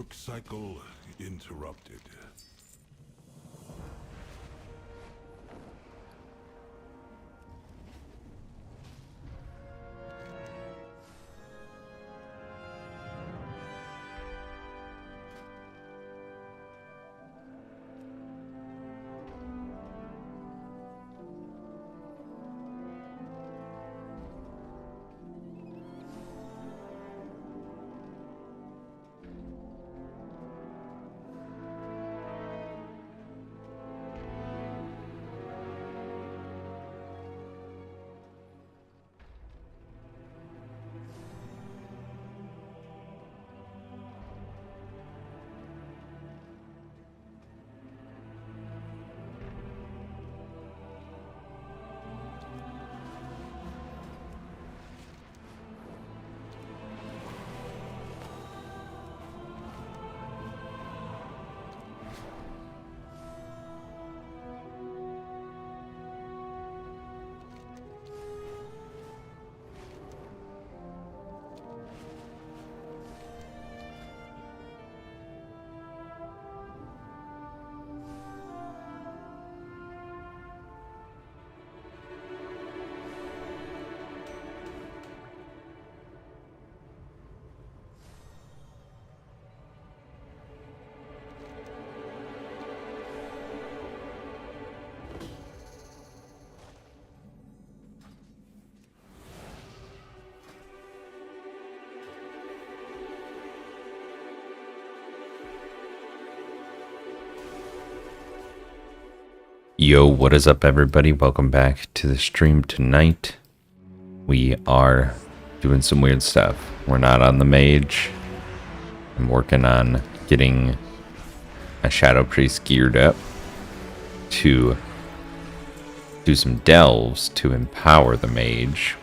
Work cycle interrupted. Yo, what is up everybody? Welcome back to the stream tonight. We are doing some weird stuff. We're not on the mage. I'm working on getting a Shadow Priest geared up to do some delves to empower the mage.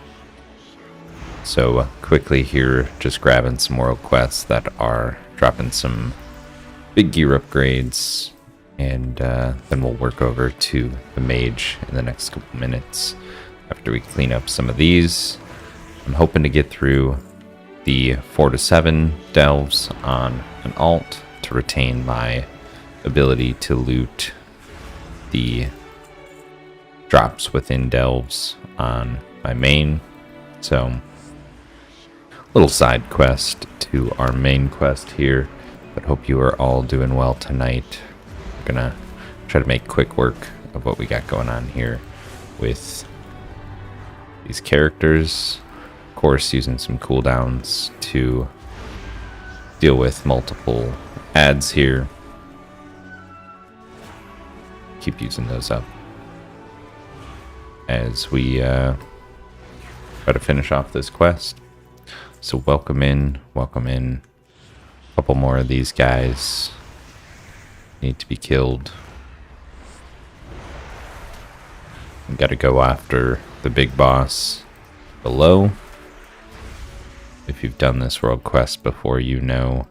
So quickly here, just grabbing some world quests that are dropping some big gear upgrades. And then we'll work over to the mage in the next couple minutes after we clean up some of these. I'm hoping to get through the 4 to 7 delves on an alt to retain my ability to loot the drops within delves on my main. So, little side quest to our main quest here, but hope you are all doing well tonight. Gonna try to make quick work of what we got going on here with these characters. Of course, using some cooldowns to deal with multiple ads here. Keep using those up as we try to finish off this quest. So welcome in, welcome in. A couple more of these guys need to be killed. We gotta go after the big boss below. If you've done this world quest before, you know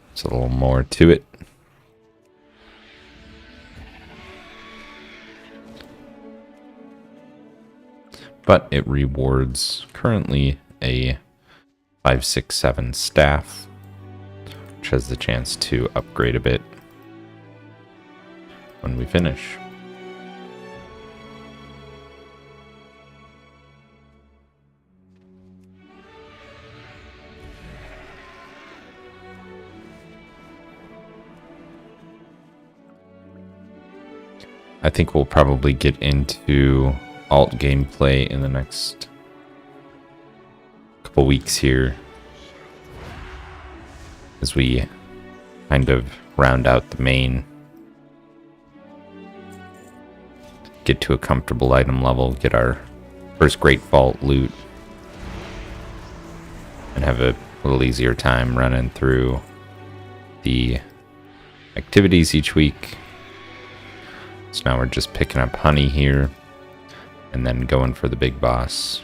there's a little more to it. But it rewards currently a 567 staff, which has the chance to upgrade a bit when we finish. I think we'll probably get into alt gameplay in the next couple weeks here, as we kind of round out the main, get to a comfortable item level, get our first Great Vault loot, and have a little easier time running through the activities each week. So now we're just picking up honey here and then going for the big boss.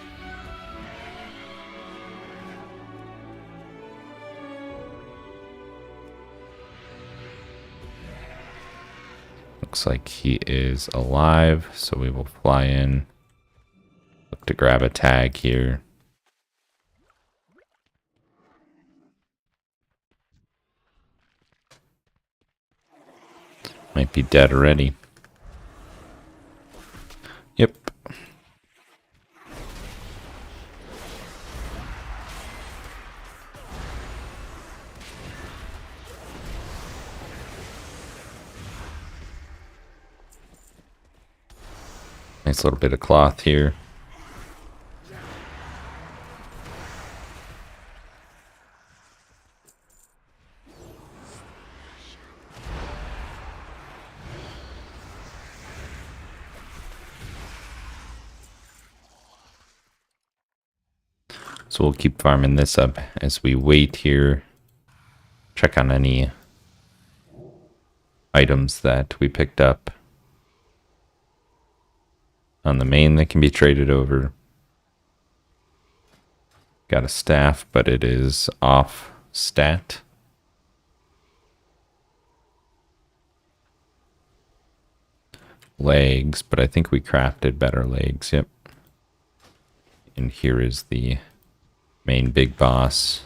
Looks like he is alive, so we will fly in. Look to grab a tag here. Might be dead already. Yep. Nice little bit of cloth here. So we'll keep farming this up as we wait here. Check on any items that we picked up on the main that can be traded over. Got a staff, but it is off stat. Legs, but I think we crafted better legs. Yep. And here is the main big boss.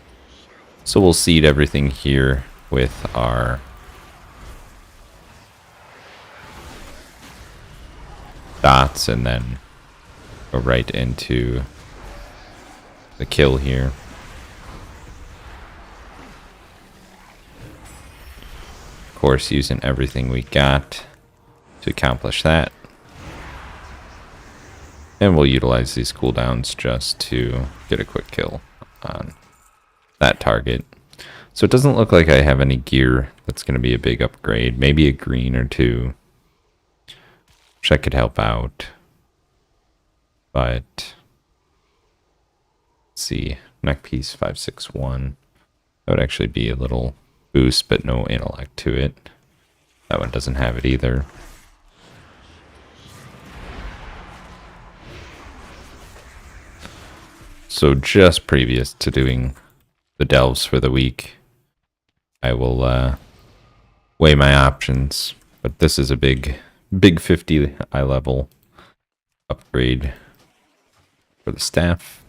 So we'll seed everything here with our dots and then go right into the kill here. Of course, using everything we got to accomplish that. And we'll utilize these cooldowns just to get a quick kill on that target. So it doesn't look like I have any gear that's going to be a big upgrade. Maybe a green or two, which I could help out. But let's see, neck piece 561. That would actually be a little boost, but no intellect to it. That one doesn't have it either. So just previous to doing the delves for the week, I will weigh my options. But this is a big 50 eye level upgrade for the staff.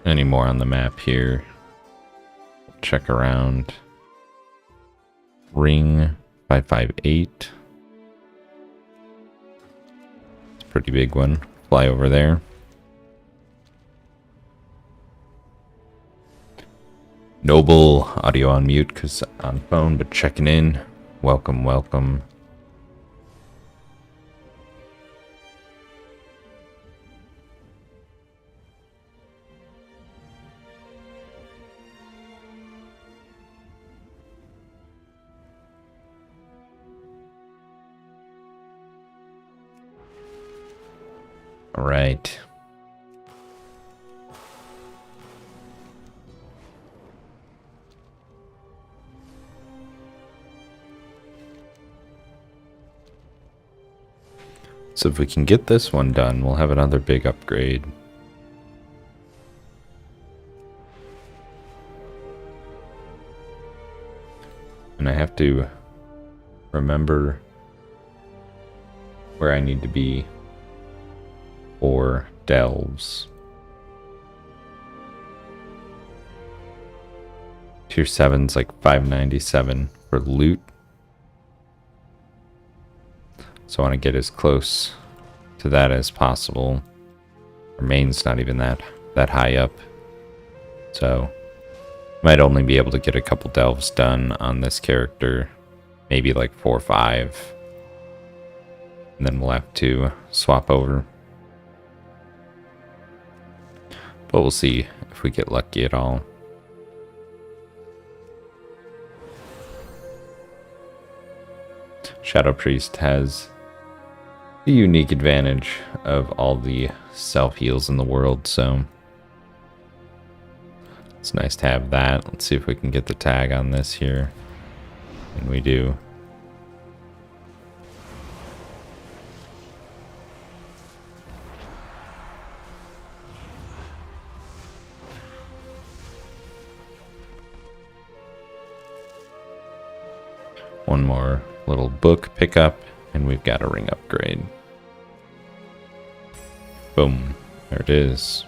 Any more on the map here? Check around. Ring 558. It's a pretty big one. Fly over there. Noble, audio on mute because on phone, but checking in. Welcome, welcome. All right. So if we can get this one done, we'll have another big upgrade. And I have to remember where I need to be for delves. Tier 7's like 597 for loot. So I want to get as close to that as possible. Our main's not even that high up. So might only be able to get a couple delves done on this character. Maybe like 4 or 5. And then we'll have to swap over. But we'll see if we get lucky at all. Shadow Priest has the unique advantage of all the self-heals in the world, so it's nice to have that. Let's see if we can get the tag on this here. And we do. One more little book pickup, and we've got a ring upgrade. Boom. There it is.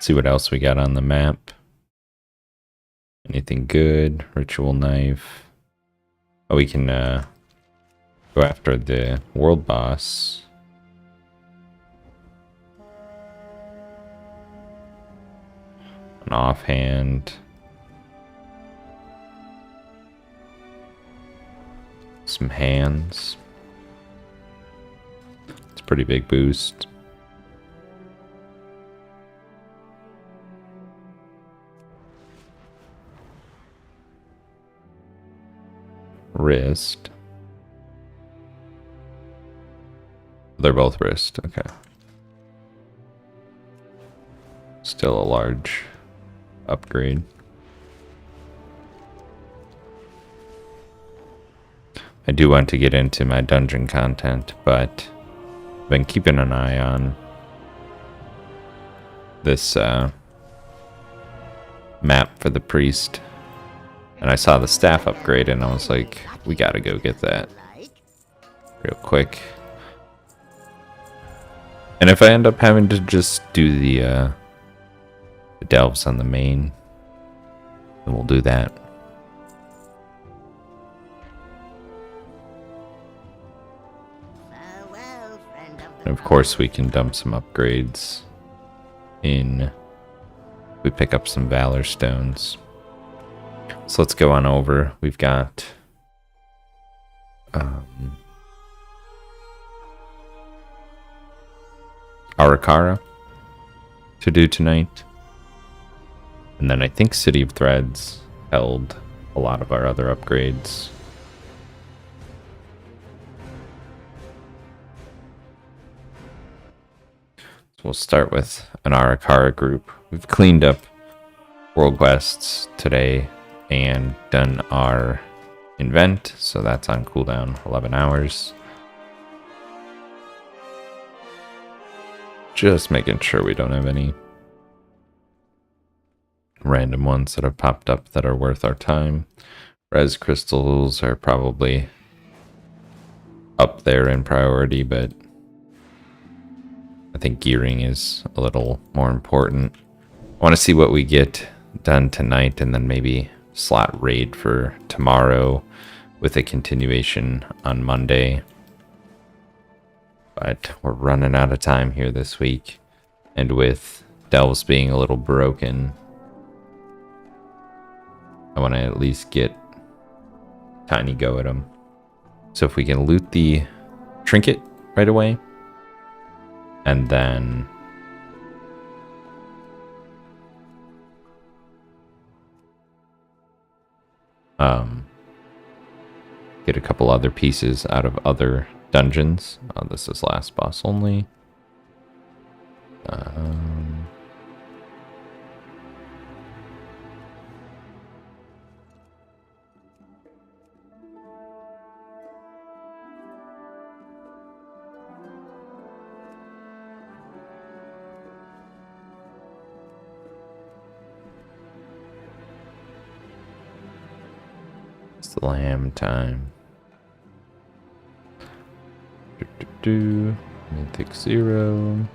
See what else we got on the map. Anything good? Ritual knife. Oh, we can go after the world boss. An offhand. Some hands. It's a pretty big boost. Wrist. They're both wrist. Okay. Still a large upgrade. I do want to get into my dungeon content, but I've been keeping an eye on this map for the priest. And I saw the staff upgrade and I was like, we gotta go get that real quick. And if I end up having to just do the delves on the main, then we'll do that. And of course we can dump some upgrades in. We pick up some Valor Stones. So let's go on over. We've got Arakara to do tonight. And then I think City of Threads held a lot of our other upgrades. So we'll start with an Arakara group. We've cleaned up world quests today and done our invent, so that's on cooldown 11 hours. Just making sure we don't have any random ones that have popped up that are worth our time. Res crystals are probably up there in priority, but I think gearing is a little more important. I want to see what we get done tonight and then maybe slot raid for tomorrow with a continuation on Monday. But we're running out of time here this week, and with delves being a little broken, I want to at least get tiny go at them. So if we can loot the trinket right away, and then get a couple other pieces out of other dungeons. Oh, this is last boss only. Slam time. Mythic 0.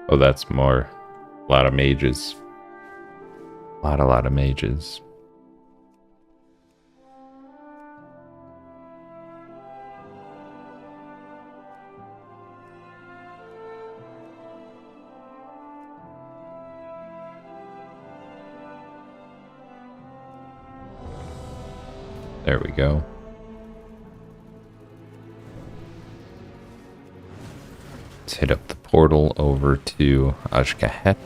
Oh, that's more. A lot of mages. A lot of mages. There we go. Let's hit up the portal over to Ajkahet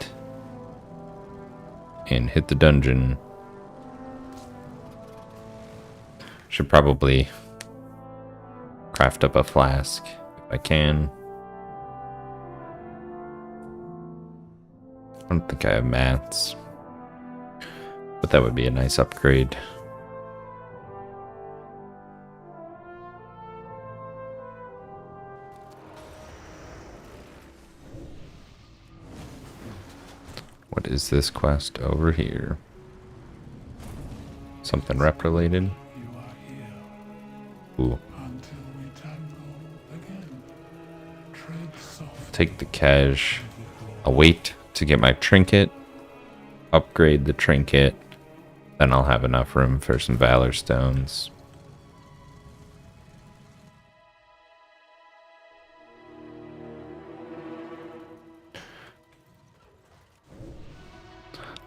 and hit the dungeon. Should probably craft up a flask if I can. I don't think I have mats, but that would be a nice upgrade. What is this quest over here? Something rep related? You are here Ooh. until we tangle again. Tread softly. Take the cash. I'll wait to get my trinket. Upgrade the trinket. Then I'll have enough room for some Valor Stones.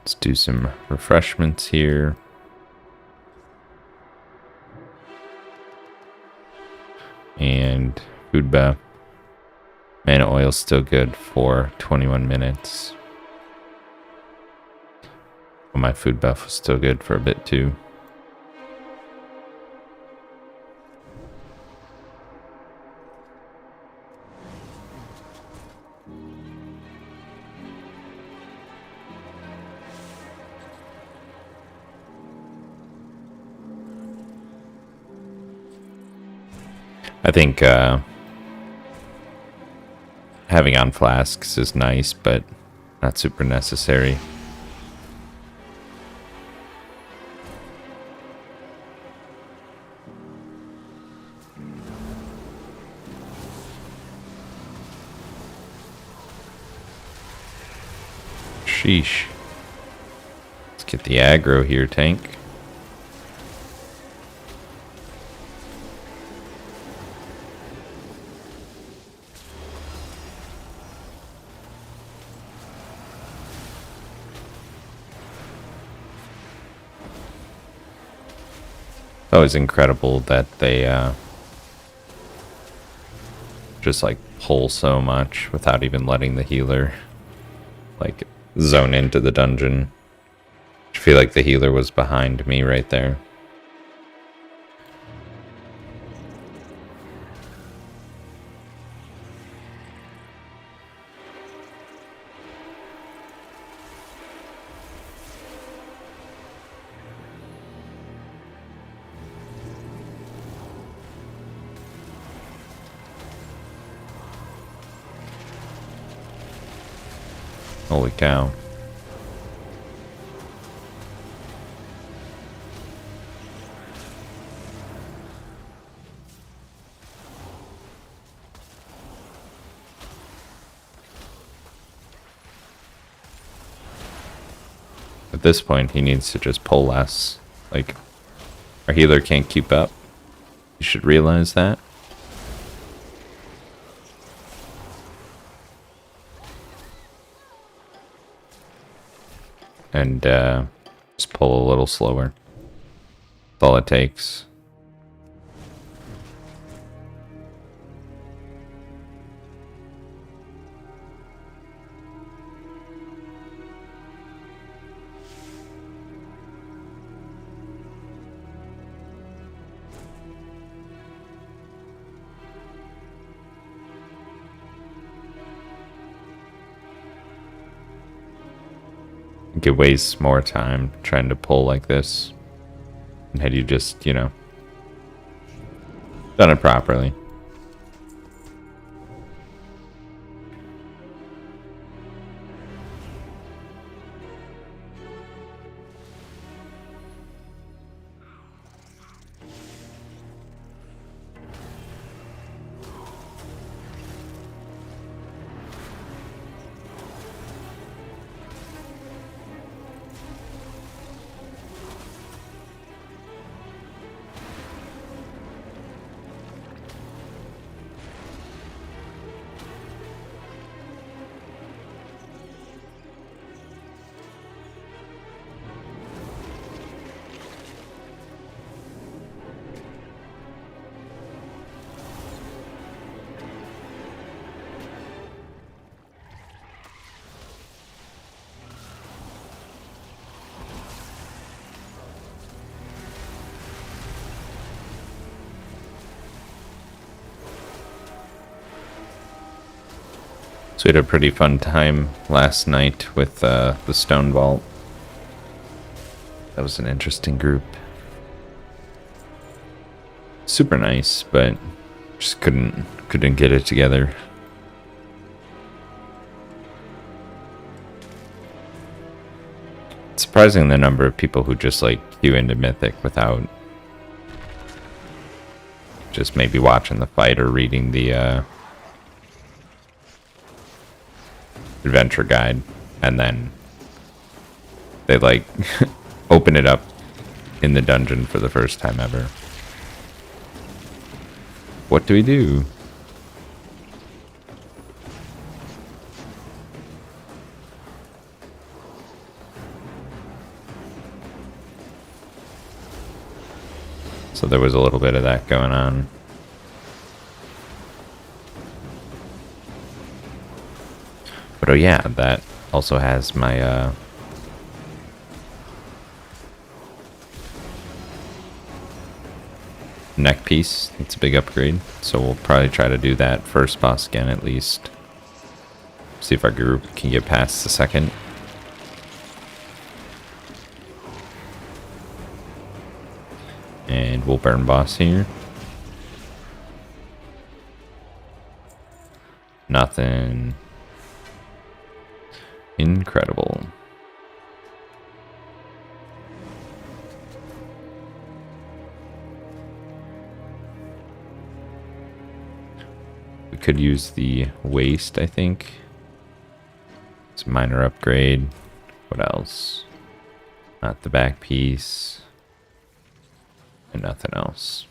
Let's do some refreshments here. And food buff. Mana oil's still good for 21 minutes. Well, my food buff was still good for a bit too. I think having on flasks is nice, but not super necessary. Sheesh. Let's get the aggro here, tank. It's always incredible that they just like pull so much without even letting the healer like zone into the dungeon. I feel like the healer was behind me right there. Holy cow. At this point, he needs to just pull less. Like, our healer can't keep up. You should realize that. And just pull a little slower. That's all it takes. You could waste more time trying to pull like this. And had you just, you know, done it properly. So we had a pretty fun time last night with the Stone Vault. That was an interesting group. Super nice, but just couldn't get it together. It's surprising the number of people who just like queue into Mythic without just maybe watching the fight or reading the adventure guide, and then they like open it up in the dungeon for the first time ever. What do we do? So there was a little bit of that going on. But oh yeah, that also has my neck piece. It's a big upgrade, so we'll probably try to do that first boss again at least. See if our group can get past the second. And we'll burn boss here. Nothing incredible. We could use the waste, I think. It's a minor upgrade. What else? Not the back piece. And nothing else.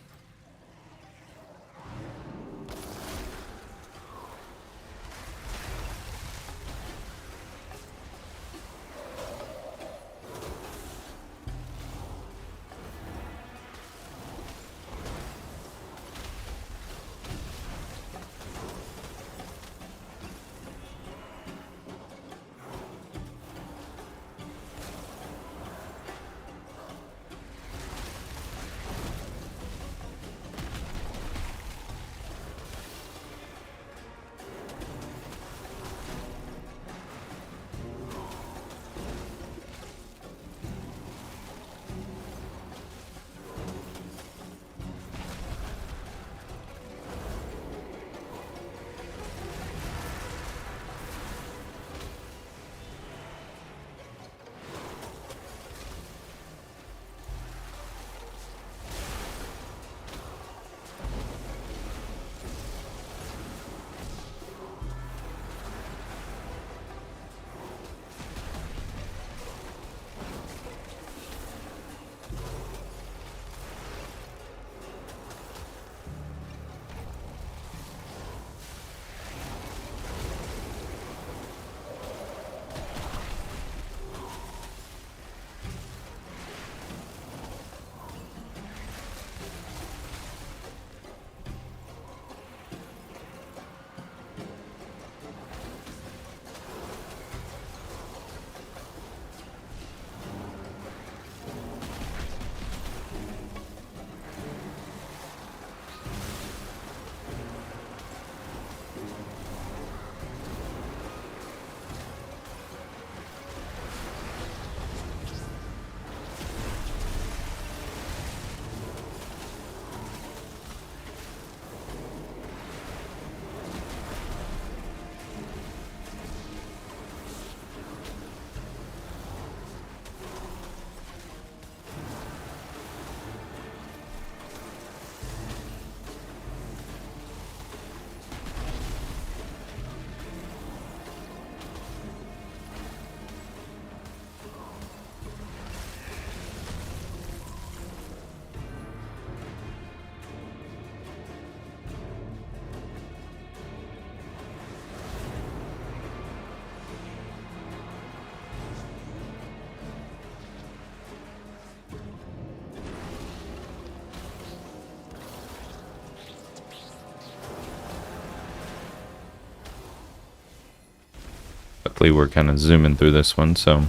Luckily, we're kind of zooming through this one, so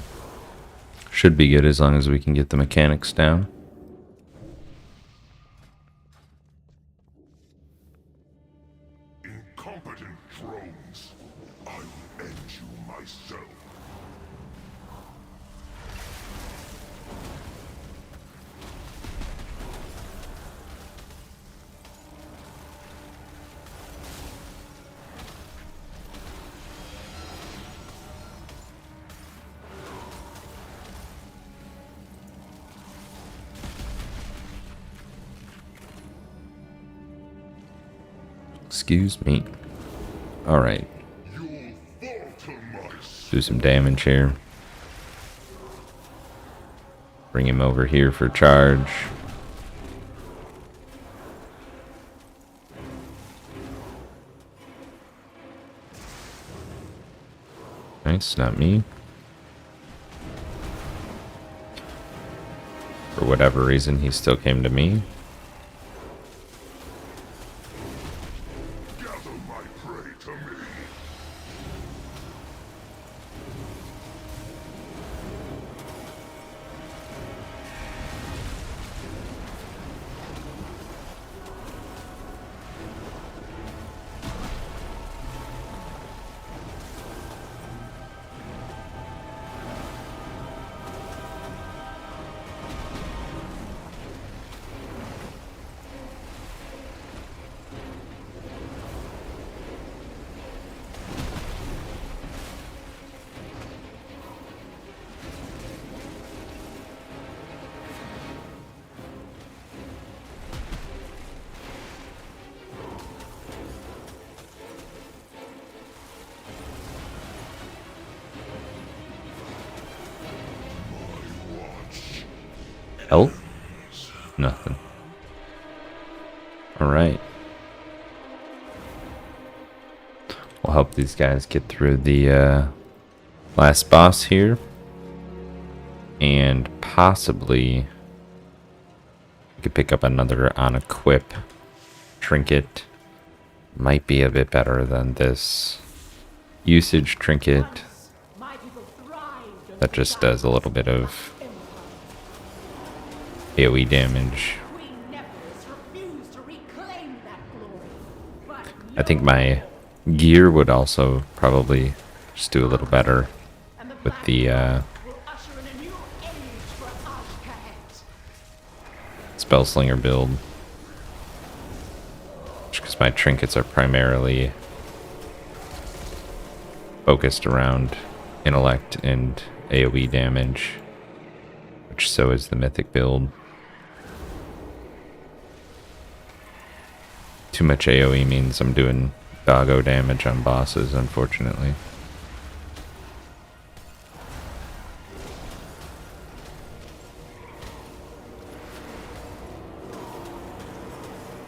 should be good as long as we can get the mechanics down. Incompetent drones. I Excuse me. Alright. Do some damage here. Bring him over here for charge. Nice, not me. For whatever reason, he still came to me. Gather my prey to me. Help? Nothing. Alright. We'll help these guys get through the last boss here. And possibly we could pick up another on equip trinket. Might be a bit better than this usage trinket that just does a little bit of AoE damage. I think my gear would also probably just do a little better with the Spellslinger build. Just because my trinkets are primarily focused around intellect and AoE damage, which so is the mythic build. Too much AoE means I'm doing doggo damage on bosses, unfortunately.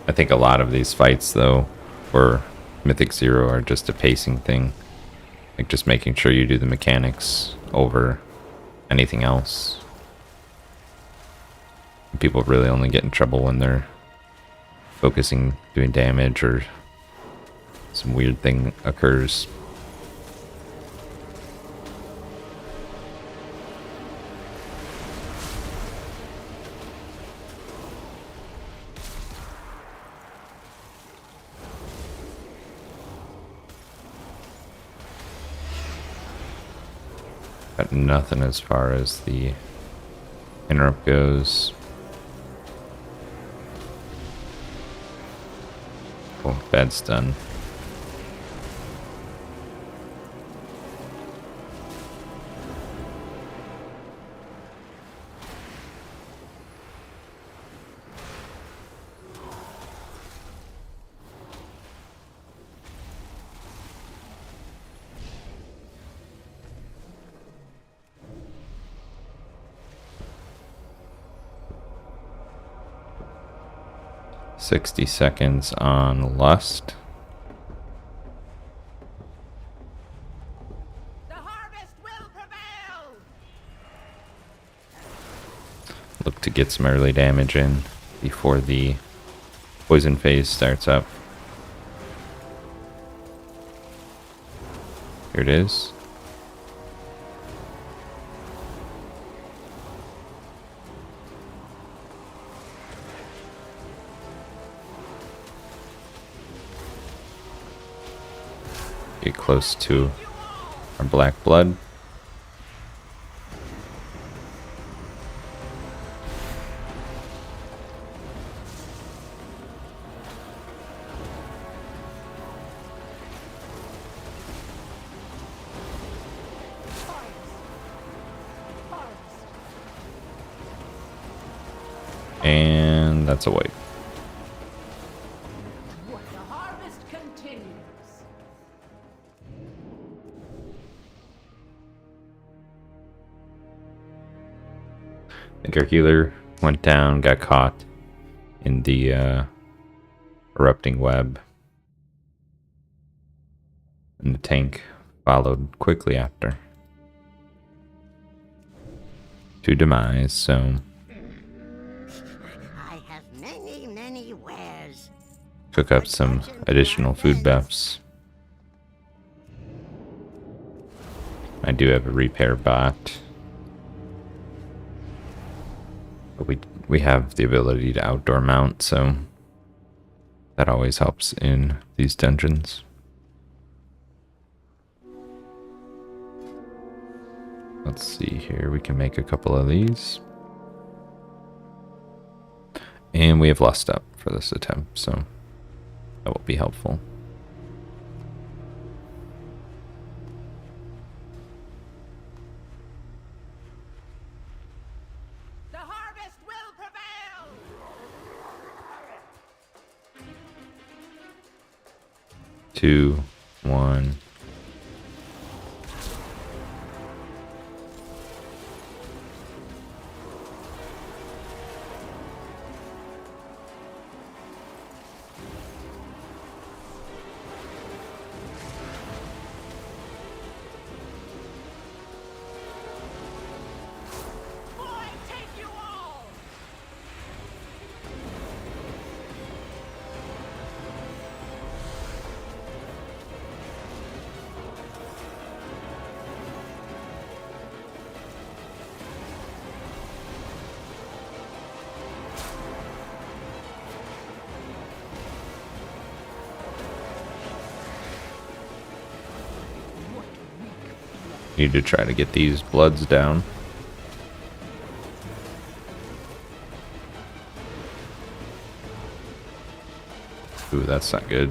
I think a lot of these fights, though, for Mythic Zero are just a pacing thing. Like just making sure you do the mechanics over anything else. People really only get in trouble when they're focusing, doing damage, or some weird thing occurs. Got nothing as far as the interrupt goes. Cool, bad's done. $60 seconds on Lust. The harvest will prevail. Look to get some early damage in before the poison phase starts up. Here it is. Get close to our black blood. And that's a wipe. What the harvest can think our healer went down, got caught in the erupting web. And the tank followed quickly after. To demise, so I have many wares. cook up some additional food buffs. I do have a repair bot. But we have the ability to outdoor mount, so that always helps in these dungeons. Let's see here, we can make a couple of these. And we have lust up for this attempt, so that will be helpful. The harvest will prevail. 2, 1. Boy, take you all. Need to try to get these bloods down. Ooh, that's not good.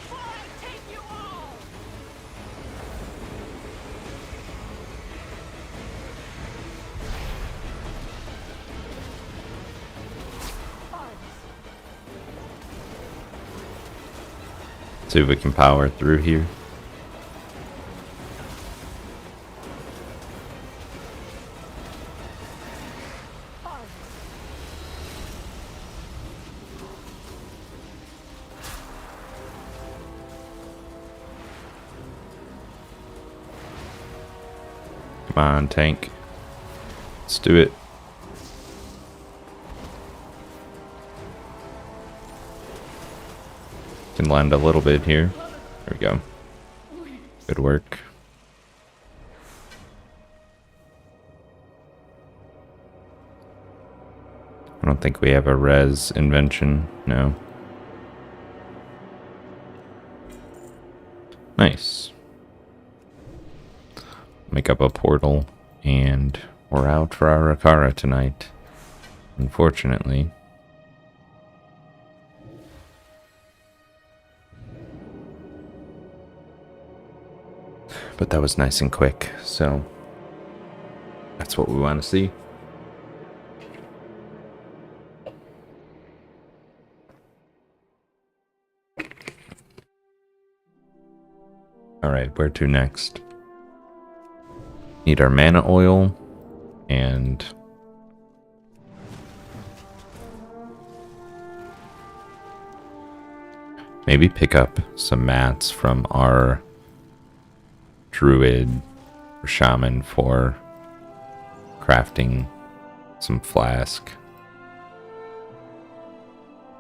Boy, take you all. See if we can power through here. Come on, tank. Let's do it. Can land a little bit here. There we go. Good work. I don't think we have a res invention. No. Nice. Make up a portal, and we're out for our Rakara tonight. Unfortunately. But that was nice and quick, so that's what we want to see. Alright, where to next? Need our mana oil and maybe pick up some mats from our druid or shaman for crafting some flask.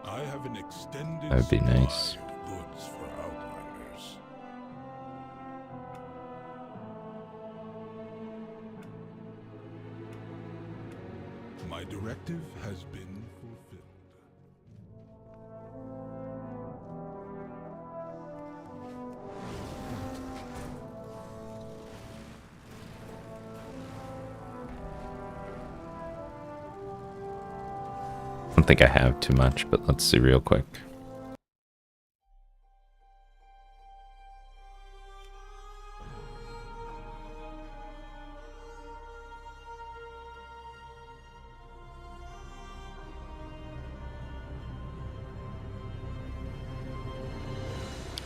I have an extended That would be supply nice. of goods for outlanders. My directive has been fulfilled. I don't think I have too much, but let's see real quick.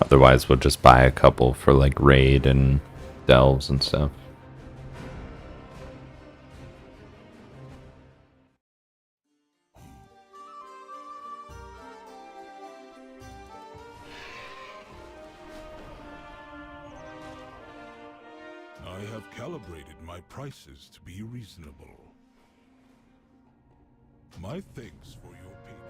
Otherwise, we'll just buy a couple for like raid and delves and stuff. I have calibrated my prices to be reasonable. My thanks for your patronage.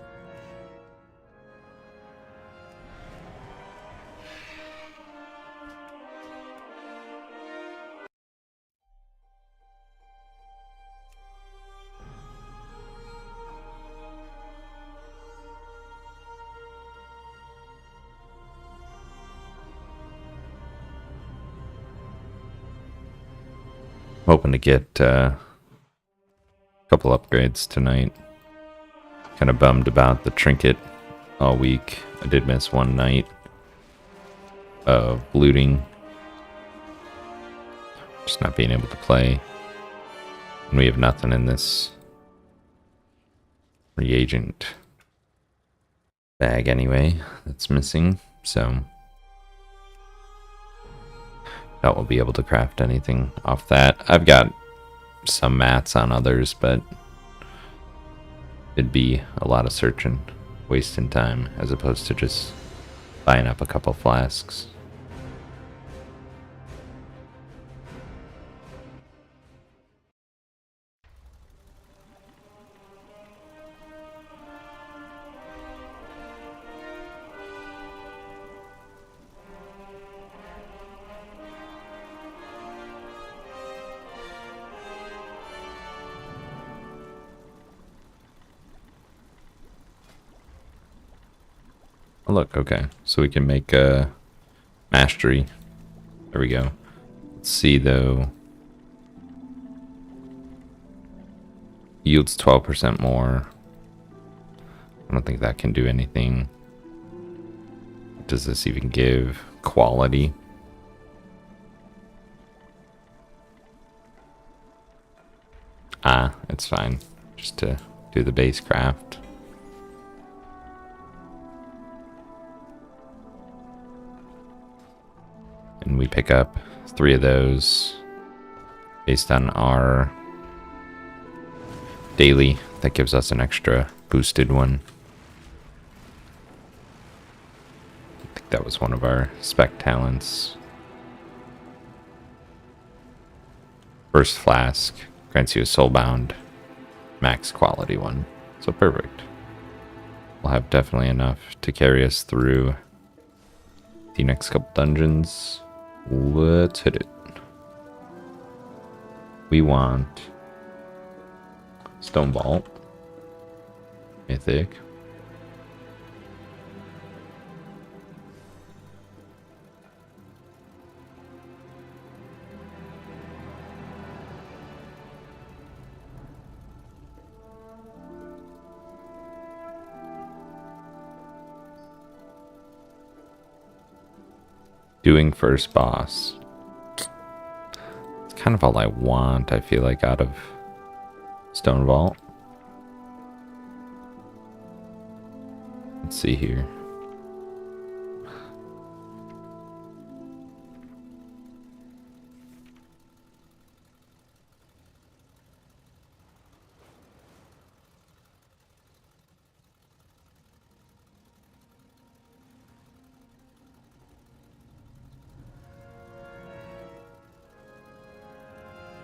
Hoping to get a couple upgrades tonight. Kind of bummed about the trinket all week. I did miss one night of looting. Just not being able to play. And we have nothing in this reagent bag anyway that's missing, so doubt we'll be able to craft anything off that. I've got some mats on others, but it'd be a lot of searching, wasting time, as opposed to just buying up a couple flasks. Oh, look, okay. So we can make a mastery. There we go. Let's see, though. Yields 12% more. I don't think that can do anything. Does this even give quality? Ah, it's fine. Just to do the base craft. And we pick up 3 of those based on our daily. That gives us an extra boosted one. I think that was one of our spec talents. First flask grants you a soulbound max quality one. So perfect. We'll have definitely enough to carry us through the next couple dungeons. Let's hit it. We want Stone Vault, Mythic, doing first boss. It's kind of all I want, I feel like, out of Stone Vault. Let's see here.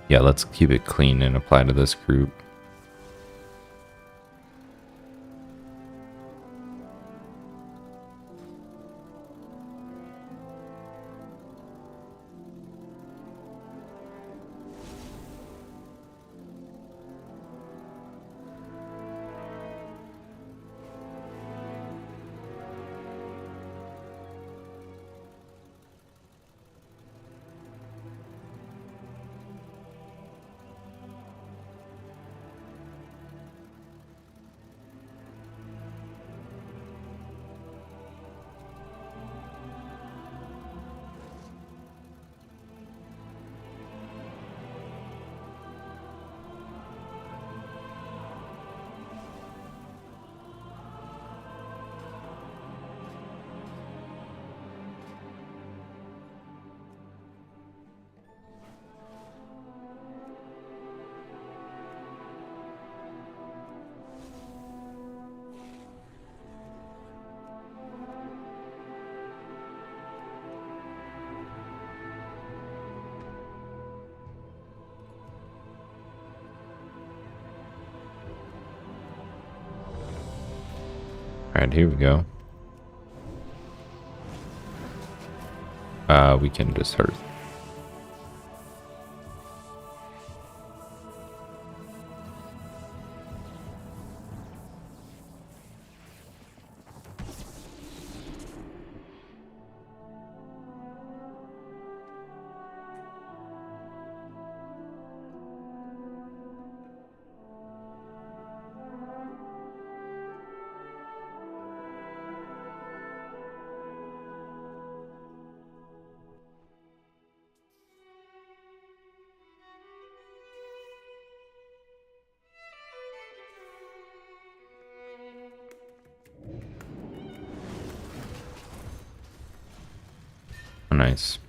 Yeah, let's keep it clean and apply to this group. Alright, here we go. We can just hurt. Nice.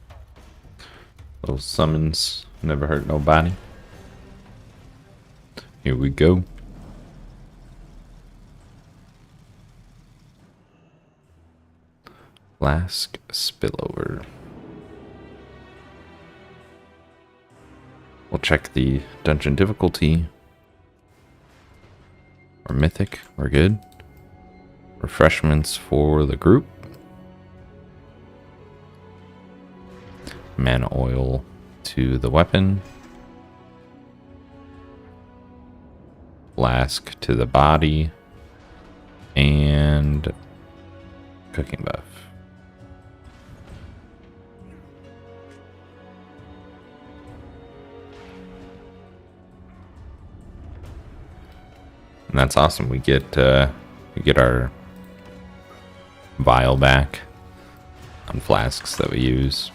Little summons never hurt nobody. Here we go. Flask spillover. We'll check the dungeon difficulty. Or mythic, we're good. Refreshments for the group. Mana oil to the weapon. Flask to the body. And cooking buff. And that's awesome. We get our vial back on flasks that we use.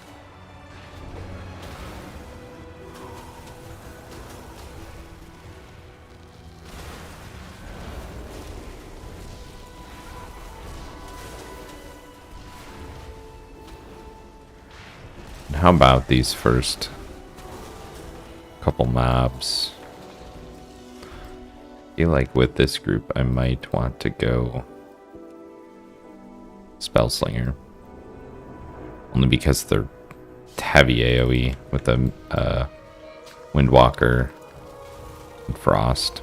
And how about these first couple mobs? I feel like with this group I might want to go Spellslinger. Only because they're heavy AoE with the Windwalker and Frost.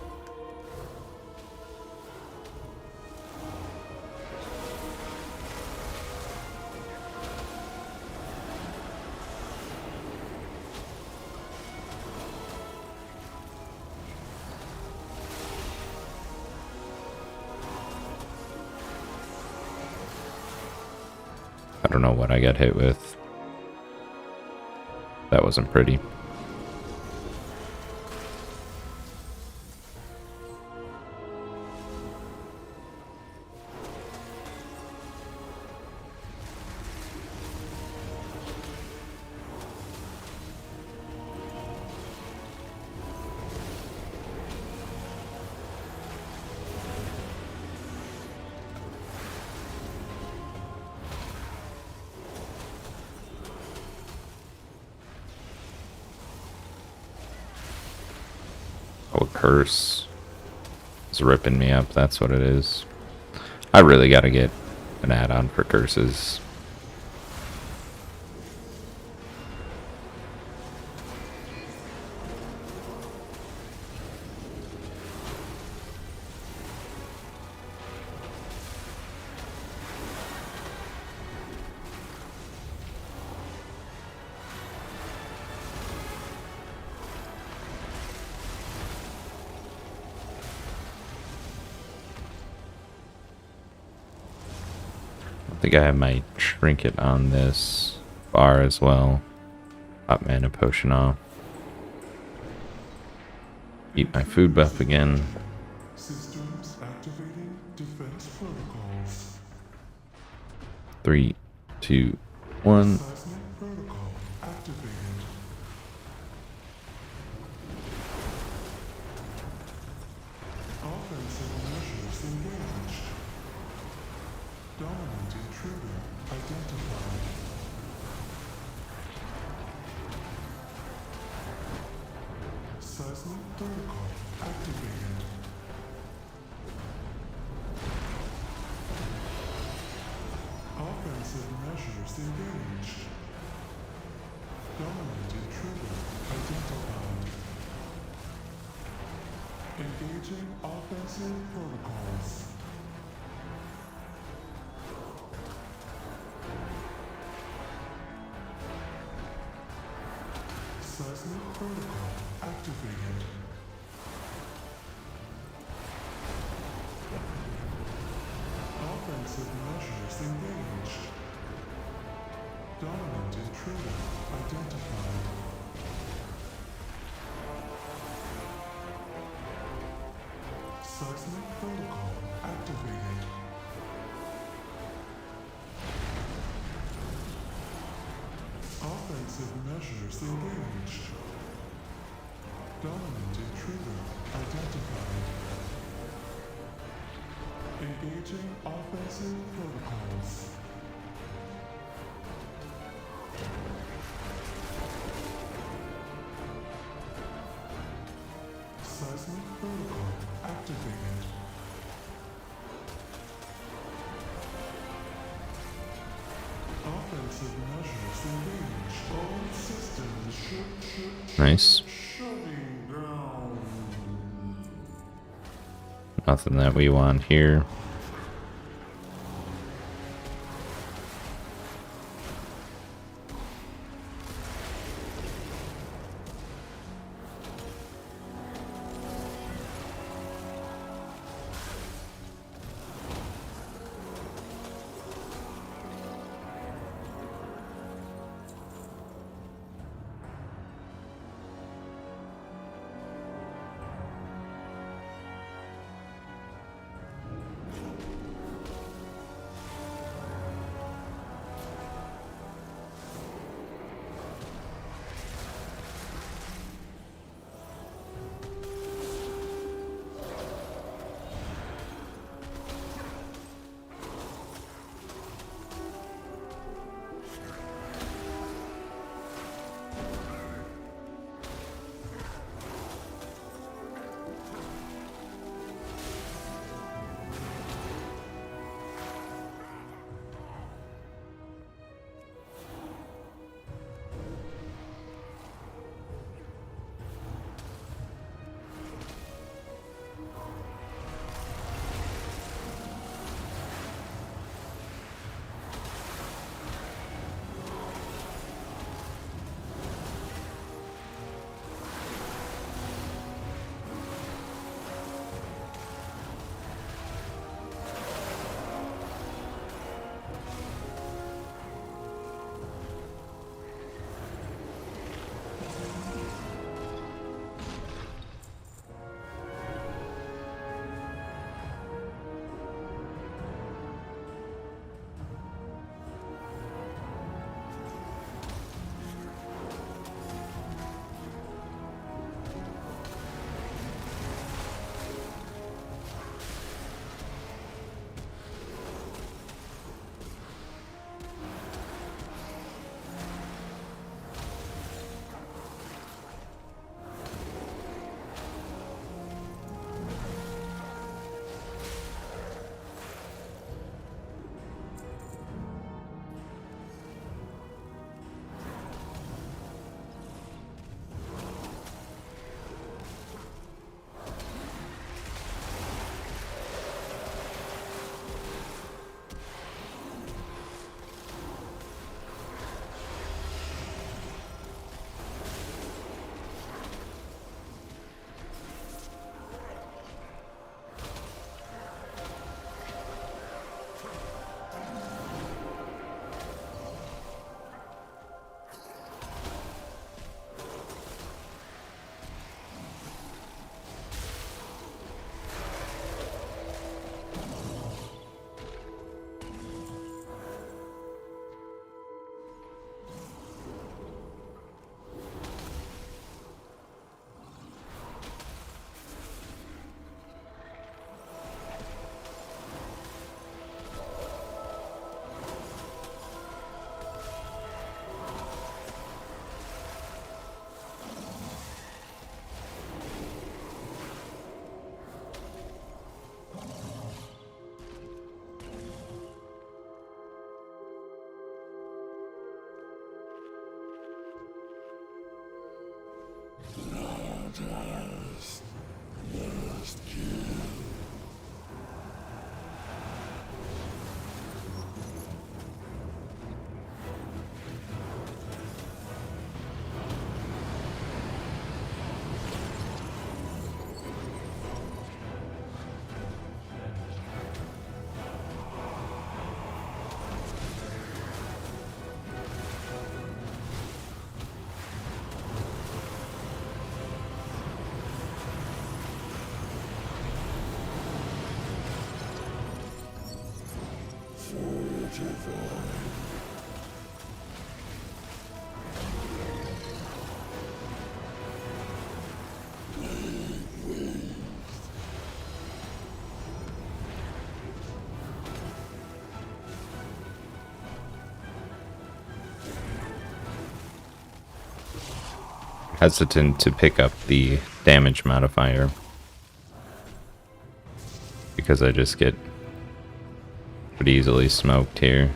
I don't know what I got hit with. That wasn't pretty. Oh, a curse is ripping me up. That's what it is. I really gotta get an add-on for curses. I think I have my trinket on this bar as well. Hot mana potion off. Eat my food buff again. Systems activating defense protocols. 3, 2, 1. Seismic protocol activated. Offensive measures engaged. Dominant intruder identified. Seismic protocol activated. Offensive measures engaged. Dominant intruder identified. Engaging offensive protocols. Seismic protocol activated. Offensive measures engaged. Dominant intruder identified. Seismic protocol activated. Offensive measures engaged. Dominant intruder identified. Engaging offensive protocols. Seismic protocol activated. Offensive measures engaged. All systems Nice. shutting down. Nothing that we want here. hesitant to pick up the damage modifier because I just get pretty easily smoked here.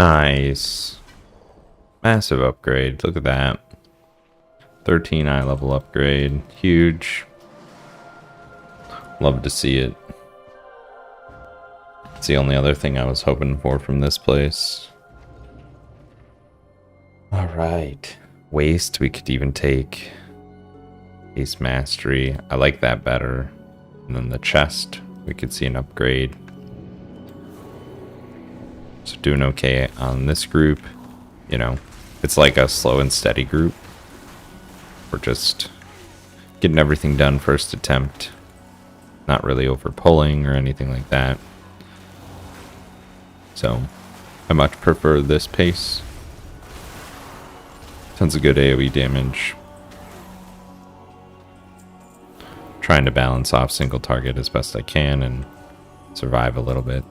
Nice. Massive upgrade. Look at that. 13 eye level upgrade. Huge. Love to see it. It's the only other thing I was hoping for from this place. Alright. Waste, we could even take Ace Mastery. I like that better. And then the chest, we could see an upgrade. So doing okay on this group. You know, it's like a slow and steady group. We're just getting everything done first attempt. Not really over pulling or anything like that. So I much prefer this pace. Tons of good AoE damage. Trying to balance off single target as best I can and survive a little bit.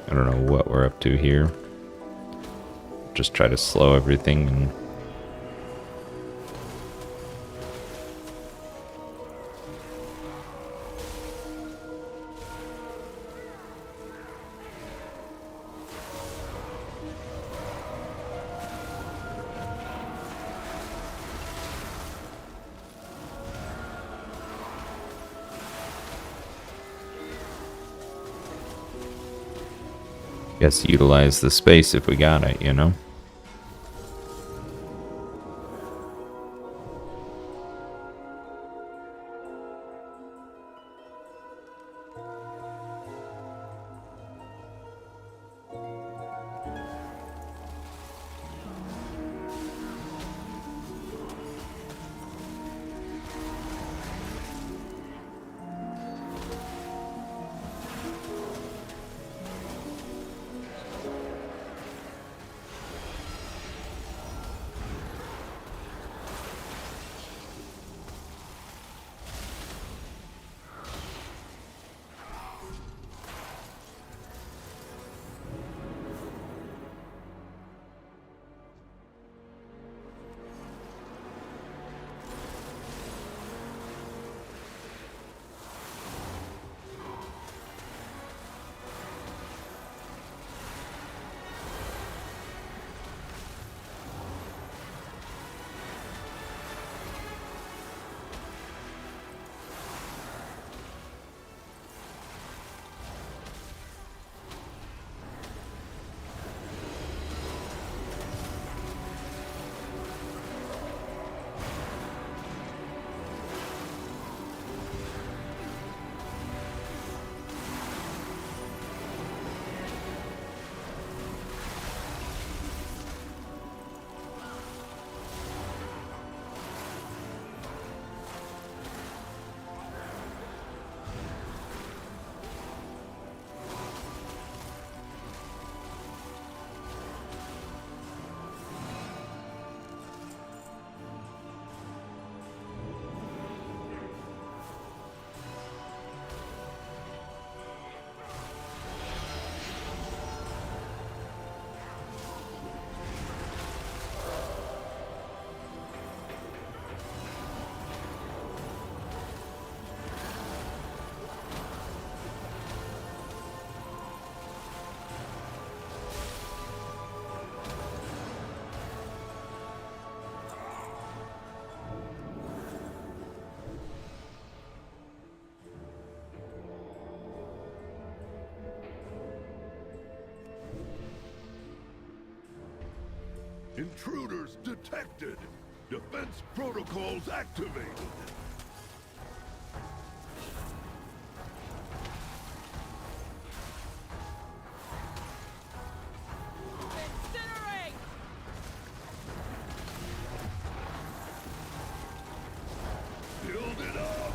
I don't know what we're up to here. Just try to slow everything and guess utilize the space if we got it, you know? Intruders detected. Defense protocols activated. Incinerate! Build it up.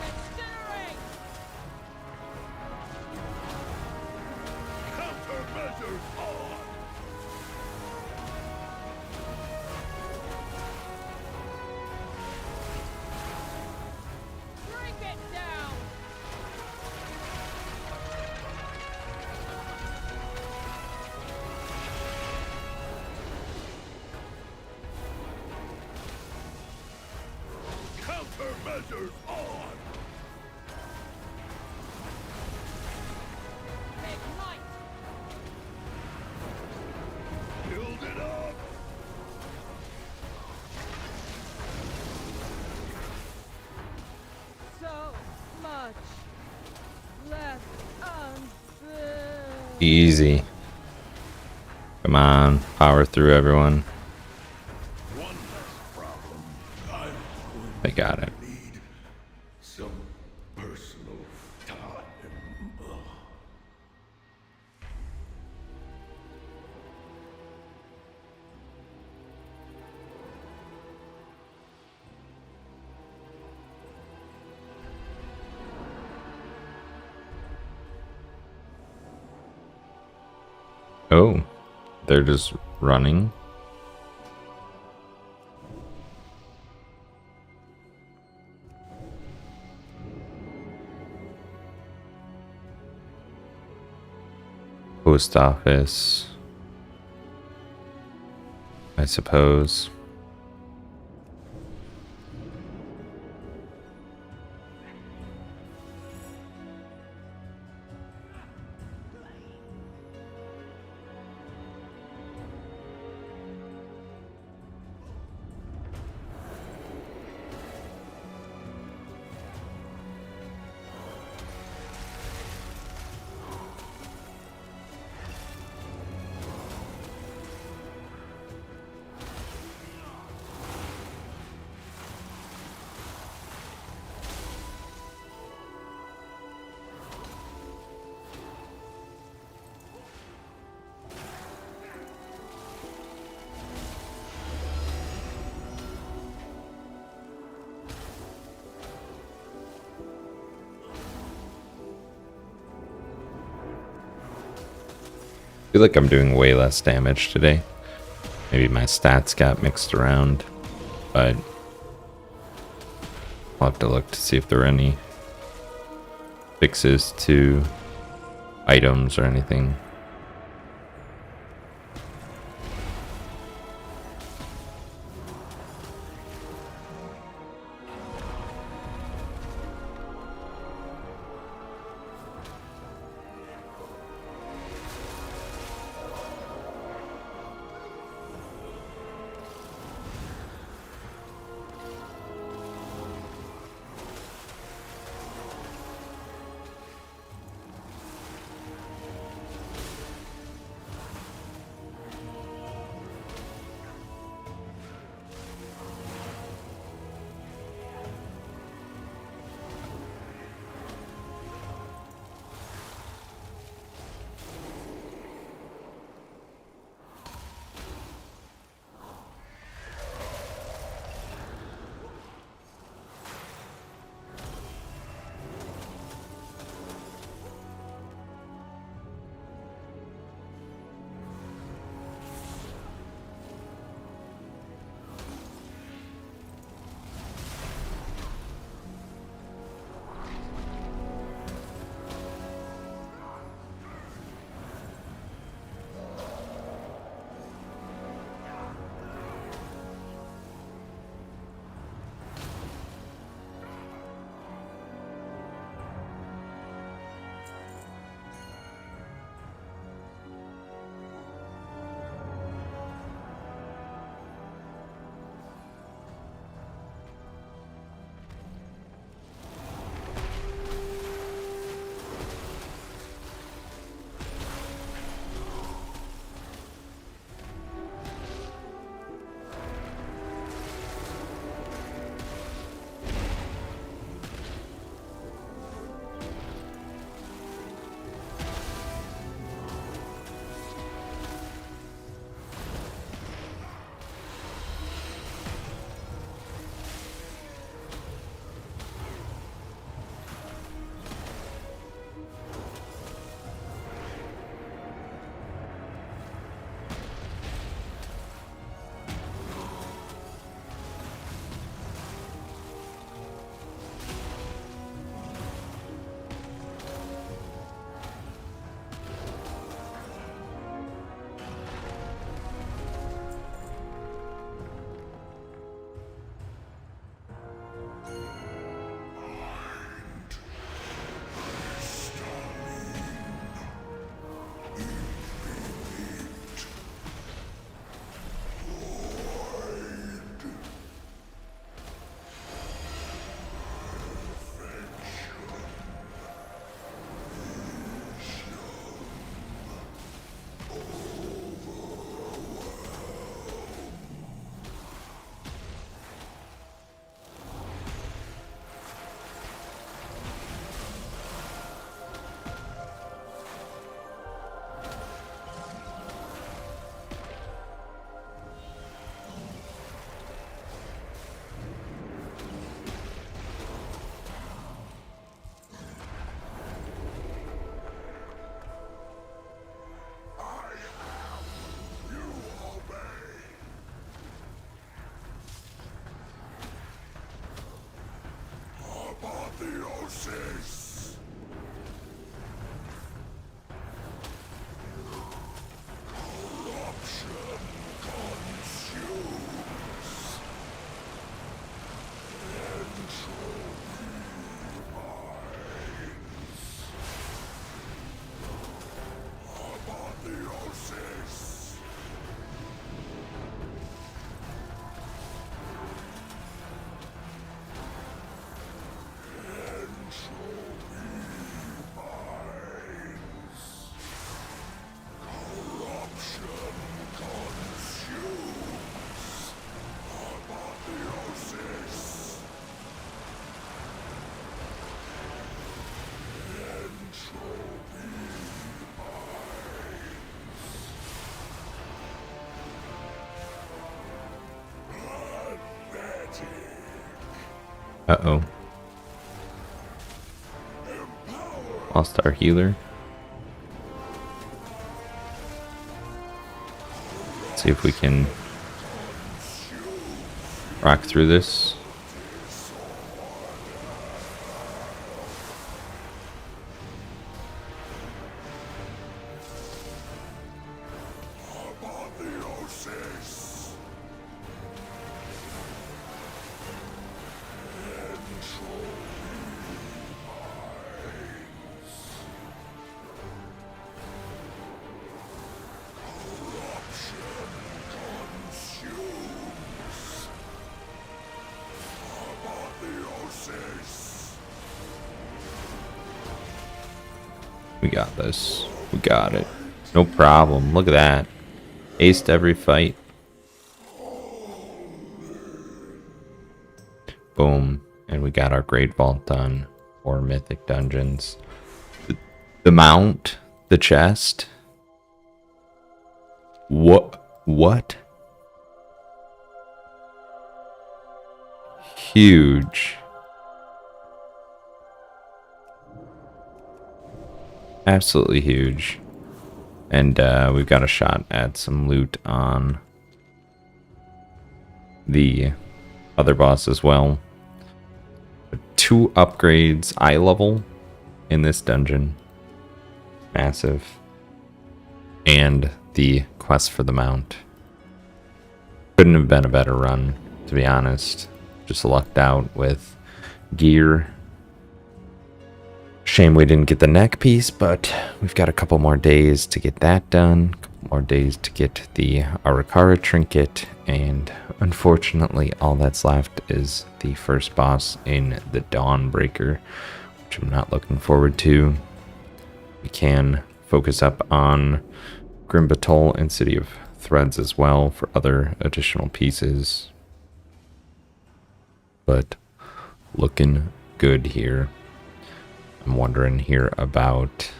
Incinerate! Countermeasures on. Bring it down! Countermeasures on. Ignite! Build it up. So much left unfilled. Easy. Come on, power through, everyone. One less problem. I'm going They got it. to need some personal time. Oh, they're just running. Post office, I suppose. I feel like I'm doing way less damage today. Maybe my stats got mixed around, but I'll have to look to see if there are any fixes to items or anything. Uh-oh. Lost our healer. Let's see if we can rock through this. We got this. We got it. No problem. Look at that. Aced every fight. Boom. And we got our Great Vault done. 4 mythic dungeons. The mount. The chest. What? Huge. Absolutely huge. And we've got a shot at some loot on the other boss as well. 2 upgrades eye level in this dungeon. Massive. And the quest for the mount. Couldn't have been a better run, to be honest. Just lucked out with gear. Shame we didn't get the neck piece, but we've got a couple more days to get that done. A couple more days to get the Arakara trinket, and unfortunately all that's left is the first boss in the Dawnbreaker, which I'm not looking forward to. We can focus up on Grim Batol and City of Threads as well for other additional pieces. But looking good here. I'm wondering here about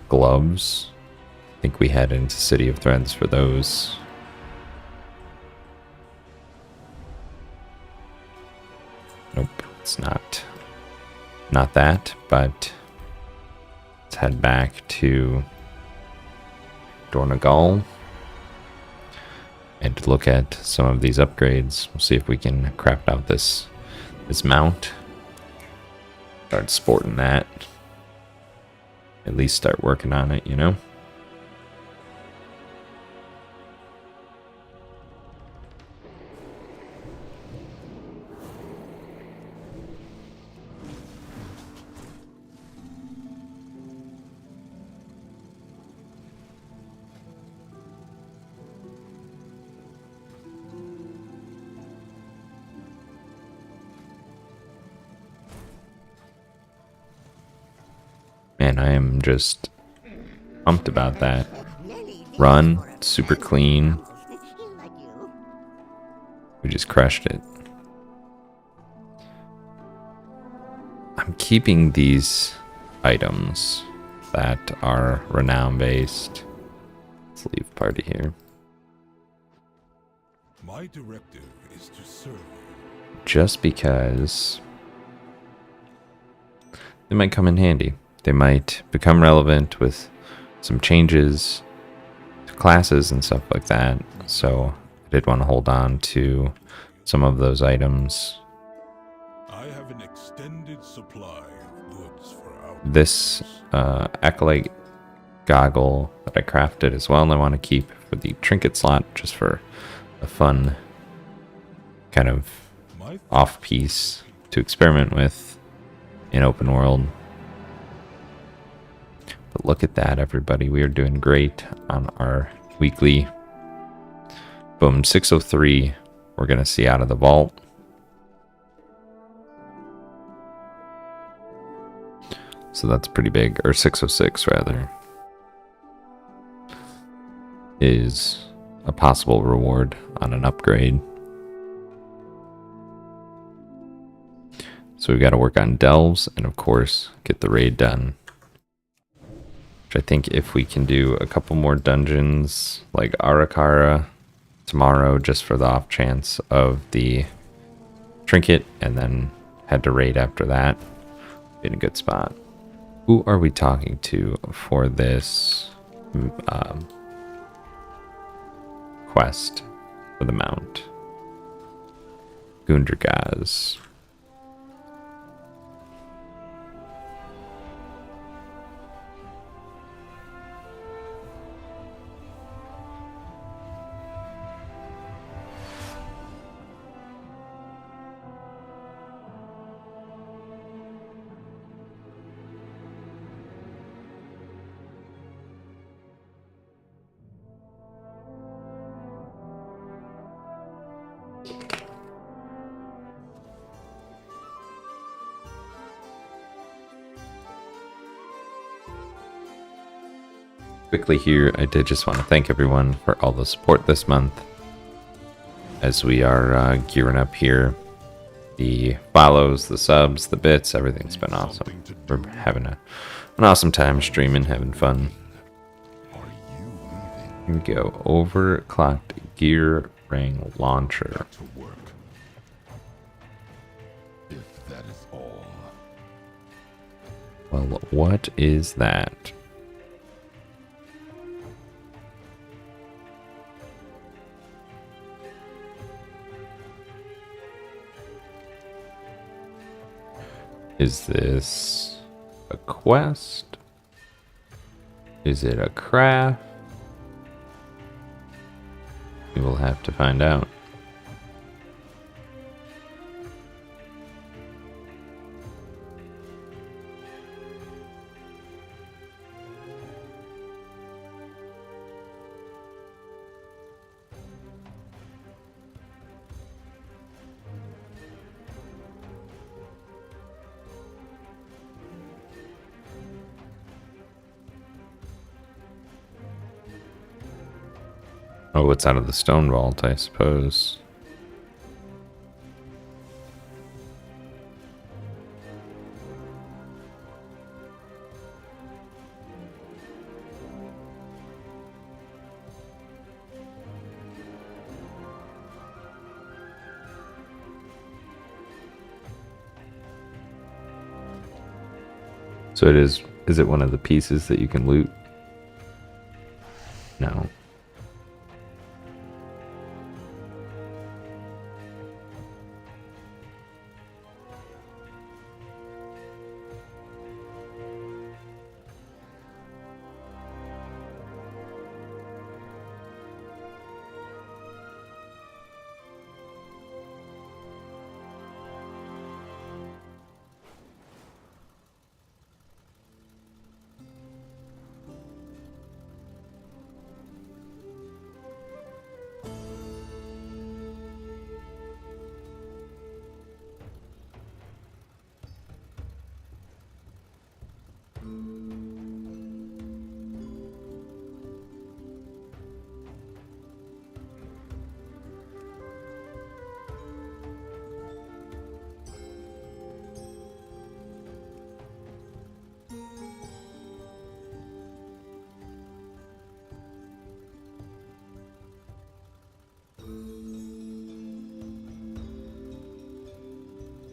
gloves. I think we head into City of Threads for those. Nope, it's not that, but let's head back to Dornagal and look at some of these upgrades. We'll see if we can craft out this mount. Start sporting that. At least start working on it, you know? Man, I am just pumped about that. Run, super clean. We just crushed it. I'm keeping these items that are renown based. Let's leave party here. My directive is to serve you. Just because they might come in handy. They might become relevant with some changes to classes and stuff like that. So I did want to hold on to some of those items. I have limited supply of goods for our this acolyte goggle that I crafted as well, and I want to keep for the trinket slot just for a fun kind of my off piece to experiment with in open world. But look at that, everybody. We are doing great on our weekly. Boom, 603. We're going to see out of the vault. So that's pretty big. Or 606, rather. Is a possible reward on an upgrade. So we've got to work on delves and, of course, get the raid done. Which I think if we can do a couple more dungeons like Arakara tomorrow, just for the off chance of the trinket, and then head to raid after that, be in a good spot. Who are we talking to for this quest for the mount? Gundergaz. Quickly here, I did just want to thank everyone for all the support this month as we are gearing up here. The follows, the subs, the bits, everything's been awesome. We're having an awesome time streaming, having fun. Here we go. Overclocked gear ring launcher. to work. If that is all. Well, what is that? Is this a quest? Is it a craft? We will have to find out. Oh, it's out of the stone vault, I suppose. So it is it one of the pieces that you can loot? No.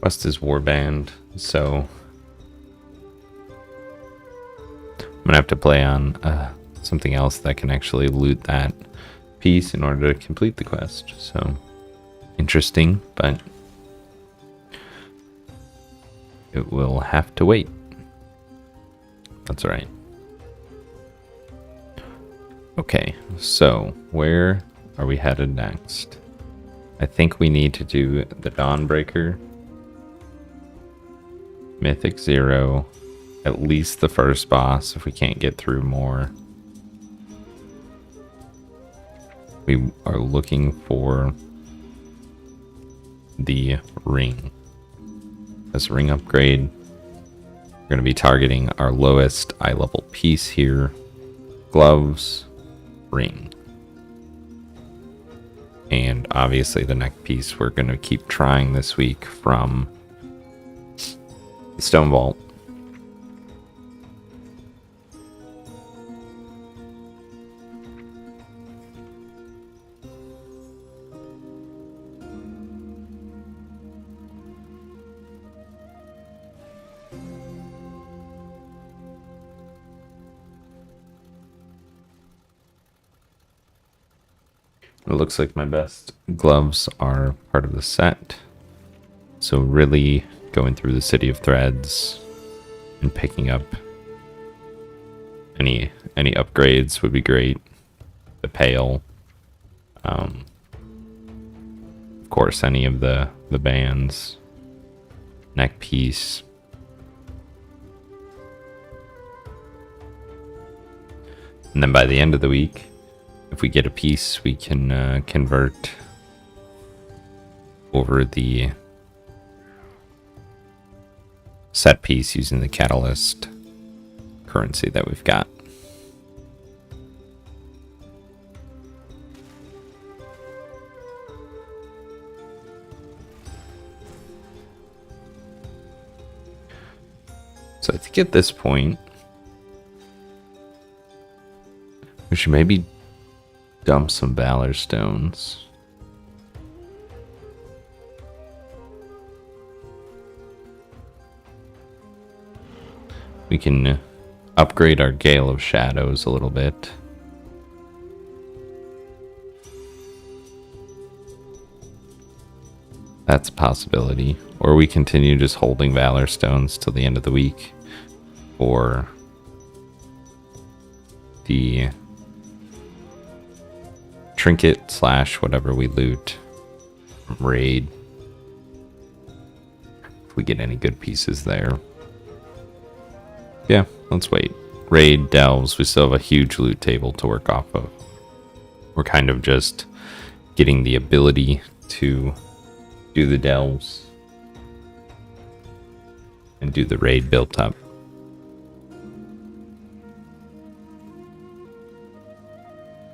Quest is warband, so I'm gonna have to play on something else that can actually loot that piece in order to complete the quest. So interesting, but it will have to wait. That's right. Okay, so where are we headed next? I think we need to do the Dawnbreaker, Mythic 0, at least the first boss if we can't get through more. We are looking for the ring. As a ring upgrade, we're going to be targeting our lowest eye level piece here. Gloves, ring. And obviously the neck piece we're going to keep trying this week from the Stone Vault. It looks like my best gloves are part of the set. So really going through the City of Threads and picking up any upgrades would be great. The Pale. Of course, any of the bands. Neck piece. And then by the end of the week, if we get a piece, we can convert over the set piece using the catalyst currency that we've got. So I think at this point, we should maybe dump some Valor Stones. We can upgrade our Gale of Shadows a little bit. That's a possibility. Or we continue just holding Valor Stones till the end of the week. Or the trinket slash whatever we loot from raid. If we get any good pieces there. Yeah, let's wait. Raid, delves, we still have a huge loot table to work off of. We're kind of just getting the ability to do the delves and do the raid built up.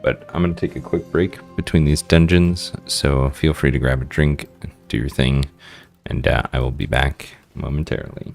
But I'm going to take a quick break between these dungeons, so feel free to grab a drink, do your thing, and I will be back momentarily.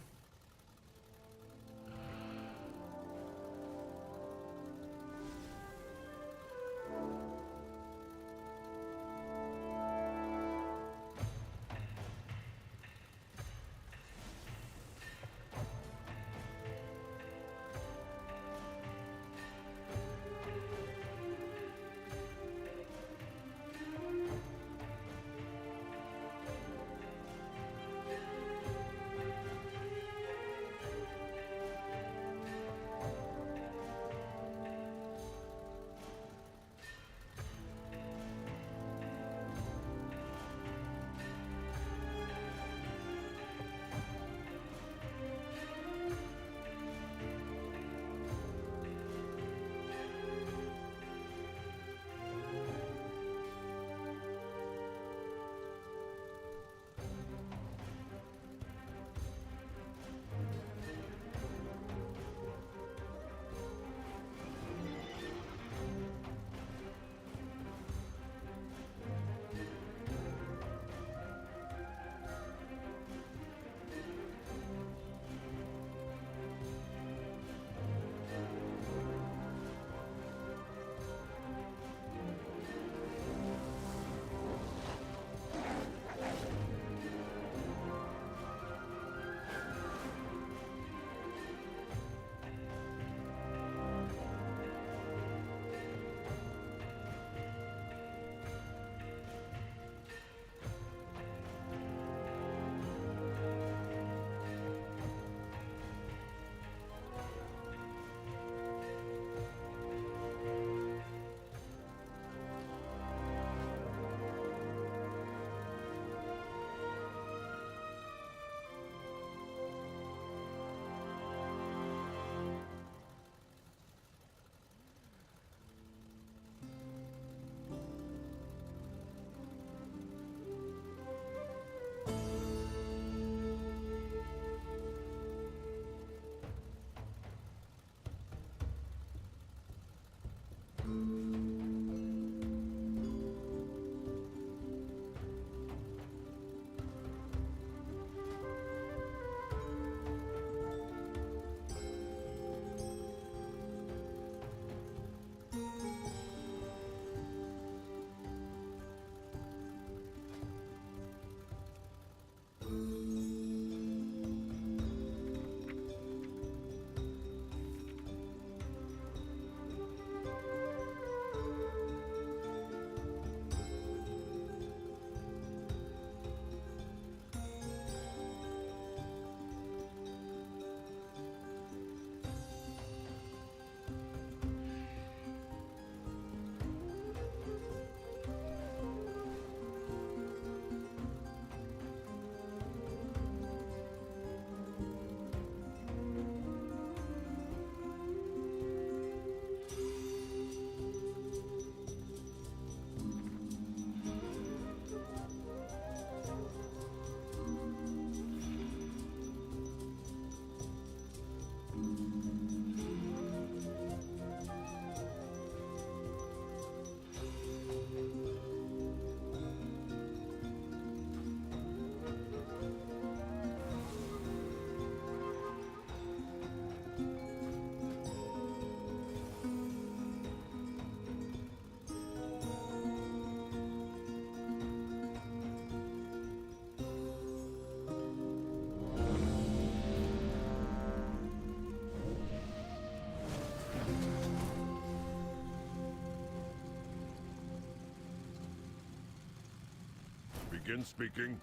begin speaking?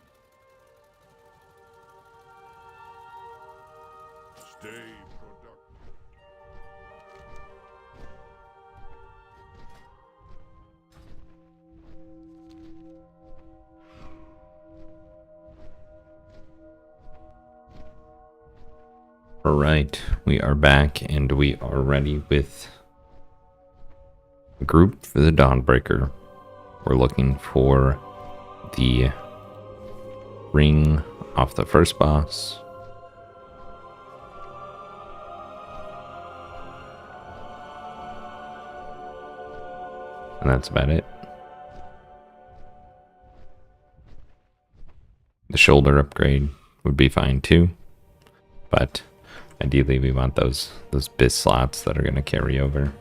Stay productive. Alright, we are back and we are ready with a group for the Dawnbreaker. We're looking for the ring off the first boss. And that's about it. The shoulder upgrade would be fine too, but ideally we want those bis slots that are going to carry over.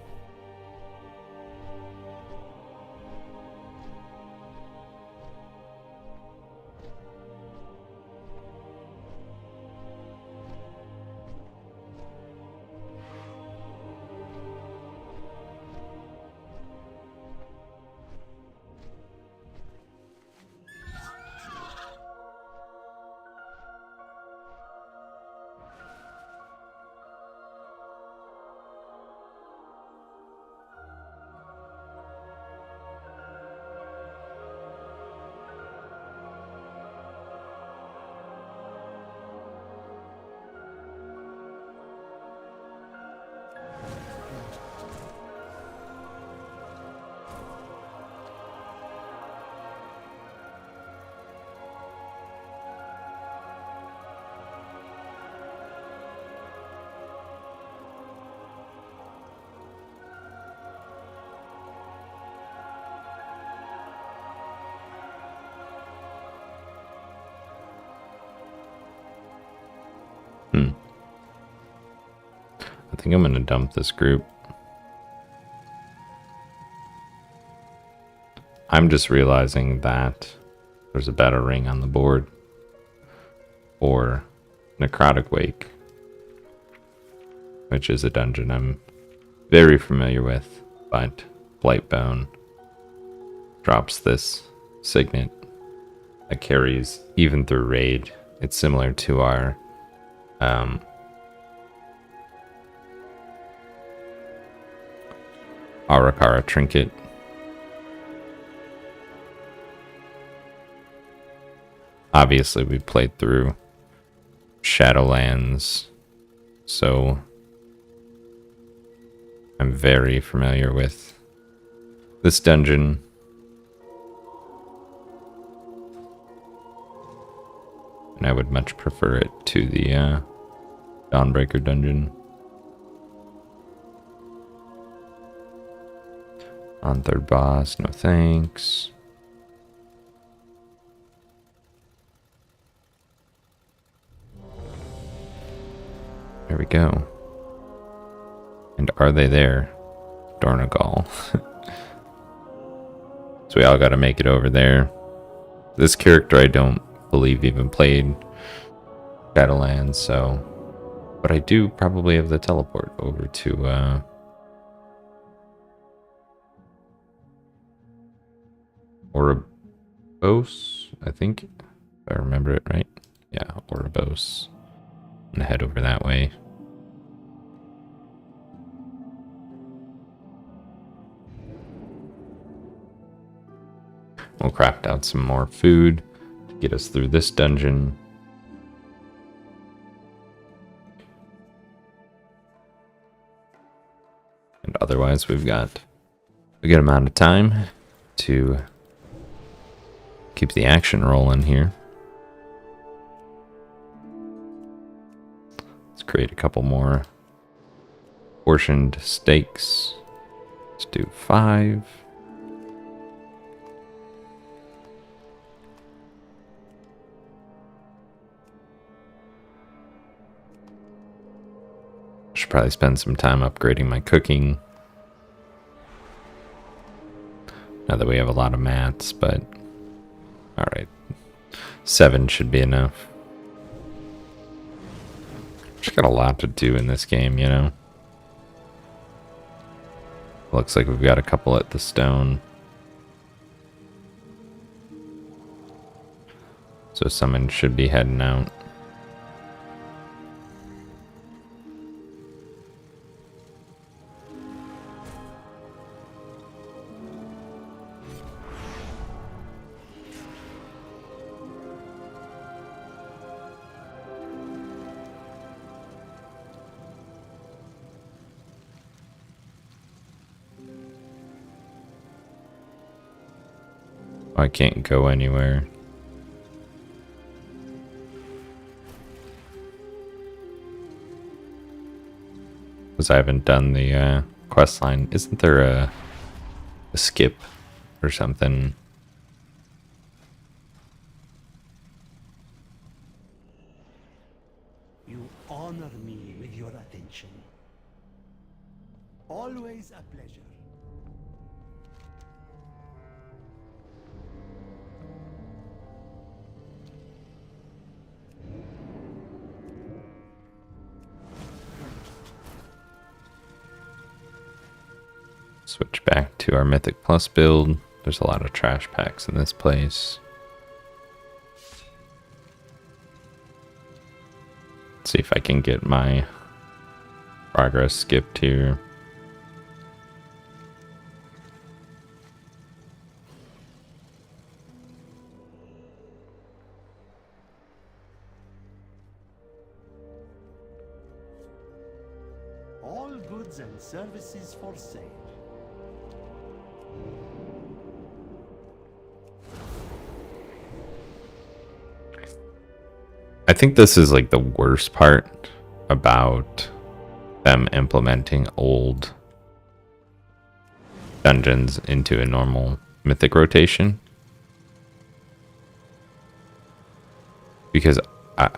I think I'm going to dump this group. I'm just realizing that there's a better ring on the board for Necrotic Wake, which is a dungeon I'm very familiar with, but Blightbone drops this signet that carries even through raid. It's similar to our Arakara trinket. Obviously, we played through Shadowlands, so I'm very familiar with this dungeon. And I would much prefer it to the Dawnbreaker dungeon. On third boss, no thanks. There we go. And are they there? Dornagal. So we all got to make it over there. This character I don't believe even played Shadowlands, so... But I do probably have the teleport over to... Oribos, I think, if I remember it right. Yeah, Oribos. I'm gonna head over that way. We'll craft out some more food to get us through this dungeon. And otherwise, we've got a good amount of time to keep the action rolling here. Let's create a couple more portioned steaks. Let's do 5. Should probably spend some time upgrading my cooking. Now that we have a lot of mats, but alright. 7 should be enough. Just got a lot to do in this game, you know? Looks like we've got a couple at the stone. So someone should be heading out. I can't go anywhere. Because I haven't done the quest line. Isn't there a skip or something? You honor me with your attention. Always a pleasure. Switch back to our Mythic Plus build. There's a lot of trash packs in this place. Let's see if I can get my progress skipped here. All goods and services for sale. I think this is like the worst part about them implementing old dungeons into a normal mythic rotation. Because I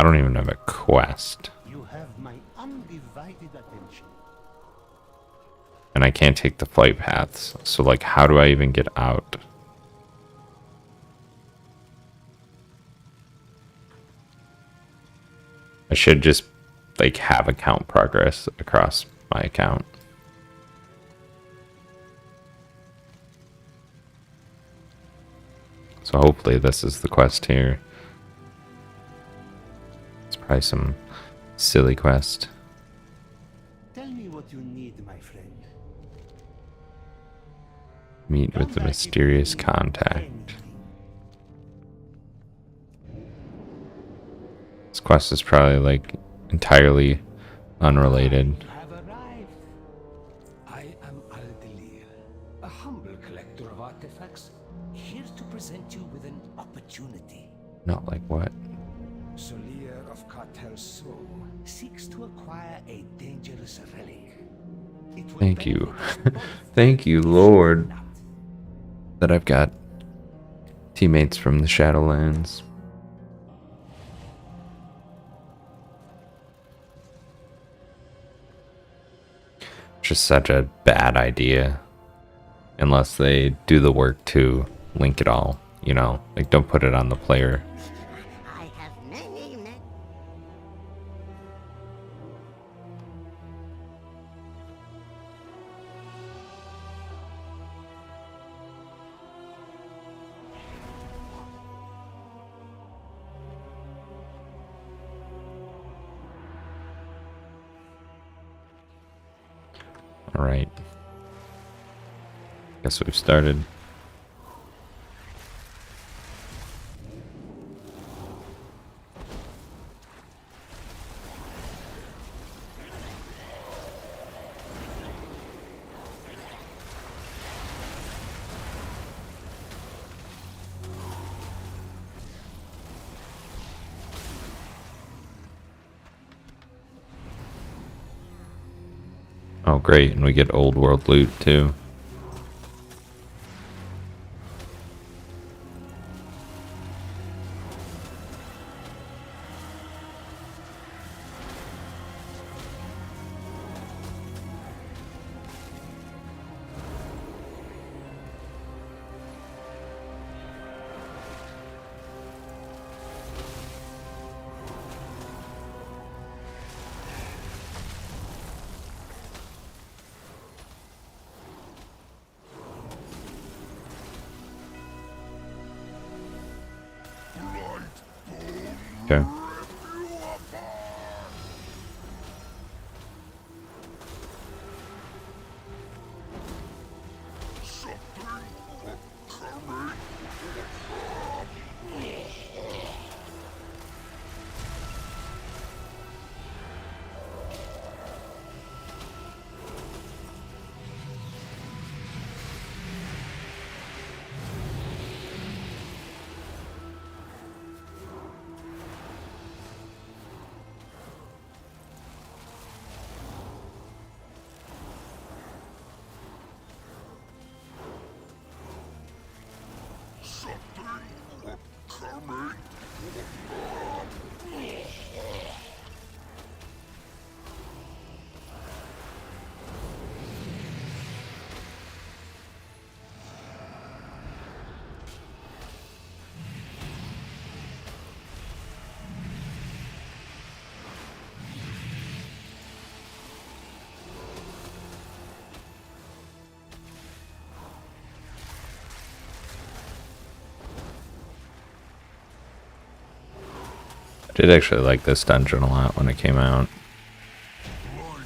don't even have a quest. You have my undivided attention. And I can't take the flight paths. So like how do I even get out? I should just like have account progress across my account. So hopefully this is the quest here. It's probably some silly quest. Tell me what you need, my friend. Meet with the mysterious contact. This quest is probably like entirely unrelated. You have arrived. I am Aldelir, a humble collector of artifacts, here to present you with an opportunity. Not like what? Solir of Cartel Soul seeks to acquire a dangerous relic. It will Thank you. benefit both Thank you, Lord, that I've got teammates from the Shadowlands. Just such a bad idea. Unless they do the work to link it all, you know, like don't put it on the player. I have many. All right. Guess we've started. Oh, great. And we get old world loot too. Okay. I did actually like this dungeon a lot when it came out.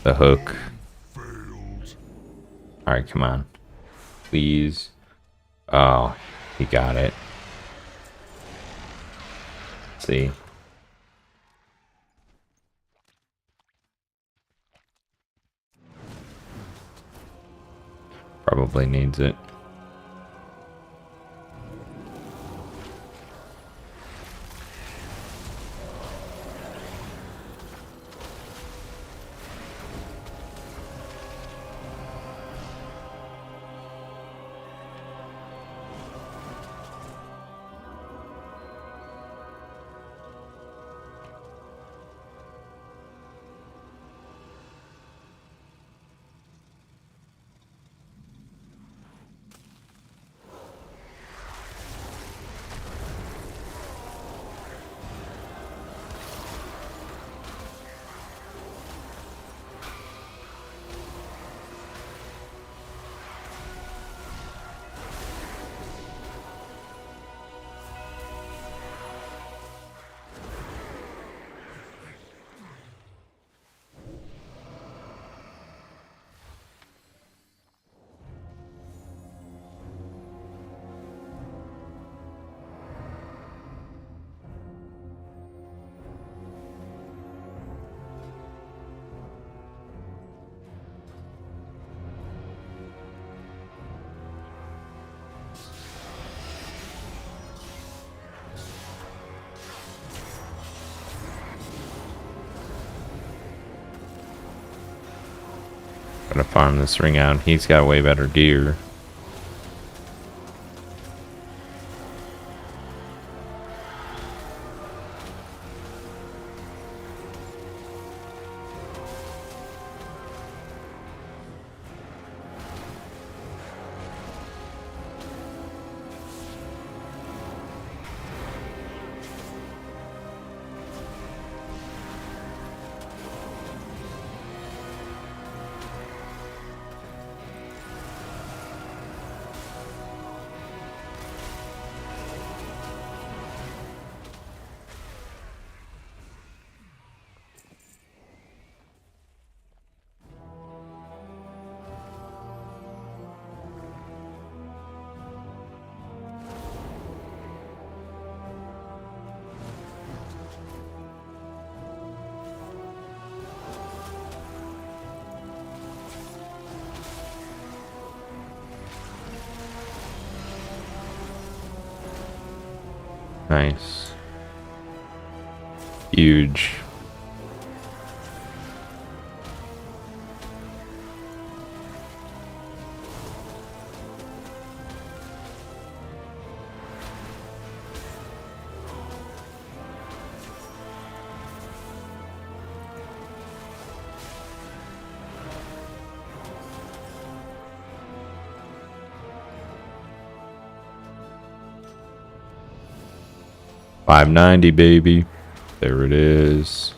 The hook. Alright, come on. Please. Oh, he got it. Let's see. Probably needs it. Gonna farm this ring out. He's got way better gear. Nice. Huge. $590, baby. There it is.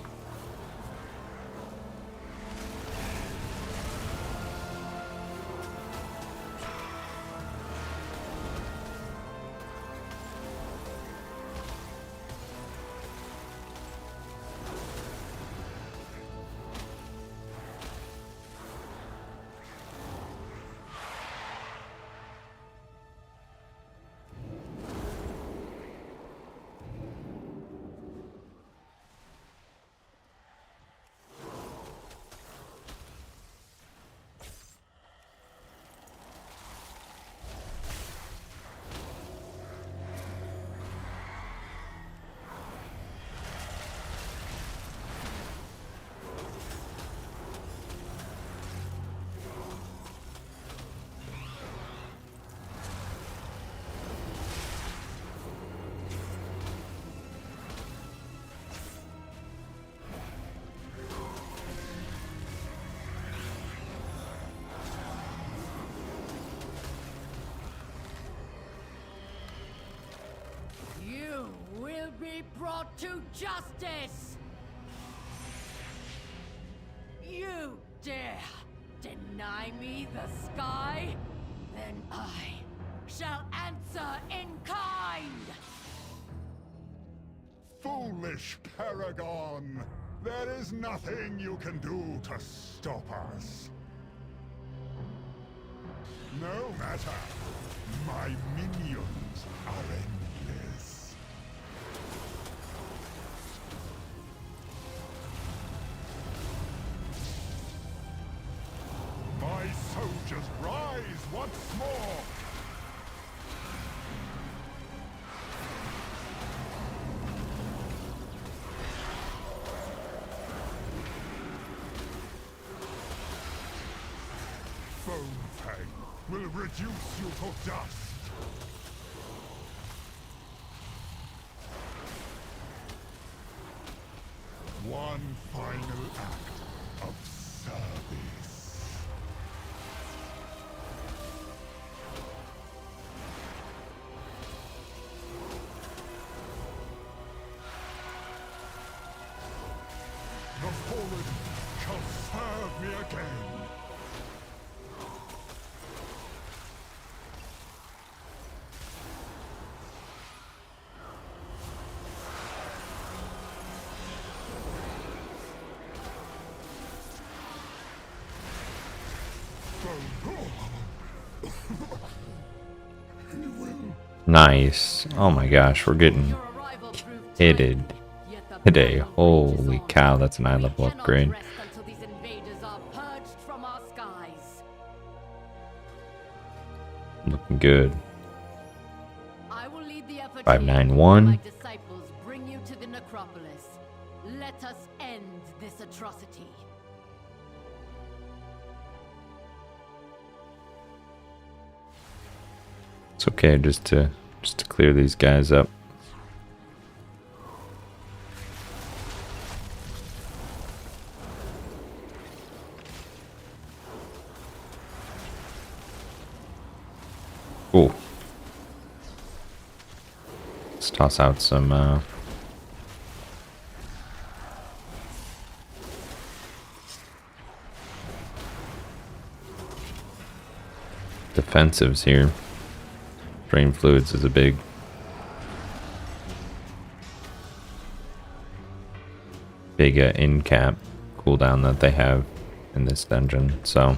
be brought to justice! You dare deny me the sky? Then I shall answer in kind! Foolish Paragon! There is nothing you can do to stop us. No matter. My minions are endless. My soldiers rise once more! Foam Fang will reduce you to dust! One final act of service. The fallen shall serve me again. Nice. Oh my gosh, we're getting Your arrival proved hitted yet the today. battle Holy is on. cow, that's an eye We level cannot upgrade. rest until these invaders are purged from our skies. Looking good. I will lead the effort 591. here. My disciples bring you to the necropolis. Let us end this atrocity. It's okay just to clear these guys up. Cool. Let's toss out some defensives here. Drain fluids is a big in cap cooldown that they have in this dungeon. So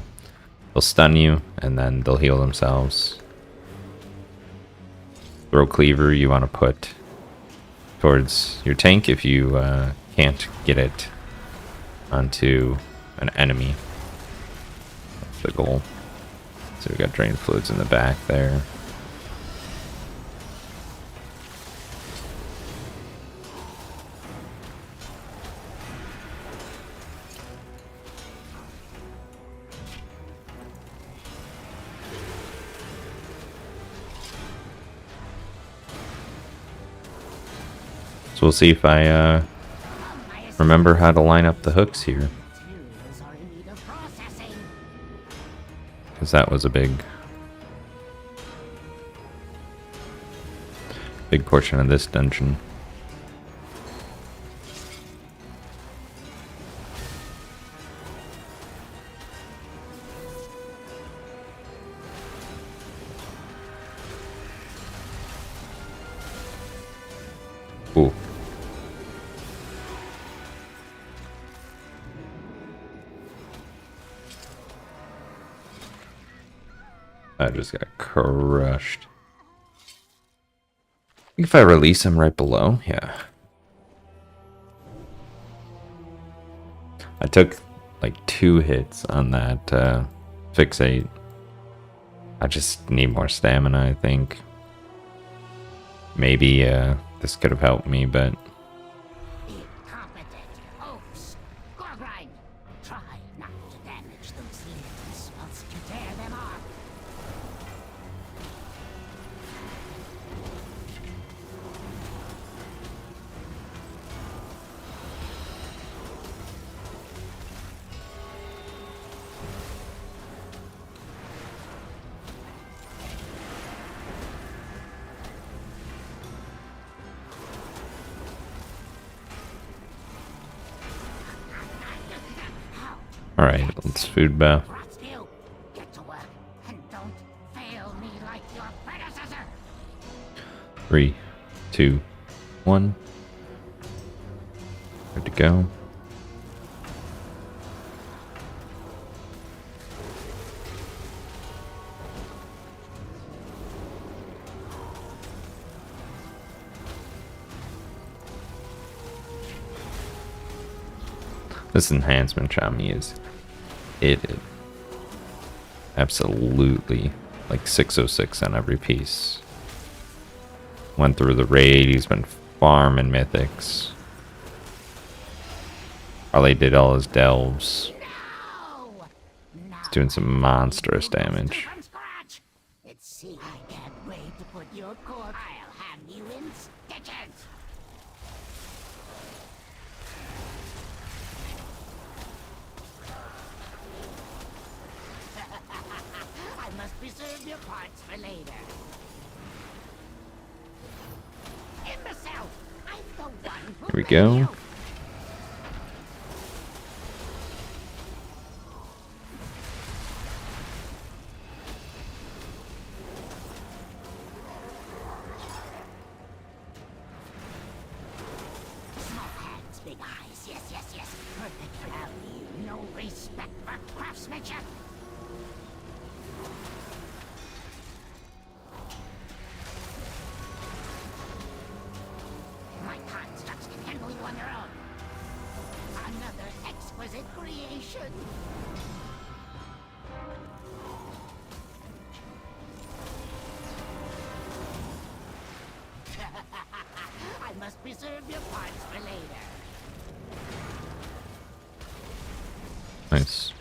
they'll stun you and then they'll heal themselves. Throw cleaver you want to put towards your tank if you can't get it onto an enemy. That's the goal. So we got drain fluids in the back there. So we'll see if I remember how to line up the hooks here, Materials are in need of processing. because that was a big portion of this dungeon. Ooh. I just got crushed. If I release him right below, yeah. I took like 2 hits on that fixate. I just need more stamina, I think. Maybe this could have helped me, but Incompetent oafs. Gorgrind, try not to damage those limbs whilst you tear them off. Alright, let's food bath. You get to work and don't fail me like your predecessor. 3, 2, 1. Good to go. This enhancement shot me is it. Absolutely. Like 606 on every piece. Went through the raid, he's been farming mythics. Probably did all his delves. No! He's doing some monstrous damage. From scratch. Let's see. I can't wait to put your core. I'll have you in stitches. I must preserve your parts for later. Imbecile! I'm the one who Here we made go. you. Small hands, big eyes. Yes, yes, yes. Perfect for you. No respect for craftsmanship. My constructs can handle you on their own. Another exquisite creation. I must preserve your parts for later. Nice.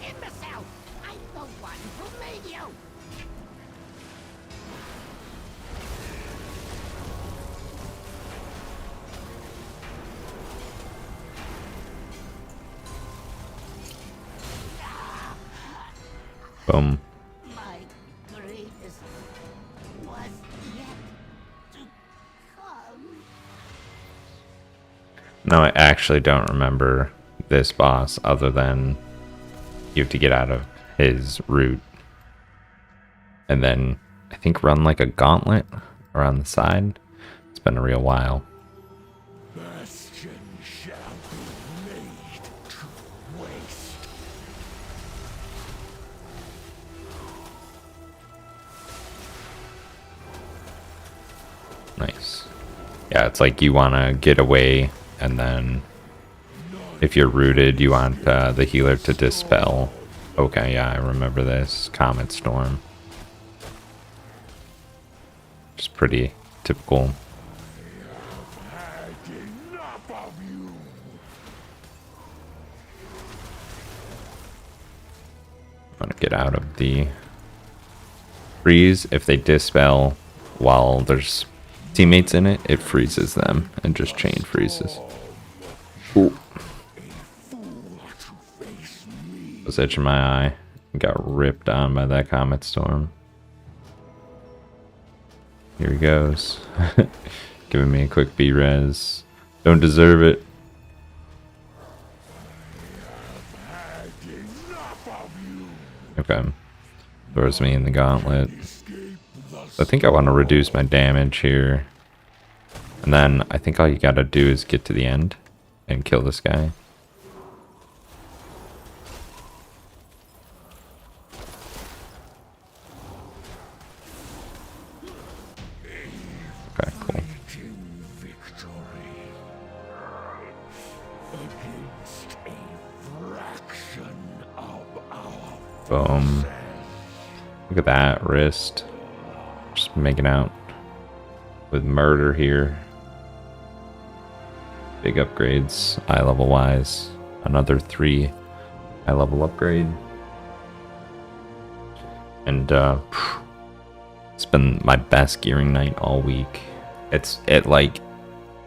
Imbecile! I'm the one who made you! Boom. My greatest was yet to come. No, I actually don't remember this boss other than you have to get out of his route. And then I think run like a gauntlet around the side. It's been a real while. Bastion shall be laid to waste. Nice. Yeah, it's like you want to get away, and then if you're rooted, you want the healer to dispel. Okay, yeah, I remember this. Comet Storm. Just pretty typical. Had enough of you. Want to get out of the freeze. If they dispel while there's teammates in it, it freezes them and just chain freezes. Ooh. Was itching my eye. Got ripped on by that Comet Storm. Here he goes. Giving me a quick B-res. Don't deserve it. Had enough of you. Okay. Throws me in the gauntlet. Escape the I think I want to reduce my damage here. And then I think all you gotta do is get to the end and kill this guy. Okay, cool. victory against a fraction of our Boom. Look at that wrist. Just making out with murder here. Big upgrades, eye level wise. Another 3 eye level upgrade. And it's been my best gearing night all week. It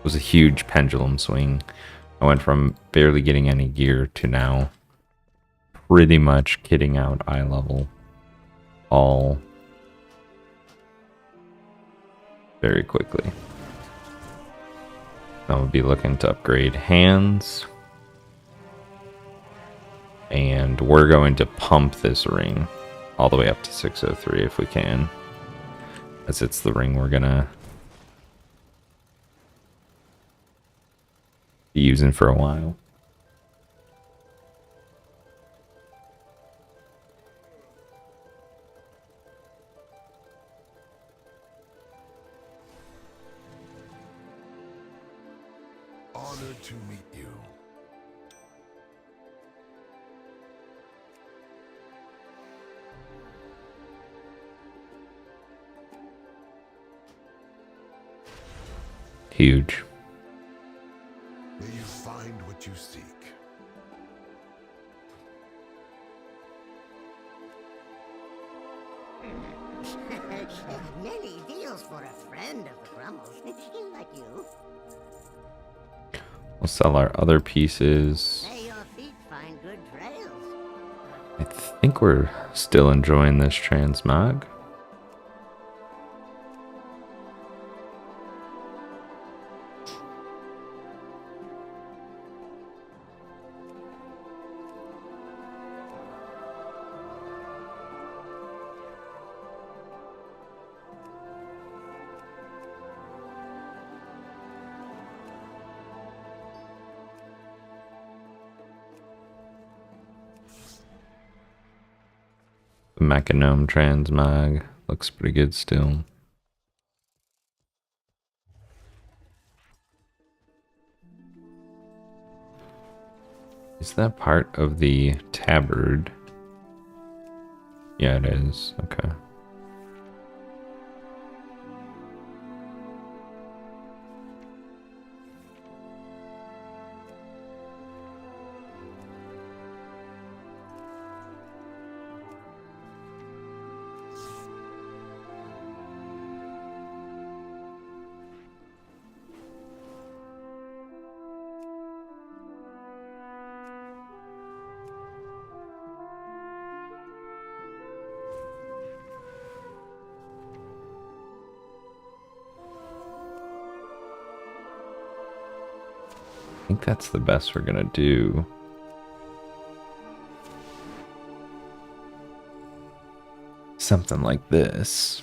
was a huge pendulum swing. I went from barely getting any gear to now pretty much kitting out eye level all very quickly. Now we'll be looking to upgrade hands. And we're going to pump this ring all the way up to 603 if we can. As it's the ring we're gonna be using for a while. Honored to meet you. Huge. May you find what you seek. Many deals for a friend of the Grummles, like you. We'll sell our other pieces. May your feet find good trails. I think we're still enjoying this transmog. The Mechanome transmog looks pretty good still. Is that part of the tabard? Yeah, it is. Okay. I think that's the best we're gonna do. Something like this.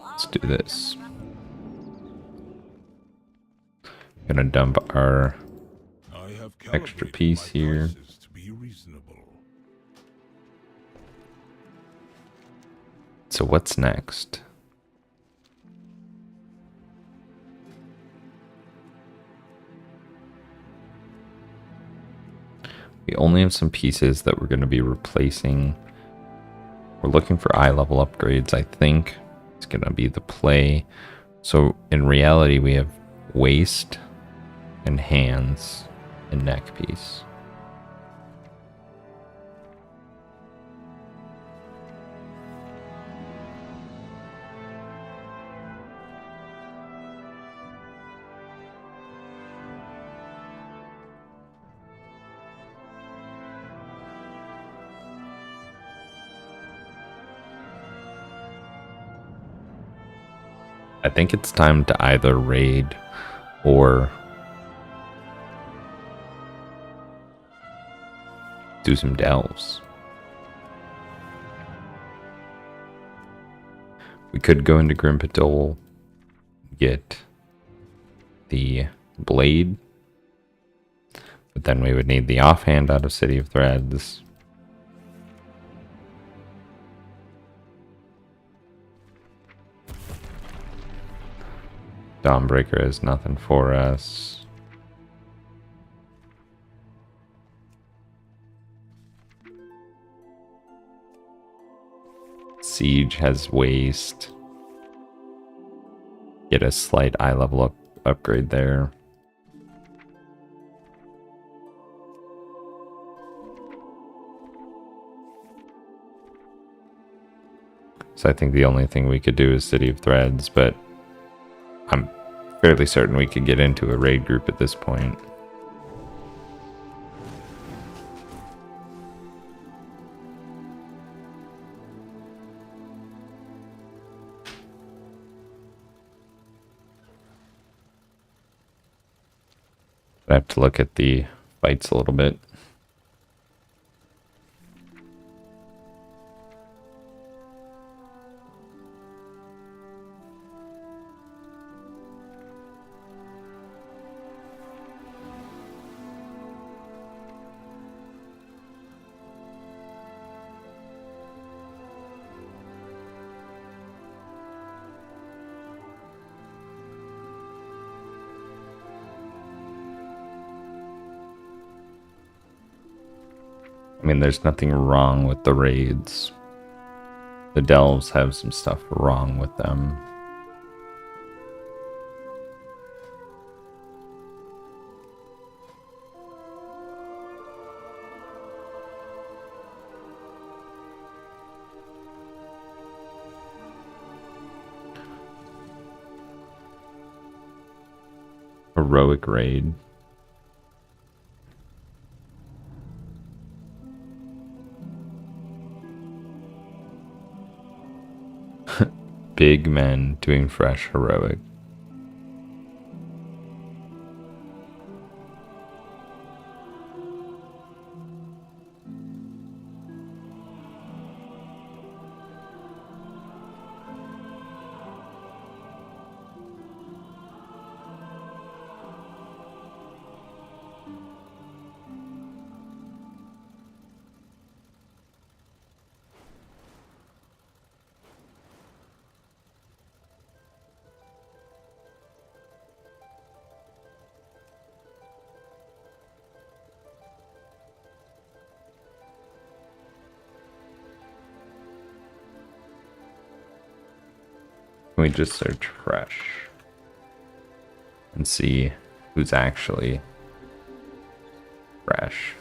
Let's do this. Gonna dump our I have extra calibrated piece my here. prices to be reasonable. So what's next? We only have some pieces that we're going to be replacing. We're looking for eye level upgrades, I think. It's going to be the play. So in reality, we have waist and hands and neck piece. I think it's time to either raid or do some delves. We could go into Grimpadol, get the blade, but then we would need the offhand out of City of Threads. Dawnbreaker is nothing for us. Siege has waste. get a slight eye level upgrade there. So I think the only thing we could do is City of Threads, but I'm fairly certain we could get into a raid group at this point. I have to look at the fights a little bit. I mean, there's nothing wrong with the raids. The delves have some stuff wrong with them. Heroic raid. Big men doing fresh heroic. Can we just search fresh and see who's actually fresh?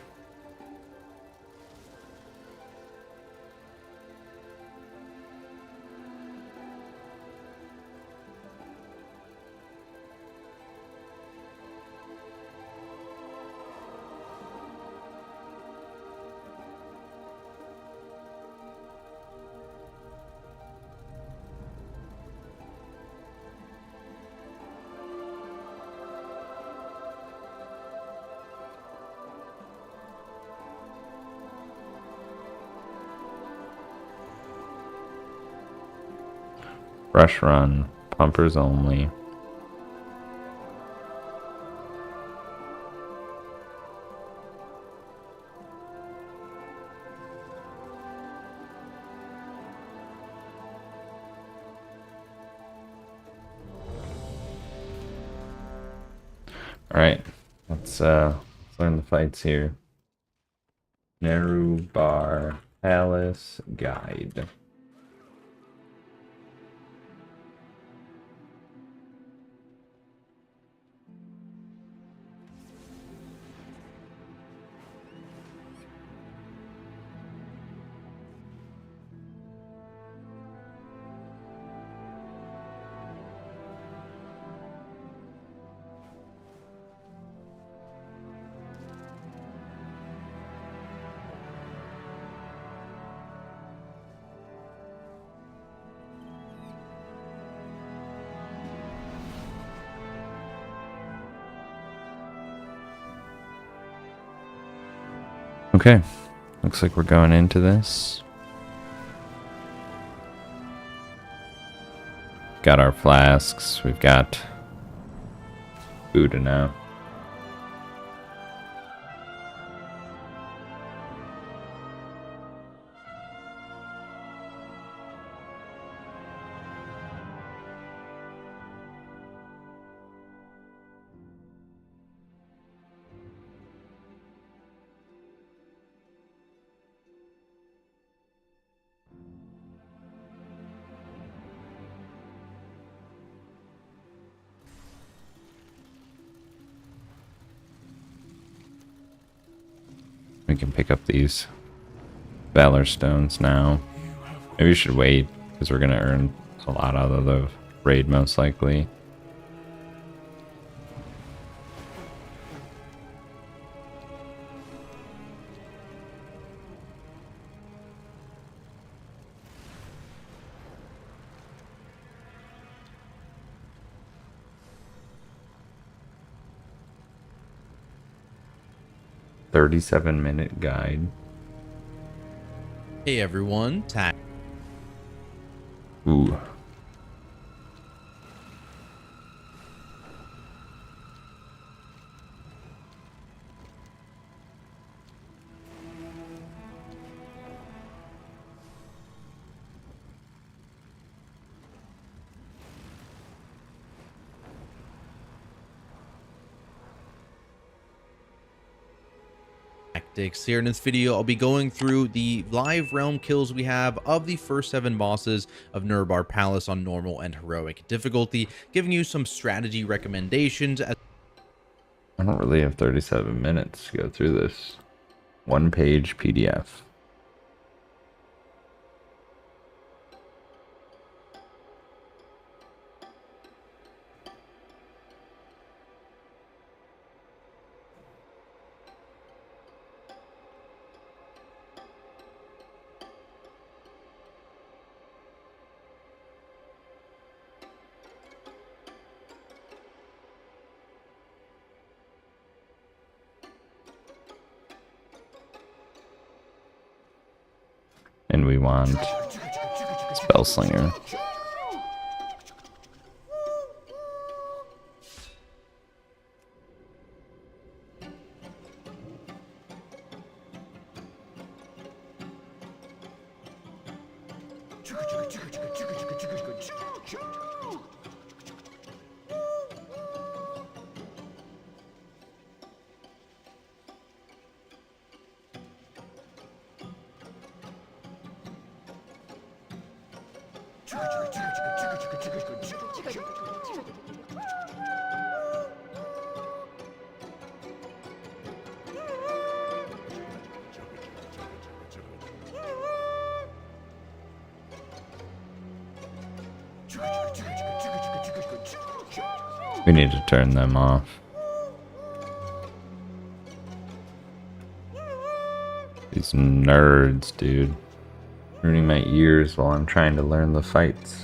Rush run, pumpers only. All right, let's learn the fights here. Neru Bar Palace Guide. Okay, looks like we're going into this. Got our flasks, we've got Buddha now. We can pick up these Valor Stones now. Maybe we should wait, because we're going to earn a lot out of the raid, most likely. "37-minute guide." Hey everyone, Ooh. tactics. Here in this video, I'll be going through the live realm kills we have of the first 7 bosses of Nurbar Palace on normal and heroic difficulty, giving you some strategy recommendations. I don't really have 37 minutes to go through this. 1-page PDF. And we want Spellslinger. We need to turn them off. These nerds, dude. Ruining my ears while I'm trying to learn the fights.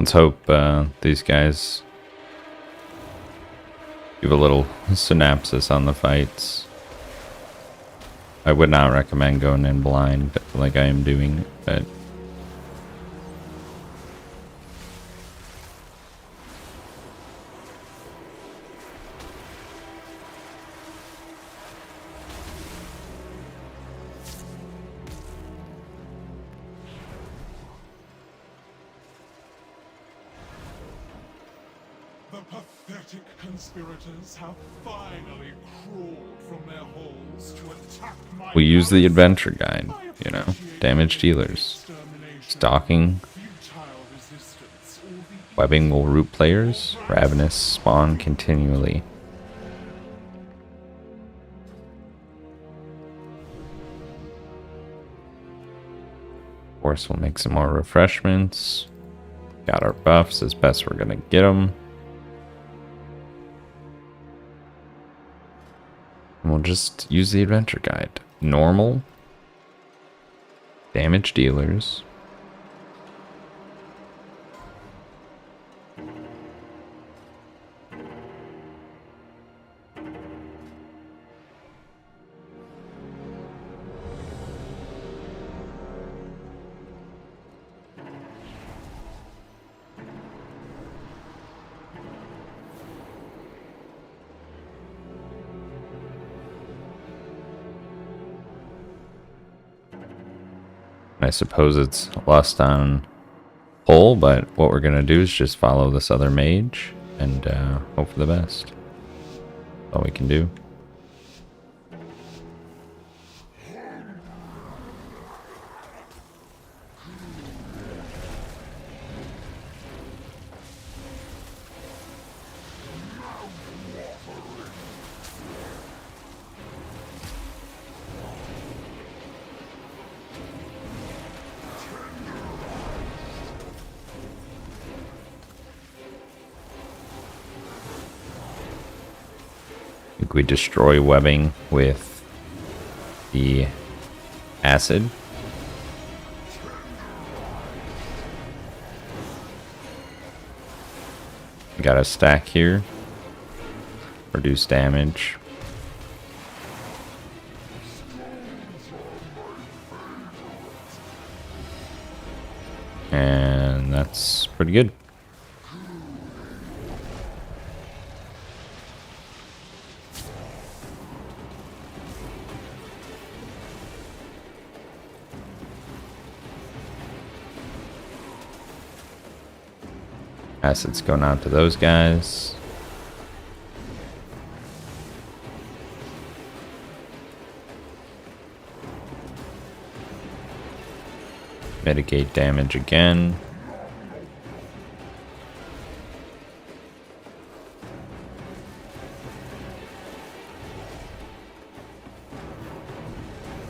Let's hope these guys give a little synopsis on the fights. I would not recommend going in blind like I am doing, but The pathetic conspirators have finally crawled from their holes to attack my we use the palace. adventure guide, you know, damage dealers. Stalking, Futile resistance, or the webbing will root players, ravenous spawn continually. Of course, we'll make some more refreshments. Got our buffs as best we're gonna get them. And we'll just use the adventure guide. Normal, damage dealers, I suppose it's lust on pull, but what we're gonna do is just follow this other mage and hope for the best. That's all we can do. I think we destroy webbing with the acid. Got a stack here. Reduce damage. And that's pretty good. Acid's going out to those guys. Mitigate damage again.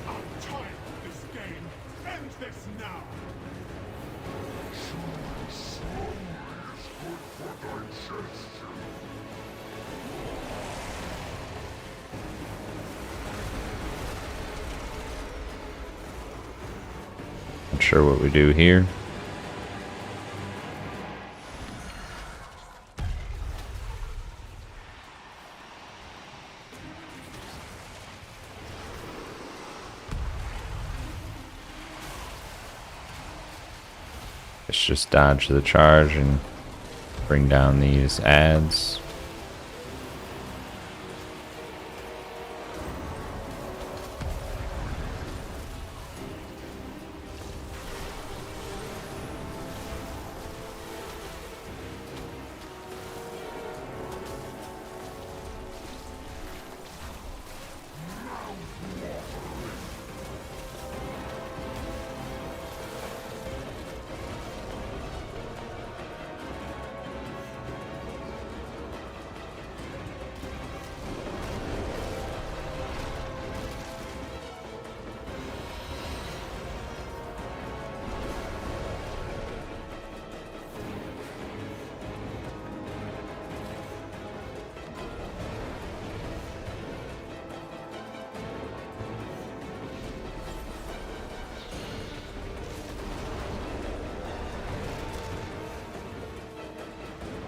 I'm tired of this game. End this now. Not sure what we do here. Let's just dodge the charge and bring down these ads.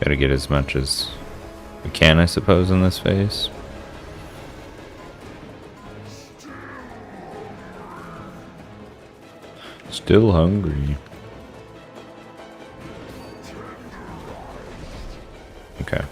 Gotta get as much as we can, I suppose, in this phase. Still hungry. Okay.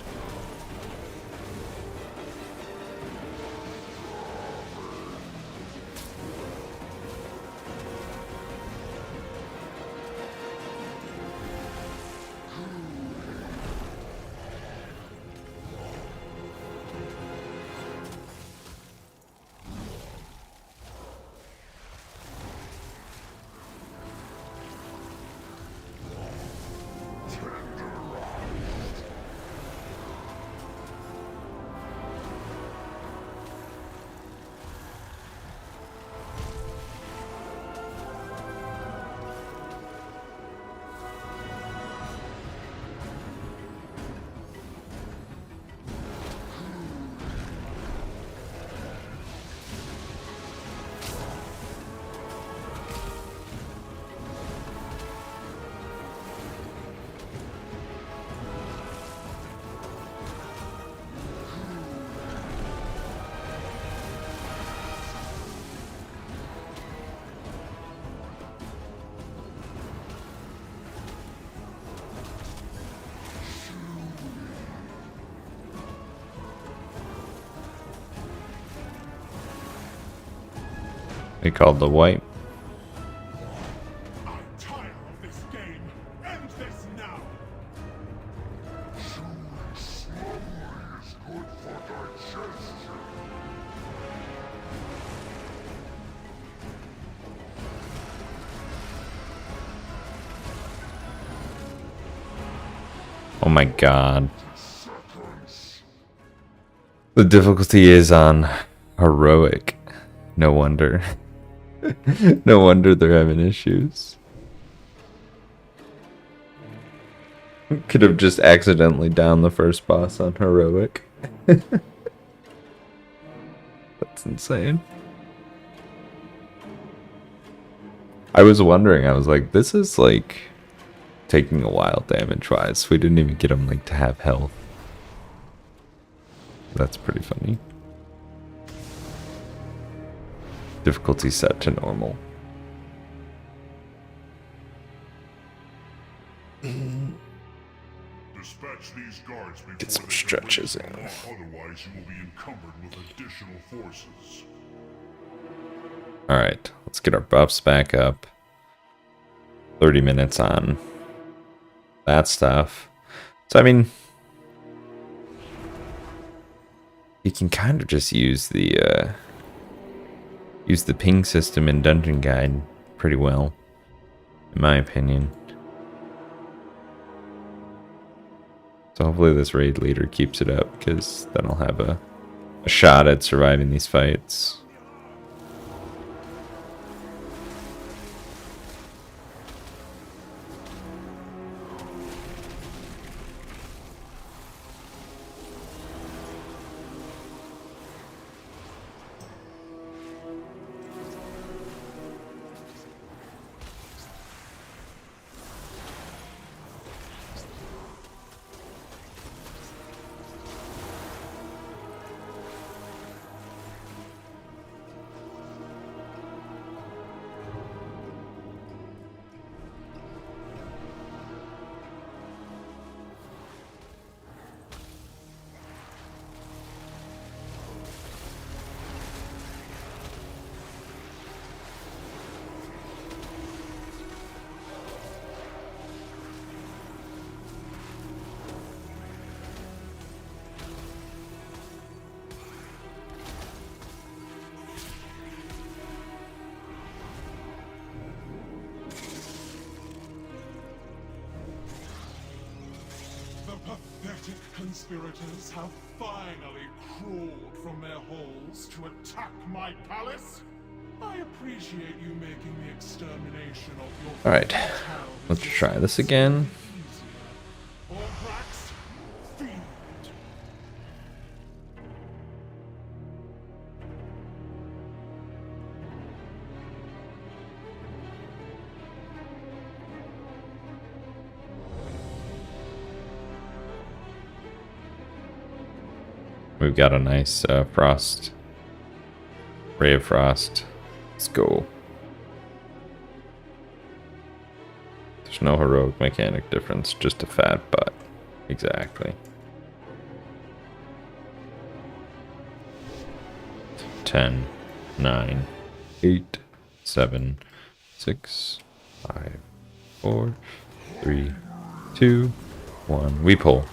They called the wipe. I'm tired of this game. End this now. Oh my god. The difficulty is on heroic. No wonder. No wonder they're having issues. Could have just accidentally downed the first boss on heroic. That's insane. I was wondering, I was like, this is like taking a while damage wise. We didn't even get him like to have health. That's pretty funny. Difficulty set to normal. Dispatch these guards before Get some they stretches complete in. the law, otherwise you will be encumbered with additional forces. Alright, let's get our buffs back up. 30 minutes on that stuff. So, I mean, you can kind of just use the ping system in Dungeon Guide pretty well, in my opinion. So hopefully this raid leader keeps it up, because then I'll have a shot at surviving these fights. Pathetic conspirators have finally crawled from their holes to attack my palace. I appreciate you making the extermination of your Alright, town let's try this again. easier. Orbrax, feed. We've got a nice frost. Ray of Frost. Let's go. There's no heroic mechanic difference, just a fat butt. Exactly. 10, 9, 8, 7, 6, 5, 4, 3, 2, 1. We pull.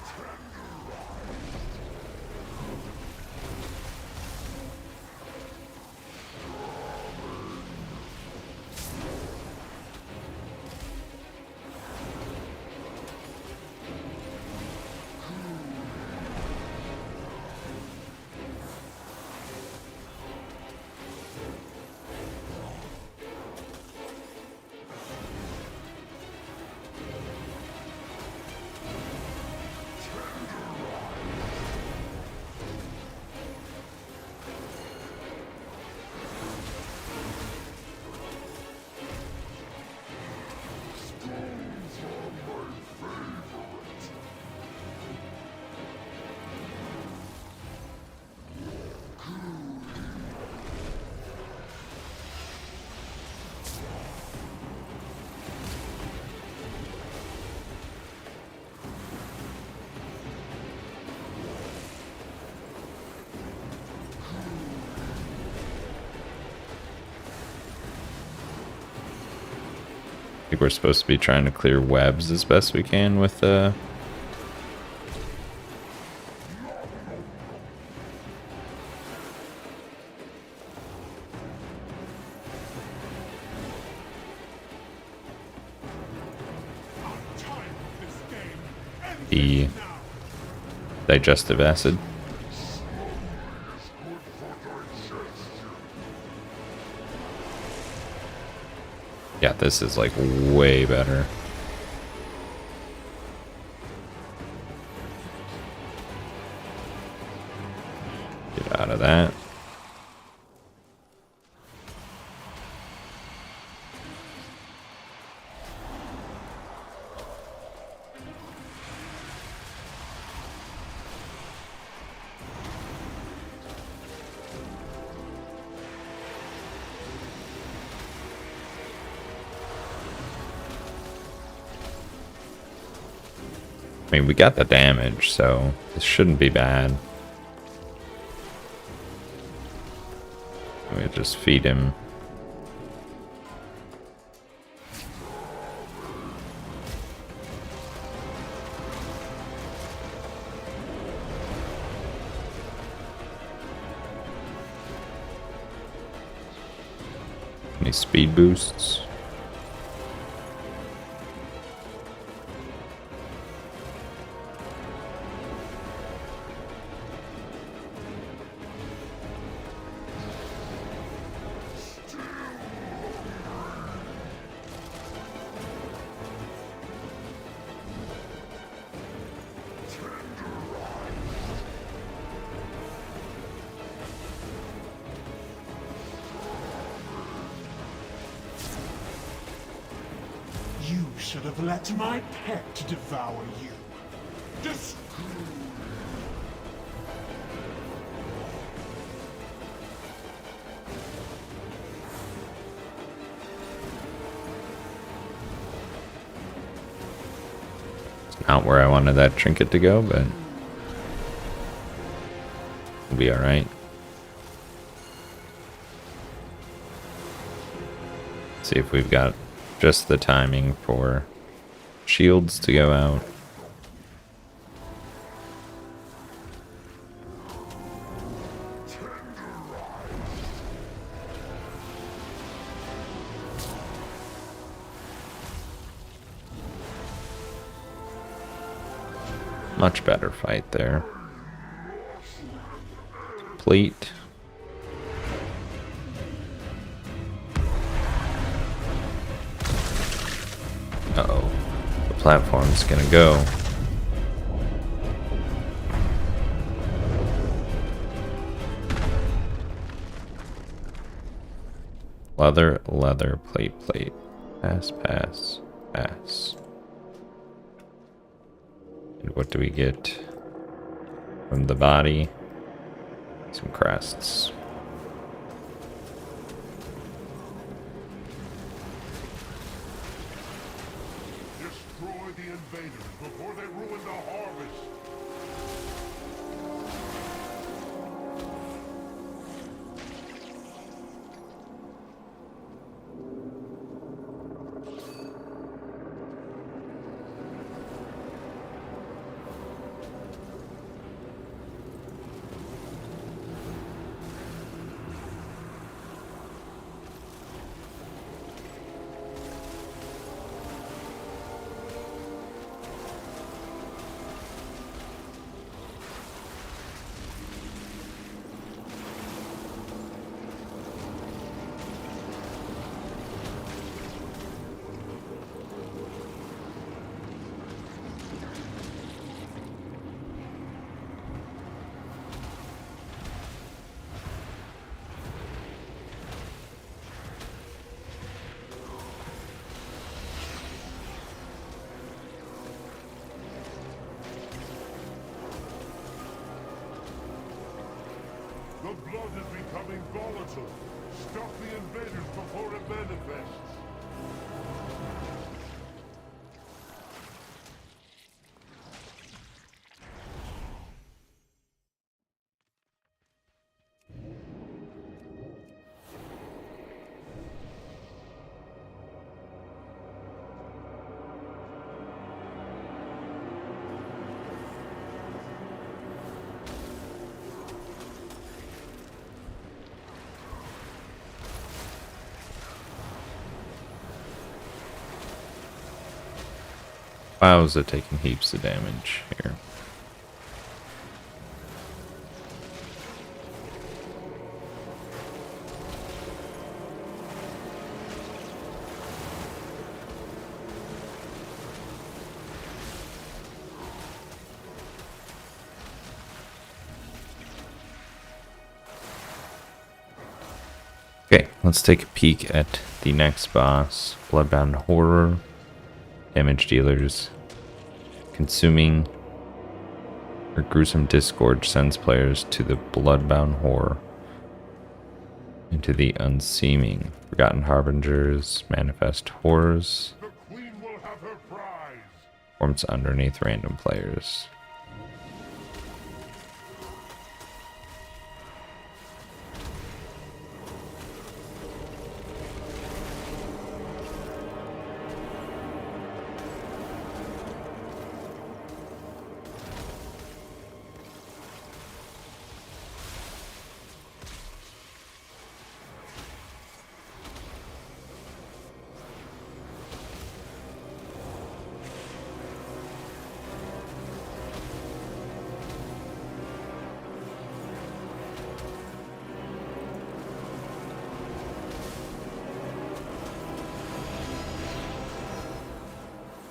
I think we're supposed to be trying to clear webs as best we can with the digestive acid. Yeah, this is like way better. Get out of that. I mean, we got the damage, so this shouldn't be bad. We just feed him. Any speed boosts? You should have let my pet devour you. It's not where I wanted that trinket to go, but it'll be alright. See if we've got just the timing for shields to go out. Much better fight there. Complete. Uh-oh. The platform's gonna go. Leather, leather, plate, plate. Pass, pass, pass. And what do we get from the body? Some crests. Destroy the invaders before they ruin the harvest. The blood is becoming volatile. Stop the invaders before it manifests. Wow, is it taking heaps of damage here? Okay, let's take a peek at the next boss. Bloodbound Horror. Damage dealers. Consuming or gruesome disgorge sends players to the Bloodbound Horror. Into the unseeming. Forgotten Harbingers. Manifest Horrors. The Queen will have her prize. Forms underneath random players.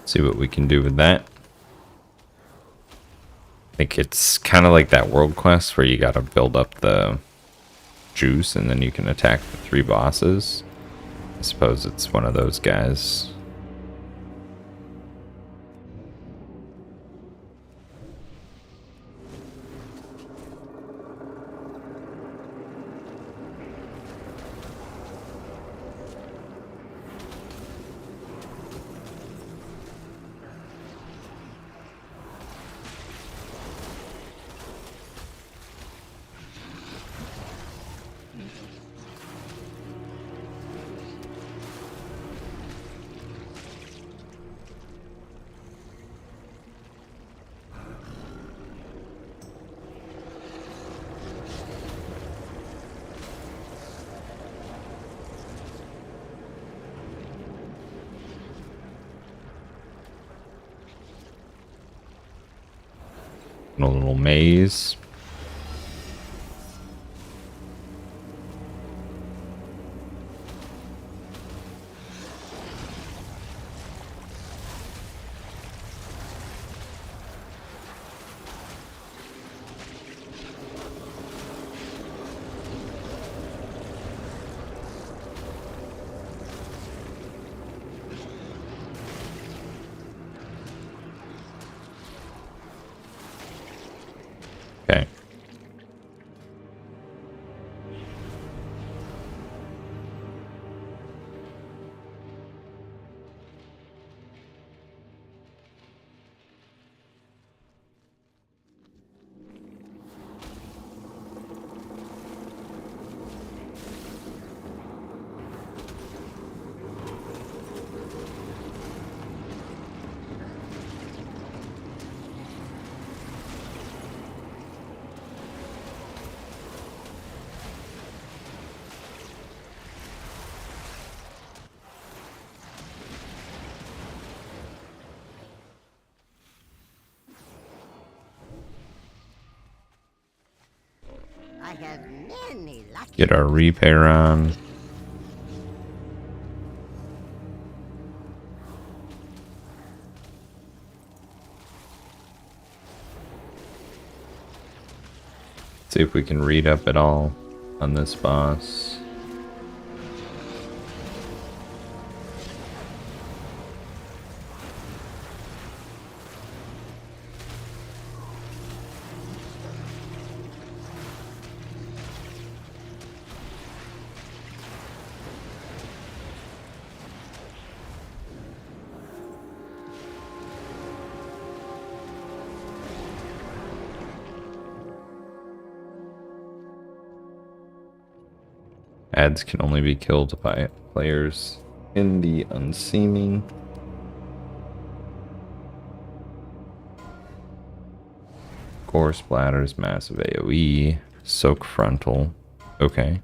See what we can do with that. I think it's kind of like that world quest where you gotta build up the juice and then you can attack the 3 bosses. I suppose it's one of those guys. A little maze. Okay. have many lucky Get our repair on. See if we can read up at all on this boss. Ads can only be killed by players in the unseeming. Gore splatters, massive AoE, soak frontal. Okay.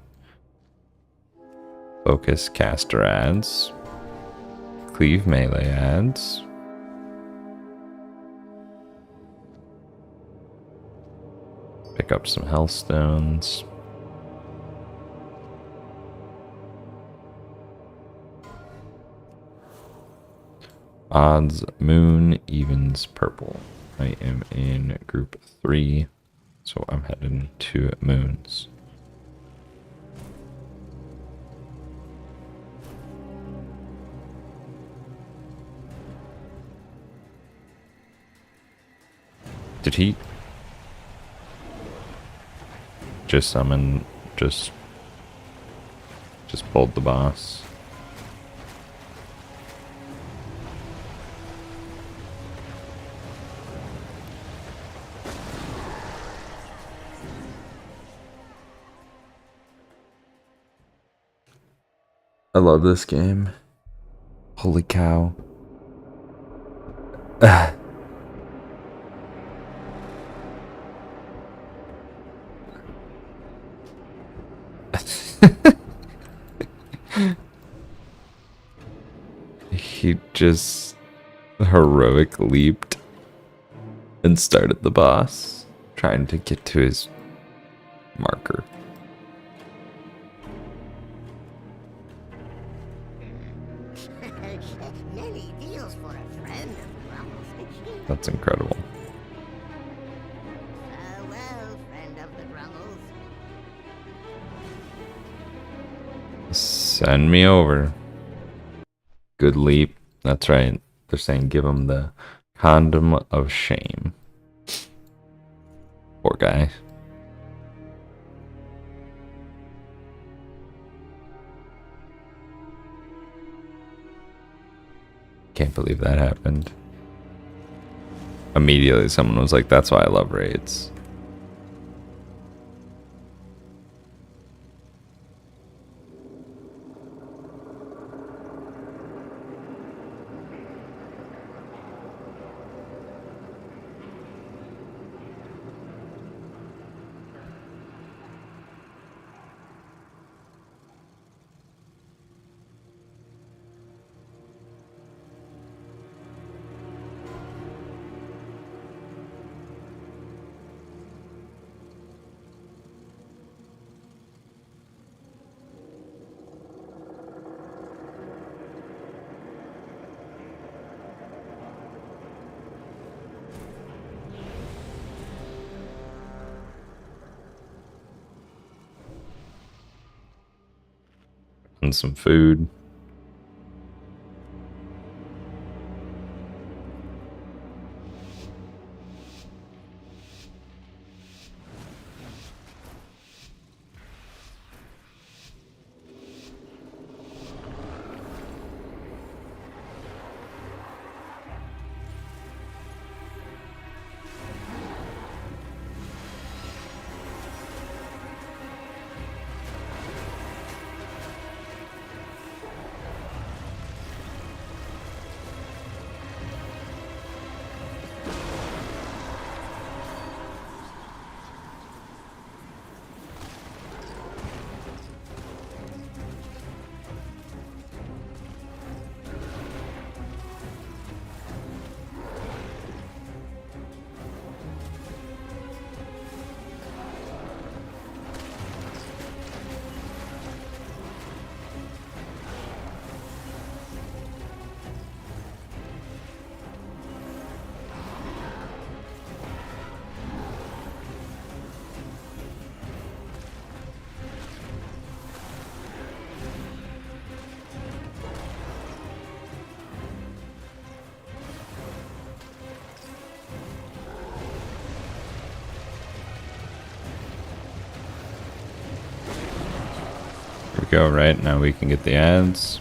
Focus caster ads. Cleave melee ads. Pick up some health stones. Odds, moon, evens, purple. I am in group 3, so I'm heading to moons. Did he just summon, just pulled the boss? I love this game. Holy cow. He just heroic leaped and started the boss, trying to get to his marker. many deals for a friend of Grumbles. That's incredible. Farewell, friend of the Grumbles. Send me over. Good leap. That's right. They're saying give him the condom of shame. Poor guy. Can't believe that happened. Immediately someone was like, that's why I love raids. And some food. Here we go, right? Now we can get the ads.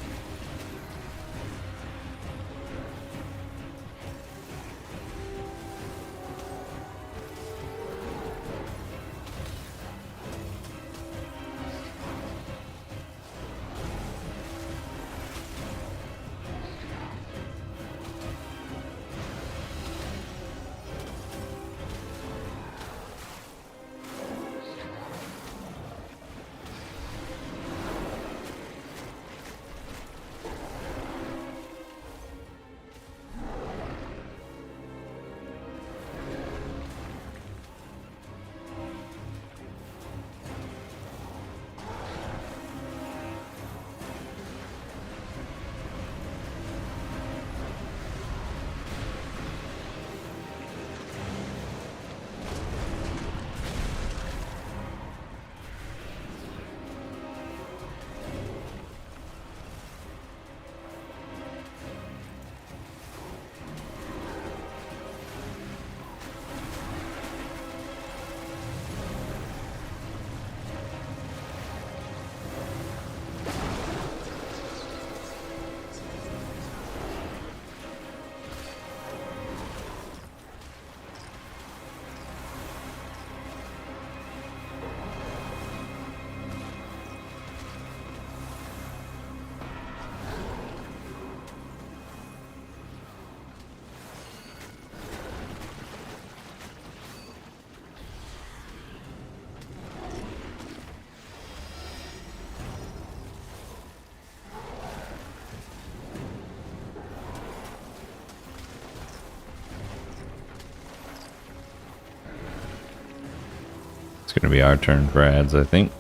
It's gonna be our turn for ads, I think.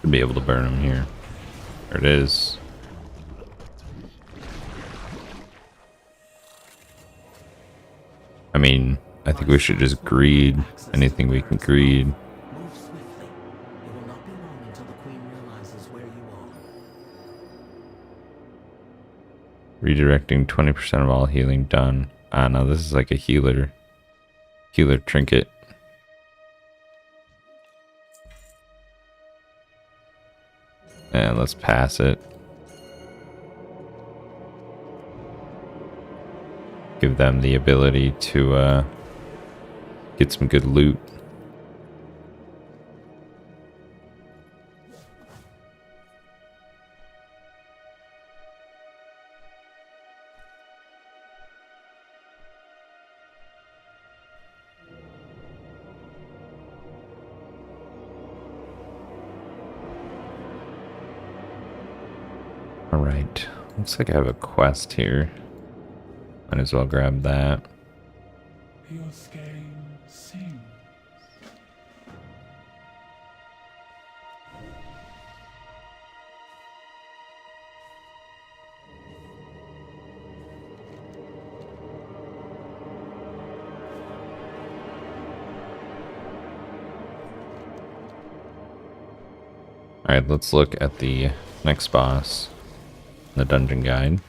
Should be able to burn him here. There it is. I mean, I think we should just greed anything we can greed. Move swiftly. It will not be long until the Queen realizes where you are. Redirecting 20% of all healing done. Ah, no, this is like a healer trinket. And let's pass it. Give them the ability to get some good loot. Alright, looks like I have a quest here. Might as well grab that. Your skein sings. Alright, let's look at the next boss. The dungeon guide.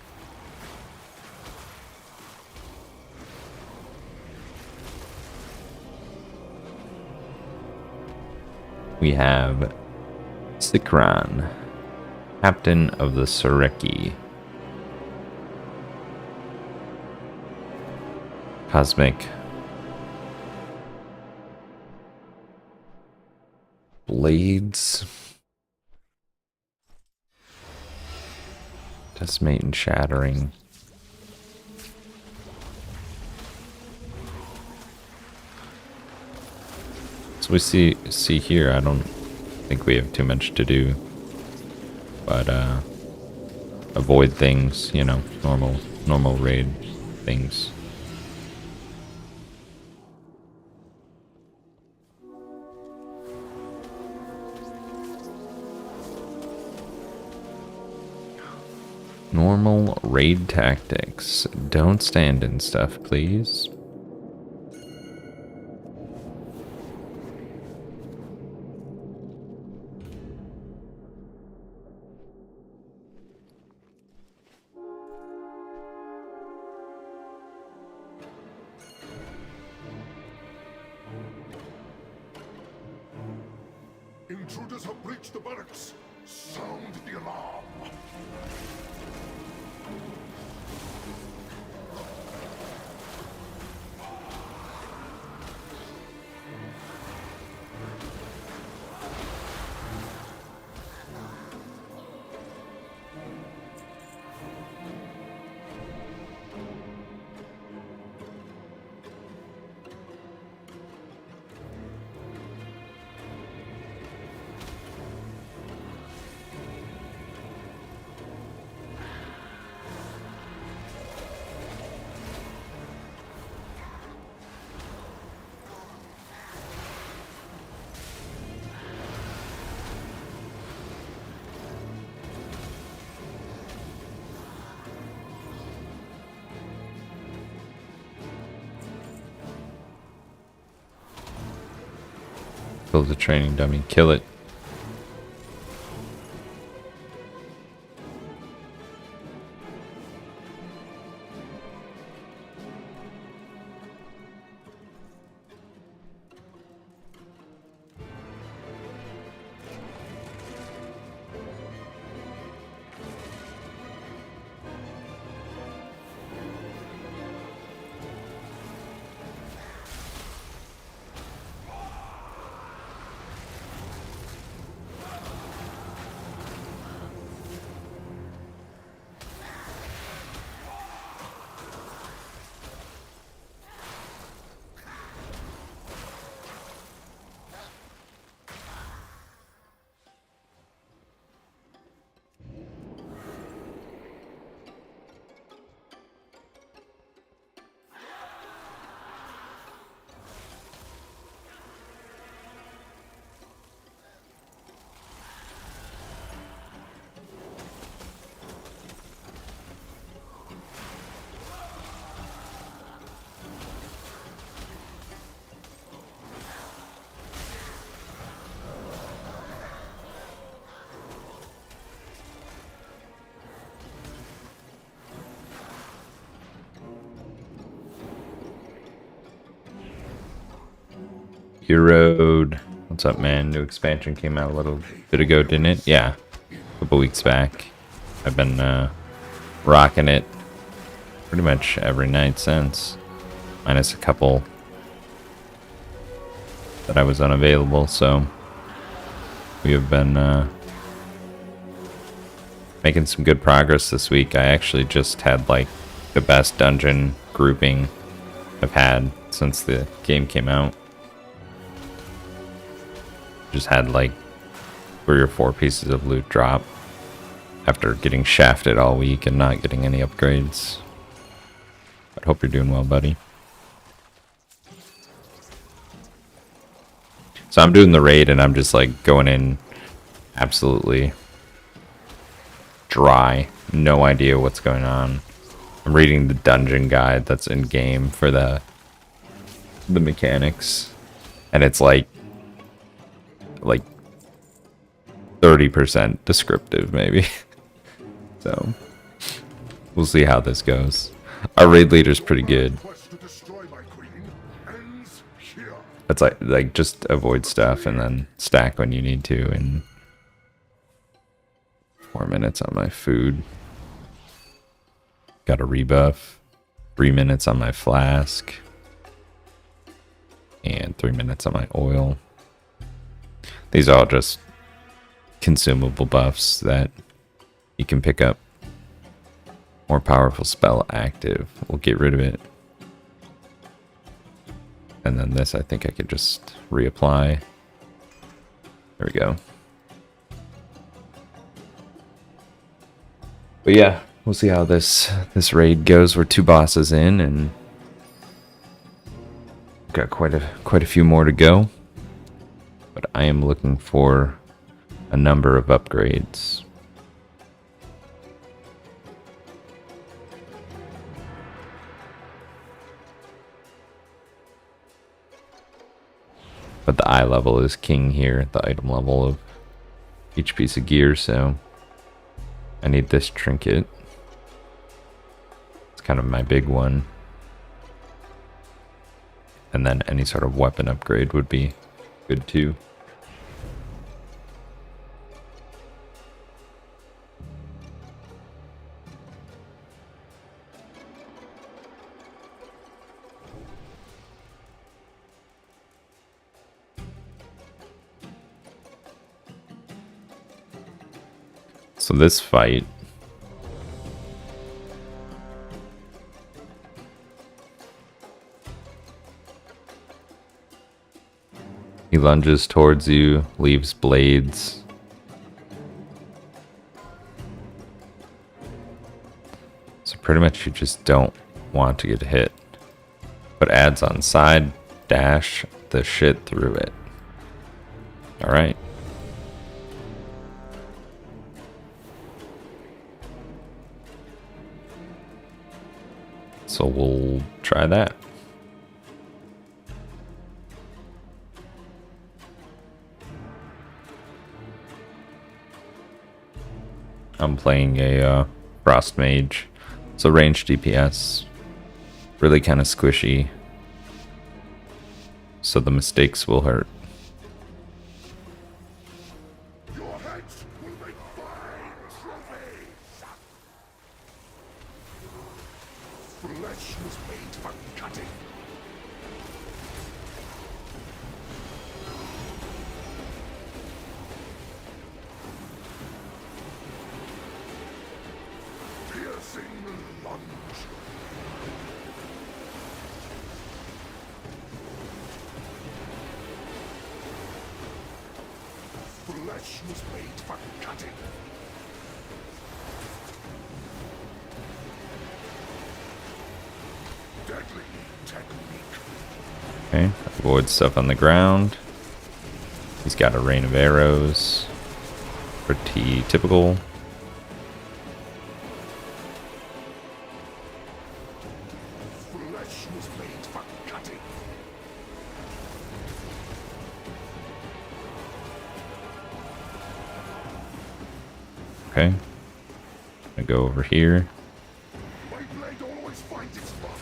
We have Sikran. Captain of the Sareki. Cosmic Blades. Decimate and Shattering. So we see here, I don't think we have too much to do. But avoid things, you know, normal raid things. Normal raid tactics. Don't stand in stuff, please. Intruders have breached the barracks. Sound the alarm. Build the training dummy. Kill it. Road. What's up, man? New expansion came out a little bit ago, didn't it? Yeah, a couple weeks back. I've been rocking it pretty much every night since, minus a couple that I was unavailable. So we have been making some good progress this week. I actually just had like the best dungeon grouping I've had since the game came out. Just had like 3 or 4 pieces of loot drop after getting shafted all week and not getting any upgrades. I hope you're doing well, buddy. So I'm doing the raid and I'm just like going in absolutely dry. No idea what's going on. I'm reading the dungeon guide that's in game for the mechanics, and it's like 30% descriptive maybe. So we'll see how this goes. Our raid leader's pretty good. Quest to destroy my queen ends here. It's like just avoid stuff and then stack when you need to, and 4 minutes on my food. Got a rebuff. 3 minutes on my flask. And 3 minutes on my oil. These are all just consumable buffs that you can pick up. More powerful spell active. We'll get rid of it. And then this I think I could just reapply. There we go. But yeah, we'll see how this raid goes. We're 2 bosses in and got quite a few more to go. But I am looking for a number of upgrades. But the eye level is king here, the item level of each piece of gear, so I need this trinket. It's kind of my big one. And then any sort of weapon upgrade would be good too. So this fight, he lunges towards you, leaves blades. So pretty much you just don't want to get hit. But adds on side, dash the shit through it. Alright. So we'll try that. I'm playing a Frost Mage. So range DPS. Really kind of squishy. So the mistakes will hurt. Your heads will make fine trophies. Flesh was made for cutting. Piercing lunge. Flesh was made for cutting. Deadly technique. Okay, avoid stuff on the ground. He's got a rain of arrows. Pretty typical. Flesh was made for cutting. Okay. I go over here. My blade always finds its mark.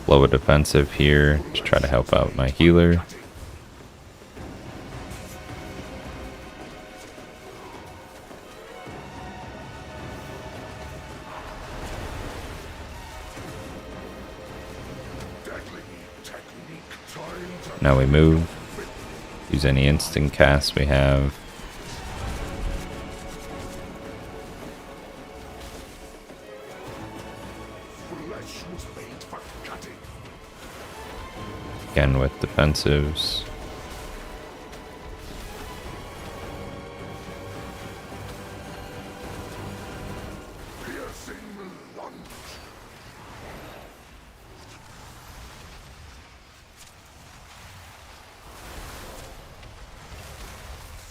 Blow a defensive here to try to help out my healer. Deadly technique. Time to Now we move. Use any instant cast we have. flesh was made for cutting. Again with defensives. Piercing lunge.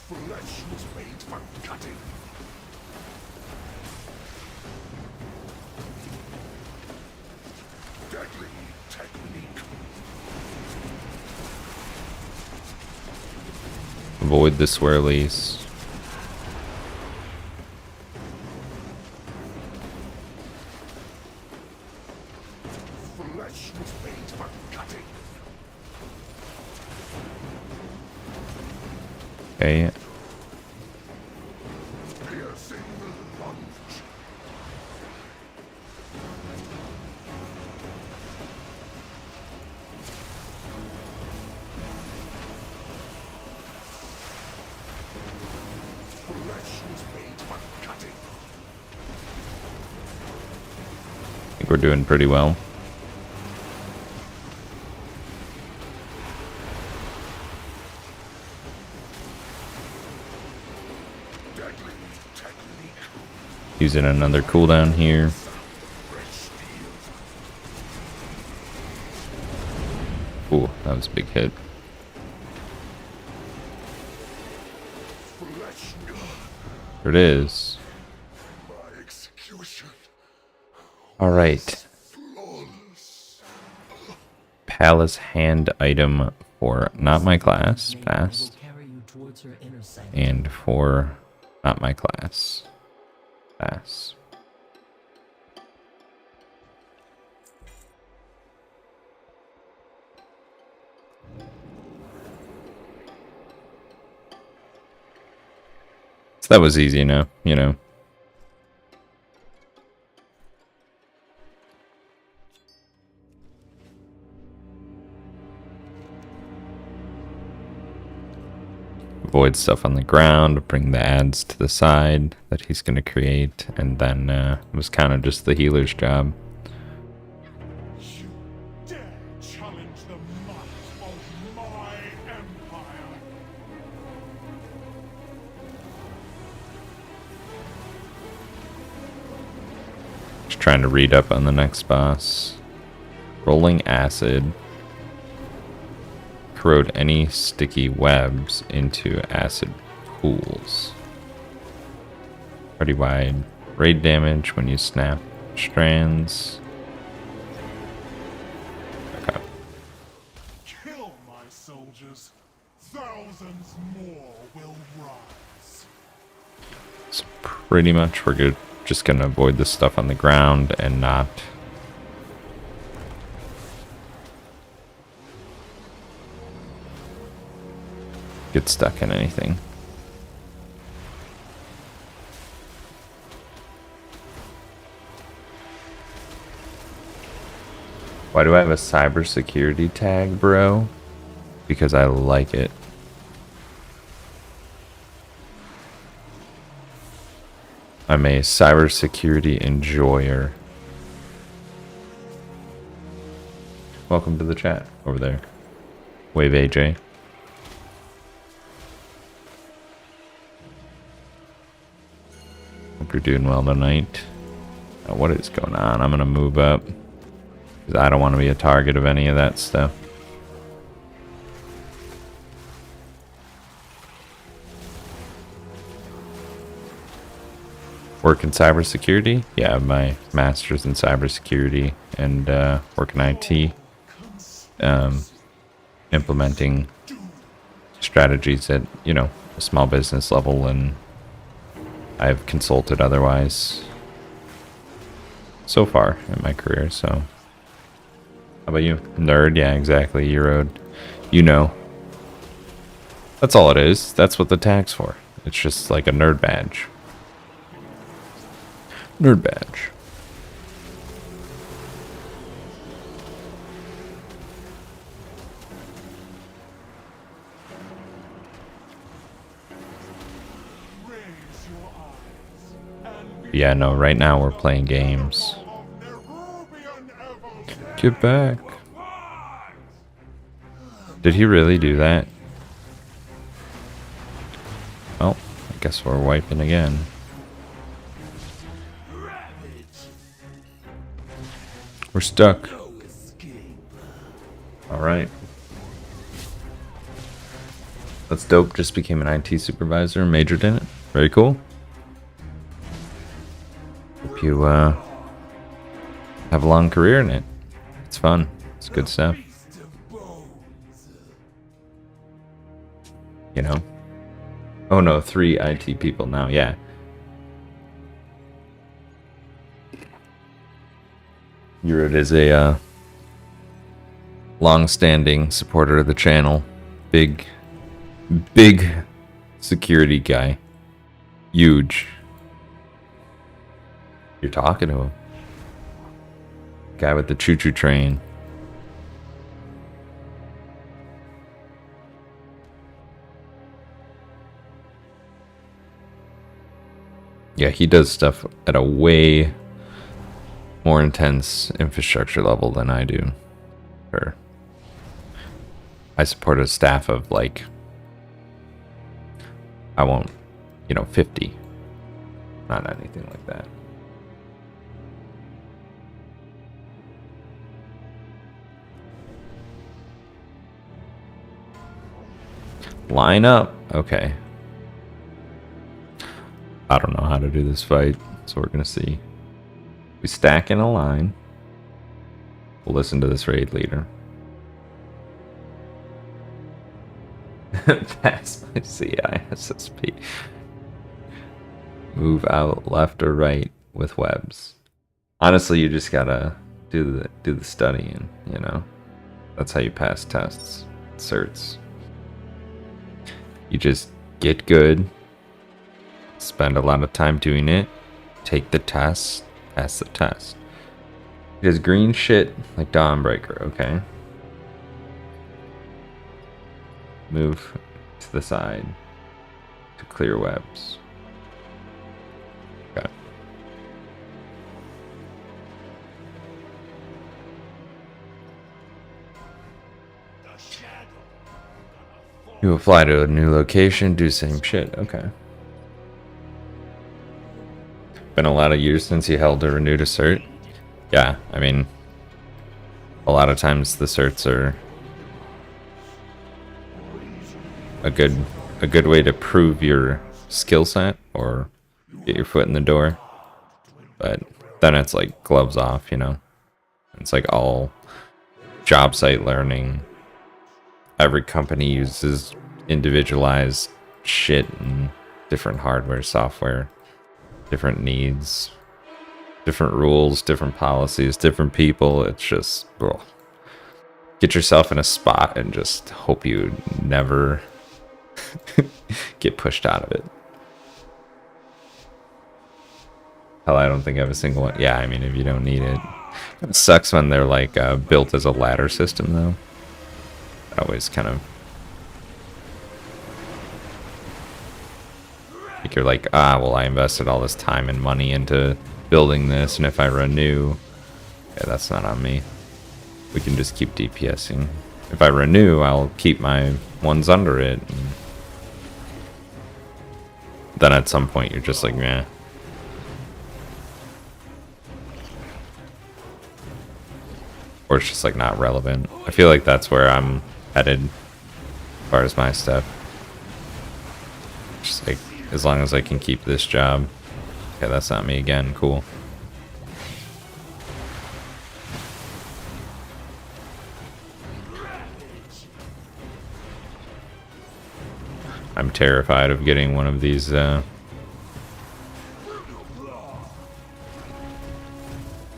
Flesh was made for cutting. Deadly technique. Avoid the swirlies. Flesh was made for cutting. Okay. Piercing lunge. Flesh is made for cutting. I think we're doing pretty well. Deadly technique. Using another cooldown here. Red steel. Ooh, that was a big hit. Flesh. There it is. My execution. Alright. Flawless. Palace hand item for not my class. Will Passed. carry you towards her inner sanctum. And for not my class. Pass. So that was easy enough, you know. Avoid stuff on the ground, bring the ads to the side that he's going to create, and then it was kind of just the healer's job. You dare challenge the might of my empire? Just trying to read up on the next boss. Rolling acid. Corrode any sticky webs into acid pools. Pretty wide. Raid damage when you snap strands. Okay. Kill my soldiers. Thousands more will rise. So pretty much we're good. Just gonna avoid the stuff on the ground and not get stuck in anything. Why do I have a cybersecurity tag, bro? Because I like it. I'm a cybersecurity enjoyer. Welcome to the chat over there. Wave AJ. Hope you're doing well tonight. What is going on? I'm gonna move up. Because I don't want to be a target of any of that stuff. Work in cybersecurity? Yeah, I have my master's in cybersecurity and work in IT. Implementing strategies at, you know, a small business level, and I've consulted otherwise so far in my career, so. How about you? Nerd? Yeah, exactly. Eurode. You know. That's all it is. That's what the tag's for. It's just like a nerd badge. Nerd badge. Raise your eyes and Yeah, no, right now we're playing games. Get back. Did he really do that? Well, I guess we're wiping again. We're stuck. Alright. That's dope. Just became an IT supervisor and majored in it. Very cool. Hope you have a long career in it. It's fun. It's good stuff. You know? Oh no, 3 IT people now. Yeah. Yurid is a long-standing supporter of the channel. Big security guy. Huge. You're talking to him. Guy with the choo-choo train. Yeah, he does stuff at a way more intense infrastructure level than I do. Sure. I support a staff of like, I won't, 50. Not anything like that. Line up. Okay. I don't know how to do this fight, so we're gonna see. We stack in a line. We'll listen to this raid leader. Pass my CISSP. Move out left or right with webs. Honestly, you just gotta do the studying, That's how you pass tests, certs. You just get good, spend a lot of time doing it, take the test, pass the test. Because green shit like Dawnbreaker, okay? Move to the side to clear webs. Okay. You will fly to a new location, do same shit. Okay. Been a lot of years since you held or renewed a cert. Yeah, I mean, a lot of times the certs are a good way to prove your skill set or get your foot in the door. But then it's like gloves off, It's like all job site learning. Every company uses individualized shit and different hardware, software, different needs, different rules, different policies, different people. It's just, get yourself in a spot and just hope you never get pushed out of it. Hell, I don't think I have a single one. Yeah, I mean, if you don't need it. It sucks when they're like built as a ladder system, though. Always kind of like you're like, well, I invested all this time and money into building this, and if I renew, yeah, that's not on me. We can just keep DPSing. If I renew, I'll keep my ones under it. And then at some point, you're just like, meh. Or it's just like not relevant. I feel like that's where I'm headed as far as my stuff. Just like, as long as I can keep this job. Okay, that's not me again. Cool. I'm terrified of getting one of these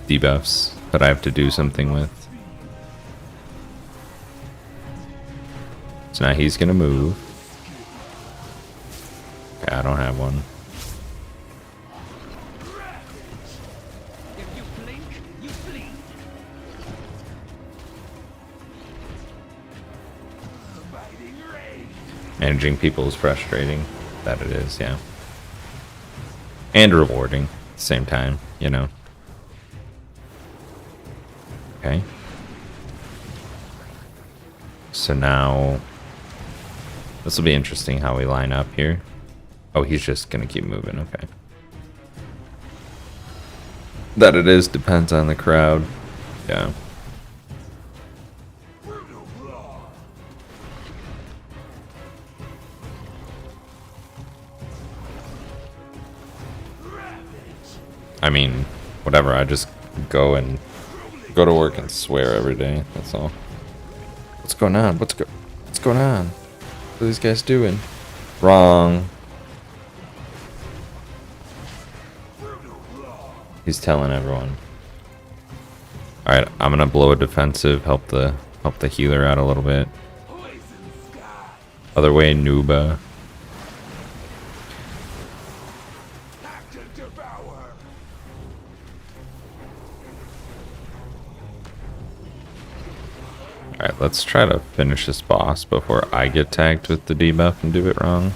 debuffs that I have to do something with. So now he's gonna move. Okay, I don't have one. Managing people is frustrating. That it is, yeah. And rewarding at the same time, Okay. So now this will be interesting how we line up here. Oh, he's just gonna keep moving, okay. That it is depends on the crowd. Yeah. I mean, whatever, I just go to work and swear every day, that's all. What's going on? What's going on? What are these guys doing? Wrong. He's telling everyone. Alright, I'm gonna blow a defensive, help the healer out a little bit. Other way, Nuba. Alright, let's try to finish this boss before I get tagged with the debuff and do it wrong.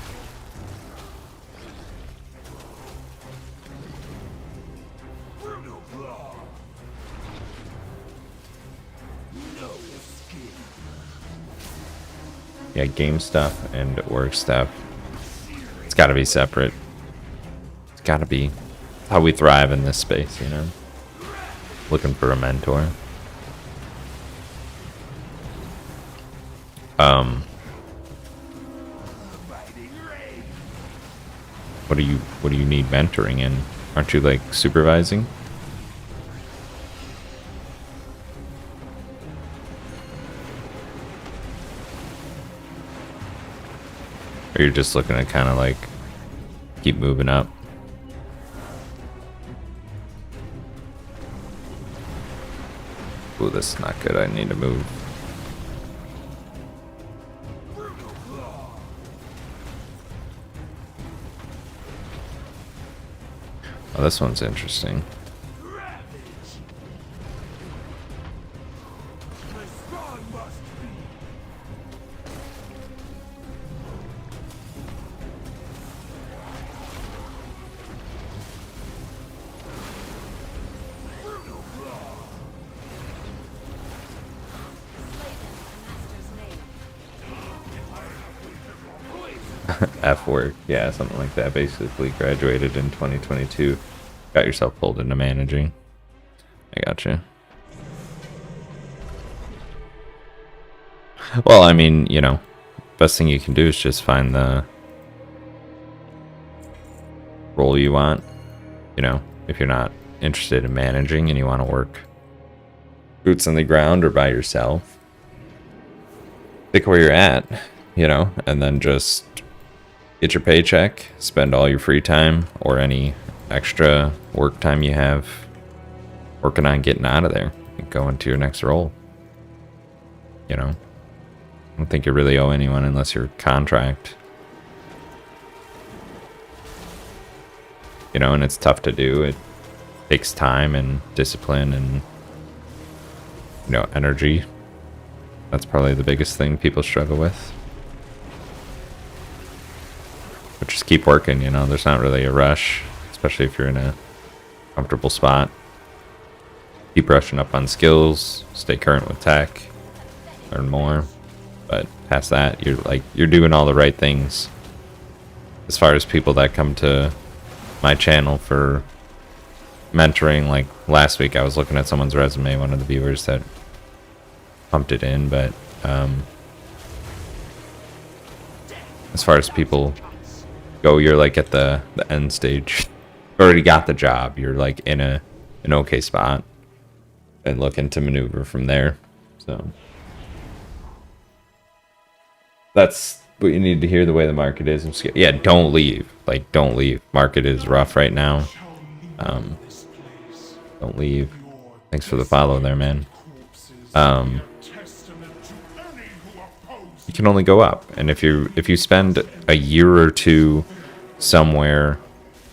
Yeah, game stuff and work stuff. It's gotta be separate. It's gotta be how we thrive in this space, you know? Looking for a mentor. What do you need mentoring in? Aren't you like supervising? Or you're just looking to kind of like keep moving up? Ooh, this is not good. I need to move. Oh, this one's interesting. F work, yeah, something like that. Basically graduated in 2022. Got yourself pulled into managing. I gotcha. Well, I mean, you know, best thing you can do is just find the role you want. You know, if you're not interested in managing and you want to work boots on the ground or by yourself, pick where you're at, you know, and then just get your paycheck, spend all your free time or any extra work time you have working on getting out of there and go into your next role. You know, I don't think you really owe anyone unless you're contract. You know, and it's tough to do. It takes time and discipline and, you know, energy. That's probably the biggest thing people struggle with. But just keep working, you know, there's not really a rush, especially if you're in a comfortable spot. Keep brushing up on skills, stay current with tech, learn more. But past that, you're doing all the right things. As far as people that come to my channel for mentoring, like last week I was looking at someone's resume, one of the viewers that pumped it in, but as far as people go, you're like at the end stage. You already got the job. You're like in an okay spot and looking to maneuver from there. So that's what you need to hear the way the market is. Yeah, don't leave. Like, don't leave. Market is rough right now. Don't leave. Thanks for the follow there, man. You can only go up, and if you spend a year or two somewhere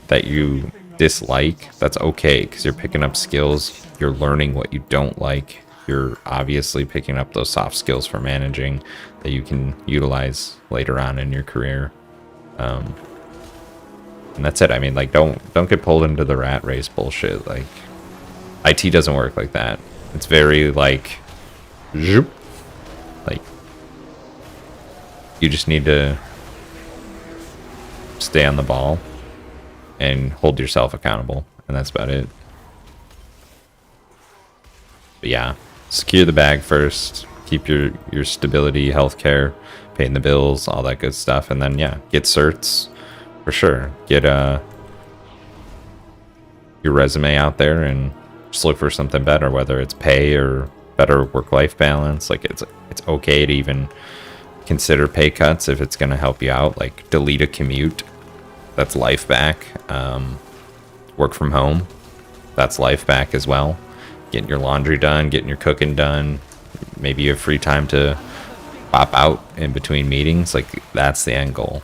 that you dislike, that's okay, because you're picking up skills, you're learning what you don't like, you're obviously picking up those soft skills for managing that you can utilize later on in your career. And that's it. I mean, like, don't get pulled into the rat race bullshit. Like, IT doesn't work like that. It's very like zoop. Like, you just need to stay on the ball and hold yourself accountable, and that's about it. But yeah, secure the bag first, keep your stability, healthcare, paying the bills, all that good stuff, and then yeah, get certs for sure. Get your resume out there and just look for something better, whether it's pay or better work-life balance. Like, it's okay to even consider pay cuts if it's going to help you out. Like, delete a commute, that's life back. Work from home, that's life back as well. Getting your laundry done, getting your cooking done, maybe you have free time to pop out in between meetings. Like, that's the end goal.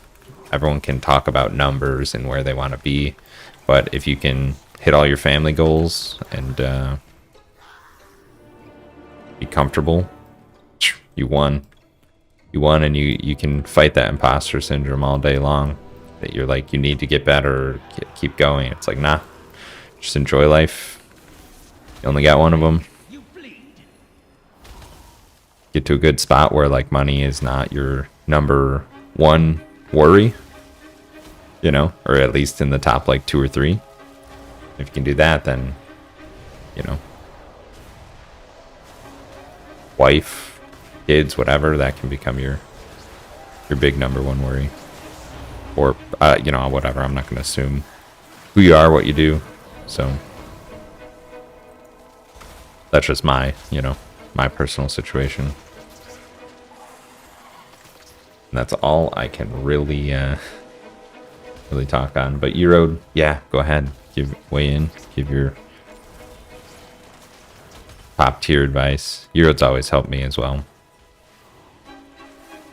Everyone can talk about numbers and where they want to be, but if you can hit all your family goals and be comfortable, You won. You won, and you can fight that imposter syndrome all day long. That you're like, you need to get better, or keep going. It's like, nah, just enjoy life. You only got one of them. Get to a good spot where like money is not your number one worry, you know, or at least in the top like 2 or 3. If you can do that, then, you know, wife, kids, whatever, that can become your big number one worry. Or, you know, whatever. I'm not going to assume who you are, what you do. So that's just my, you know, my personal situation. And that's all I can really, really talk on. But Eurode, yeah, go ahead. Weigh in. Give your top tier advice. Eurode's always helped me as well.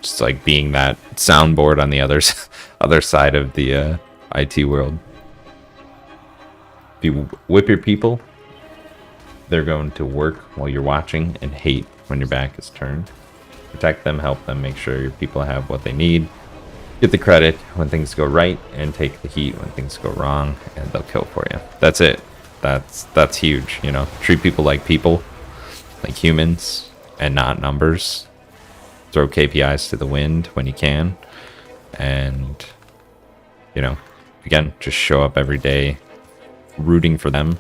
Just like being that soundboard on the other side of the IT world. If you whip your people, they're going to work while you're watching and hate when your back is turned. Protect them, help them, make sure your people have what they need. Get the credit when things go right, and take the heat when things go wrong, and they'll kill for you. That's it. That's huge, you know. Treat people, like humans, and not numbers. Throw KPIs to the wind when you can. And, you know, again, just show up every day rooting for them,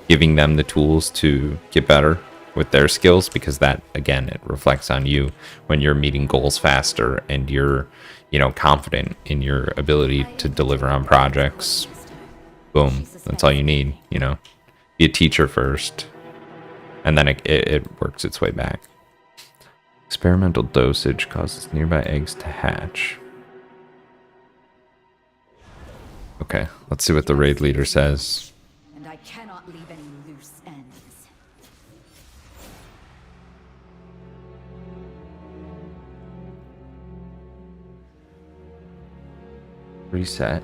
giving them the tools to get better with their skills, because that, again, it reflects on you when you're meeting goals faster and you're, you know, confident in your ability to deliver on projects. Boom. That's all you need, you know. Be a teacher first, and then it works its way back. Experimental dosage causes nearby eggs to hatch. Okay, let's see what the raid leader says. And I cannot leave any loose ends. Reset.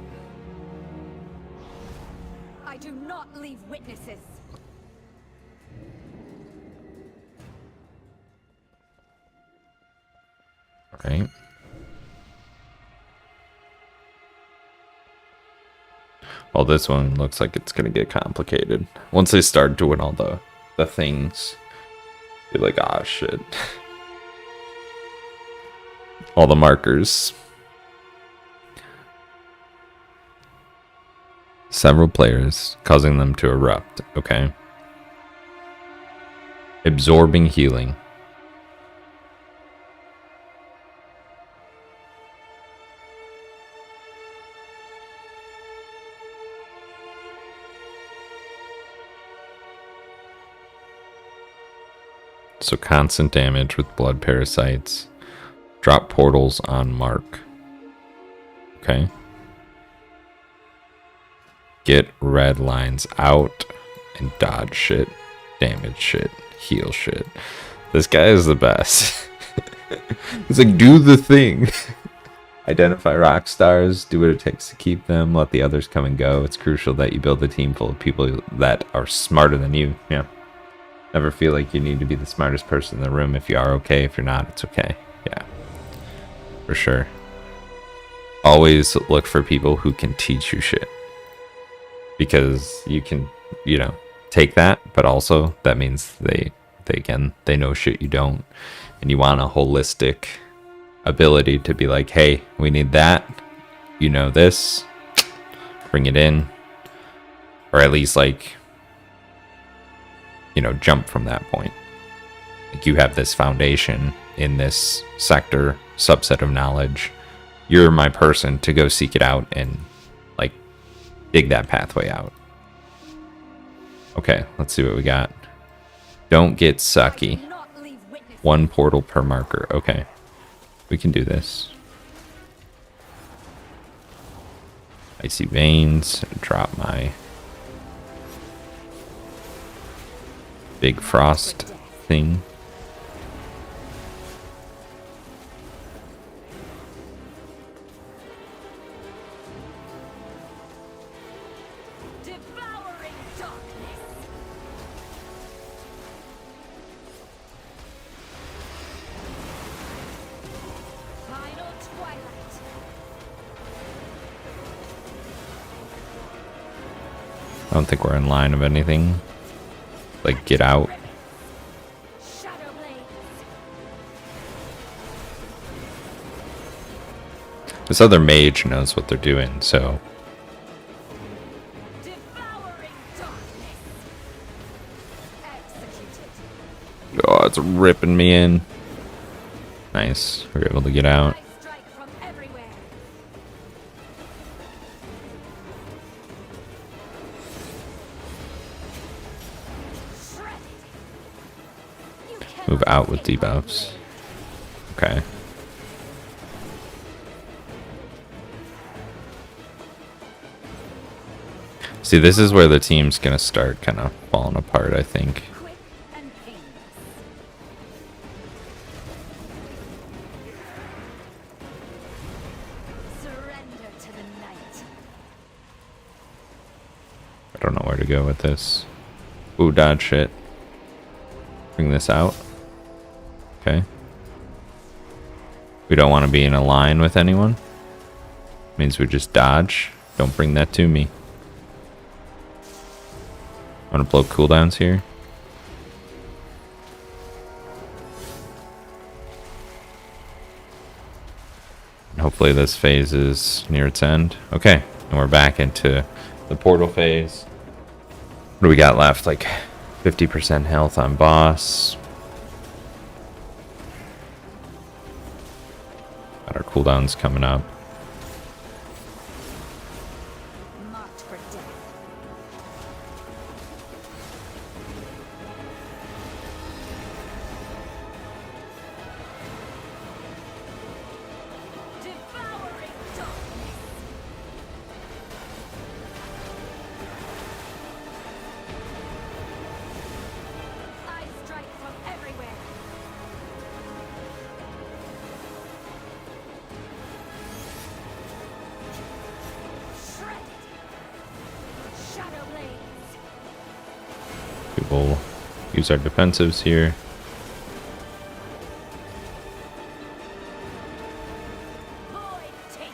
I do not leave witnesses. Right. Well, this one looks like it's gonna get complicated. Once they start doing all the things, you're like, ah, shit. All the markers. Several players, causing them to erupt. Okay. Absorbing healing. So constant damage with blood parasites. Drop portals on mark. Okay. Get red lines out and dodge shit. Damage shit. Heal shit. This guy is the best. It's like, do the thing. Identify rock stars. Do what it takes to keep them. Let the others come and go. It's crucial that you build a team full of people that are smarter than you. Yeah. Never feel like you need to be the smartest person in the room. If you are okay, if you're not, it's okay. Yeah, for sure. Always look for people who can teach you shit. Because you can, you know, take that, but also that means they know shit you don't. And you want a holistic ability to be like, hey, we need that. You know this. Bring it in. Or at least like, you know, jump from that point. Like, you have this foundation in this sector, subset of knowledge. You're my person to go seek it out and like dig that pathway out. Okay, let's see what we got. Don't get sucky. 1 portal per marker. Okay, we can do this. Icy veins. Drop my big frost thing. Devouring darkness. don't think we're in line of anything. Like, get out. Shadow blade. This other mage knows what they're doing, so... Devouring darkness. Executed. Oh, it's ripping me in. Nice. We're able to get out. I strike from everywhere. Shredded. You Move cannot out with escape my debuffs. blade. Okay. See, this is where the team's gonna start kind of falling apart, I think. Quick and painless. Surrender to the night. I don't know where to go with this. Ooh, dodge shit. Bring this out. Okay. We don't want to be in a line with anyone. Means we just dodge. Don't bring that to me. Want to blow cooldowns here? And hopefully this phase is near its end. Okay, and we're back into the portal phase. What do we got left? Like 50% health on boss. Got our cooldowns coming up. Marked for death. Devouring darkness. I strike from everywhere. Shredded. Shadow blades. We'll use our defensives here. Void take.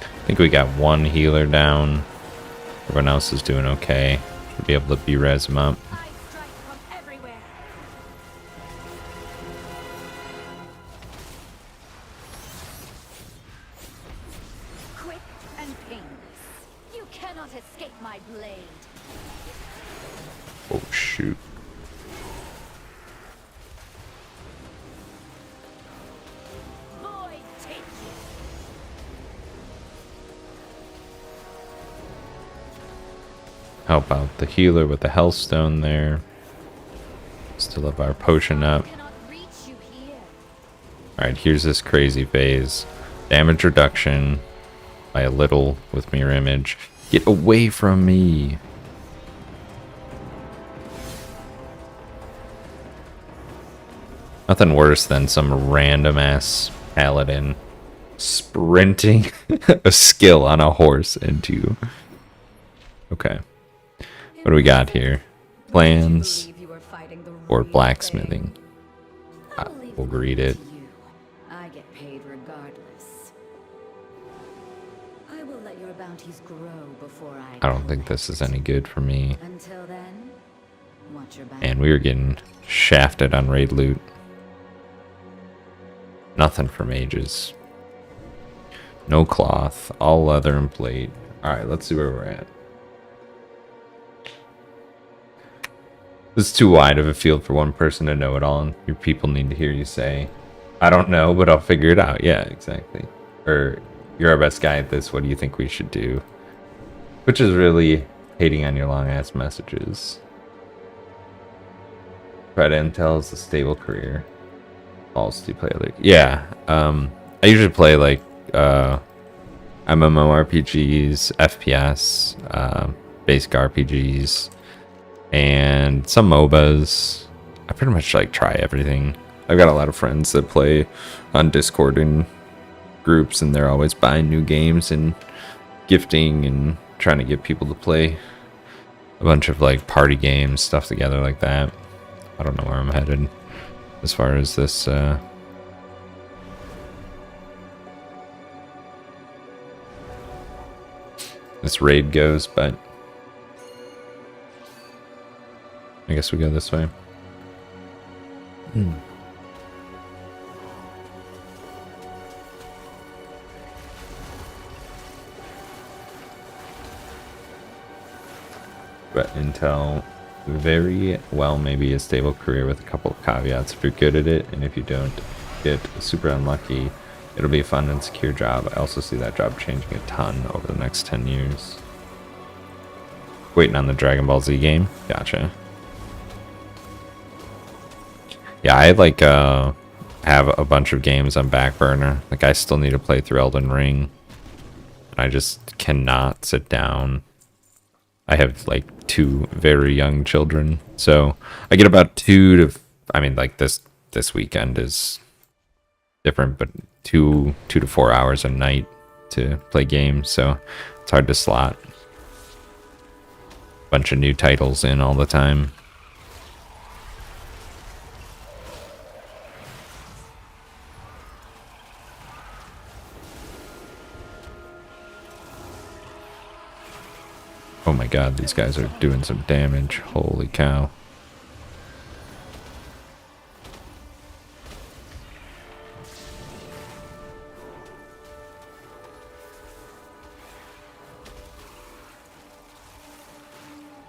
I think we got one healer down. Everyone else is doing okay. Should be able to B-res him up. I strike from everywhere. Quick and painless. You cannot escape my blade. Oh, shoot. Void take. Help out the healer with the healthstone there. Still have our potion up. Cannot reach you here. Alright, here's this crazy phase. Damage reduction by a little with mirror image. Get away from me. Nothing worse than some random ass paladin sprinting a skill on a horse into you. Okay. What do we got here? Plans or blacksmithing? We'll read it. I get paid regardless. I will let your bounties grow before I don't think this is any good for me. Until then, watch your back. And we were getting shafted on raid loot. Nothing for mages. No cloth. All leather and plate. Alright, let's see where we're at. This is too wide of a field for one person to know it all, and your people need to hear you say, I don't know, but I'll figure it out. Yeah, exactly. Or, you're our best guy at this, what do you think we should do? Which is really hating on your long-ass messages. Try to intel is a stable career. False, do you play like... Yeah, I usually play like, MMORPGs, FPS, basic RPGs, and some MOBAs. I pretty much like try everything. I've got a lot of friends that play on Discord and groups, and they're always buying new games and gifting and trying to get people to play a bunch of like party games, stuff together like that. I don't know where I'm headed as far as this this raid goes, but I guess we go this way. But Intel, very well, maybe a stable career with a couple of caveats if you're good at it, and if you don't get super unlucky, it'll be a fun and secure job. I also see that job changing a ton over the next 10 years. Waiting on the Dragon Ball Z game? Gotcha. Yeah, I like have a bunch of games on back burner. Like I still need to play through Elden Ring. I just cannot sit down. I have like 2 very young children, so I get about 2 to, I mean, like this weekend is different, but 2 to 4 hours a night to play games, so it's hard to slot a bunch of new titles in all the time. Oh my god, these guys are doing some damage. Holy cow.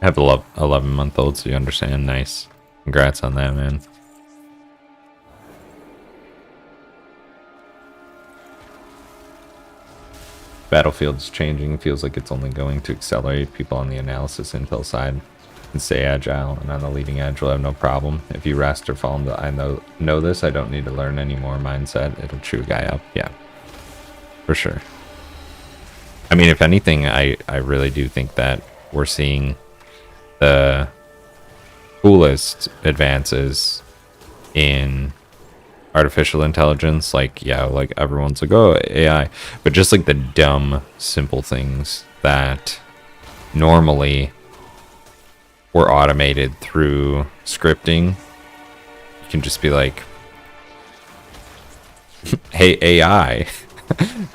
I have a 11-month-old, so you understand. Nice. Congrats on that, man. Battlefield's changing. Feels like it's only going to accelerate. People on the analysis intel side can stay agile, and on the leading edge will have no problem. If you rest or fall into I know this, I don't need to learn anymore mindset, it'll chew a guy up. Yeah, for sure. I mean, if anything, I really do think that we're seeing the coolest advances in artificial intelligence. Like, yeah, like everyone's like, oh, AI, but just like the dumb simple things that normally were automated through scripting, you can just be like, hey AI,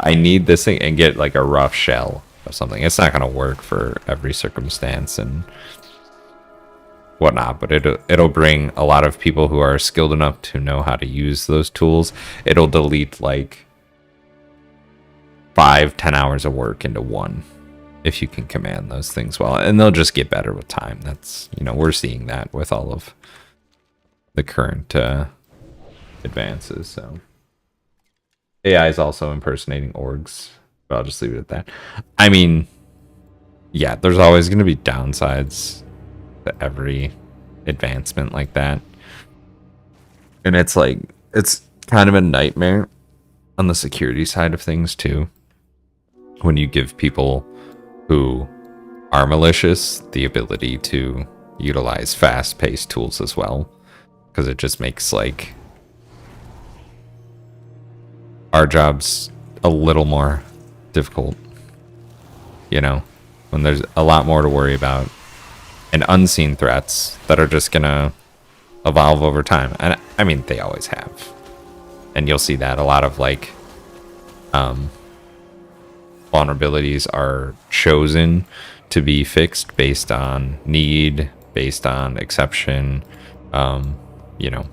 I need this thing, and get like a rough shell of something. It's not going to work for every circumstance and whatnot, but it'll bring a lot of people who are skilled enough to know how to use those tools. It'll delete like 5-10 hours of work into one if you can command those things well, and they'll just get better with time. That's, you know, we're seeing that with all of the current advances. So AI is also impersonating orgs, but I'll just leave it at that. I mean, yeah, there's always going to be downsides to every advancement like that, and it's like, it's kind of a nightmare on the security side of things too, when you give people who are malicious the ability to utilize fast-paced tools as well, because it just makes like our jobs a little more difficult, you know, when there's a lot more to worry about and unseen threats that are just gonna evolve over time. And I mean, they always have, and you'll see that a lot of like vulnerabilities are chosen to be fixed based on need, based on exception. You know,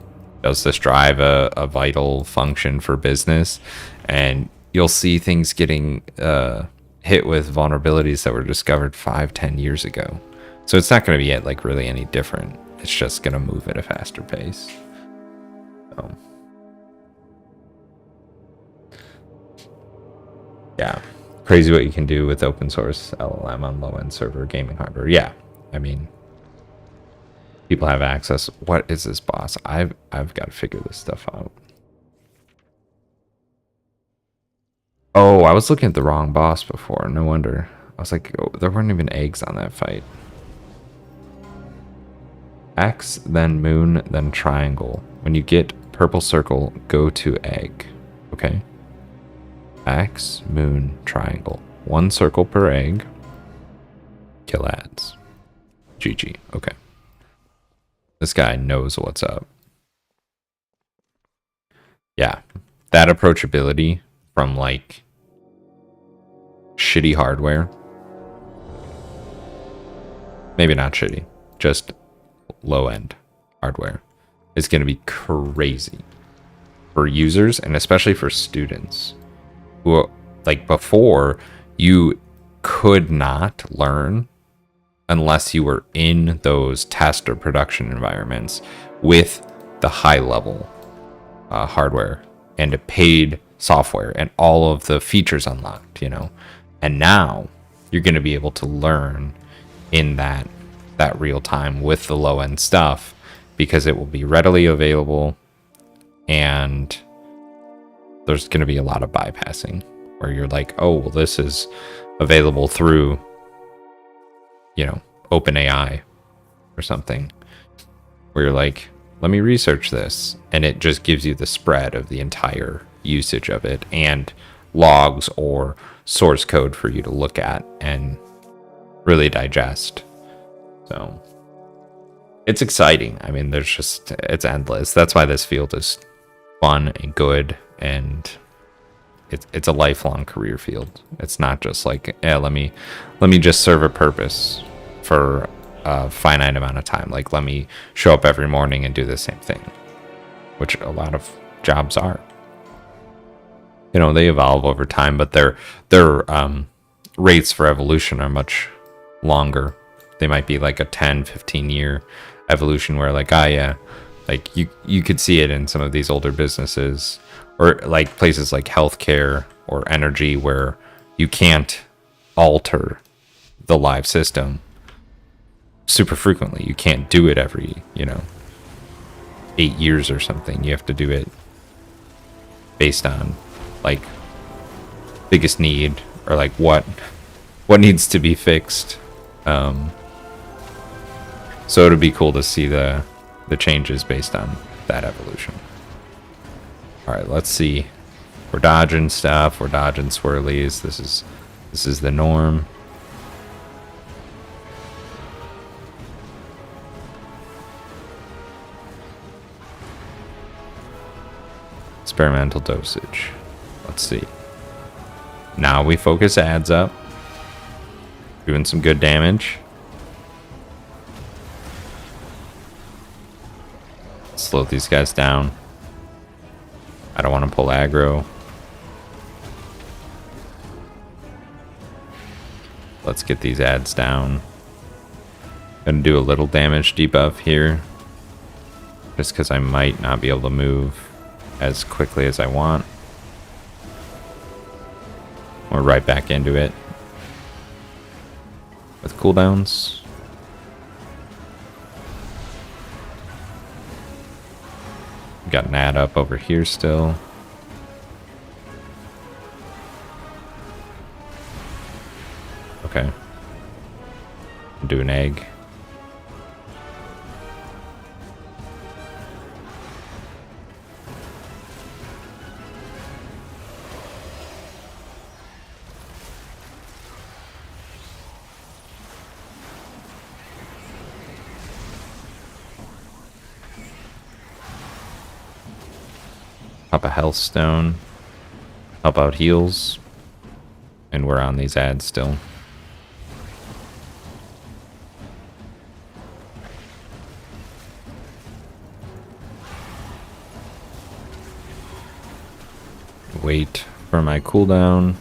does this drive a vital function for business? And you'll see things getting hit with vulnerabilities that were discovered 5-10 years ago. So it's not going to be like really any different. It's just going to move at a faster pace. So, yeah, crazy what you can do with open source LLM on low-end server gaming hardware. Yeah, I mean, people have access. What is this boss? I've got to figure this stuff out. Oh, I was looking at the wrong boss before. No wonder. I was like, oh, there weren't even eggs on that fight. X, then moon, then triangle. When you get purple circle, go to egg. Okay. X, moon, triangle. 1 circle per egg. Kill ads. GG. Okay. This guy knows what's up. Yeah. That approachability from like shitty hardware maybe not shitty, just low-end hardware is going to be crazy for users and especially for students who, like, before, you could not learn unless you were in those test or production environments with the high level hardware and a paid software and all of the features unlocked, you know. And now you're going to be able to learn in that real time with the low end stuff because it will be readily available, and there's going to be a lot of bypassing where you're like, oh, well, this is available through, you know, OpenAI or something, where you're like, let me research this, and it just gives you the spread of the entire usage of it and logs or source code for you to look at and really digest. So it's exciting. I mean, it's endless. That's why this field is fun and good, and it's a lifelong career field. It's not just like, yeah, let me just serve a purpose for a finite amount of time. Like, let me show up every morning and do the same thing, which a lot of jobs are. You know, they evolve over time, but their rates for evolution are much longer. They might be like a 10, 15 year evolution where, like, yeah, like you could see it in some of these older businesses or like places like healthcare or energy where you can't alter the live system super frequently. You can't do it every, 8 years or something. You have to do it based on like biggest need or like what needs to be fixed. So it'd be cool to see the changes based on that evolution. All right, let's see. We're dodging stuff. We're dodging swirlies. This is the norm. Experimental dosage. Let's see. Now we focus ads up. Doing some good damage. Slow these guys down. I don't want to pull aggro. Let's get these ads down. Gonna do a little damage debuff here, just because I might not be able to move as quickly as I want. We're right back into it with cooldowns. Got an ad up over here still. Okay. Do an egg. Pop a health stone. Help out heals. And we're on these ads still. Wait for my cooldown.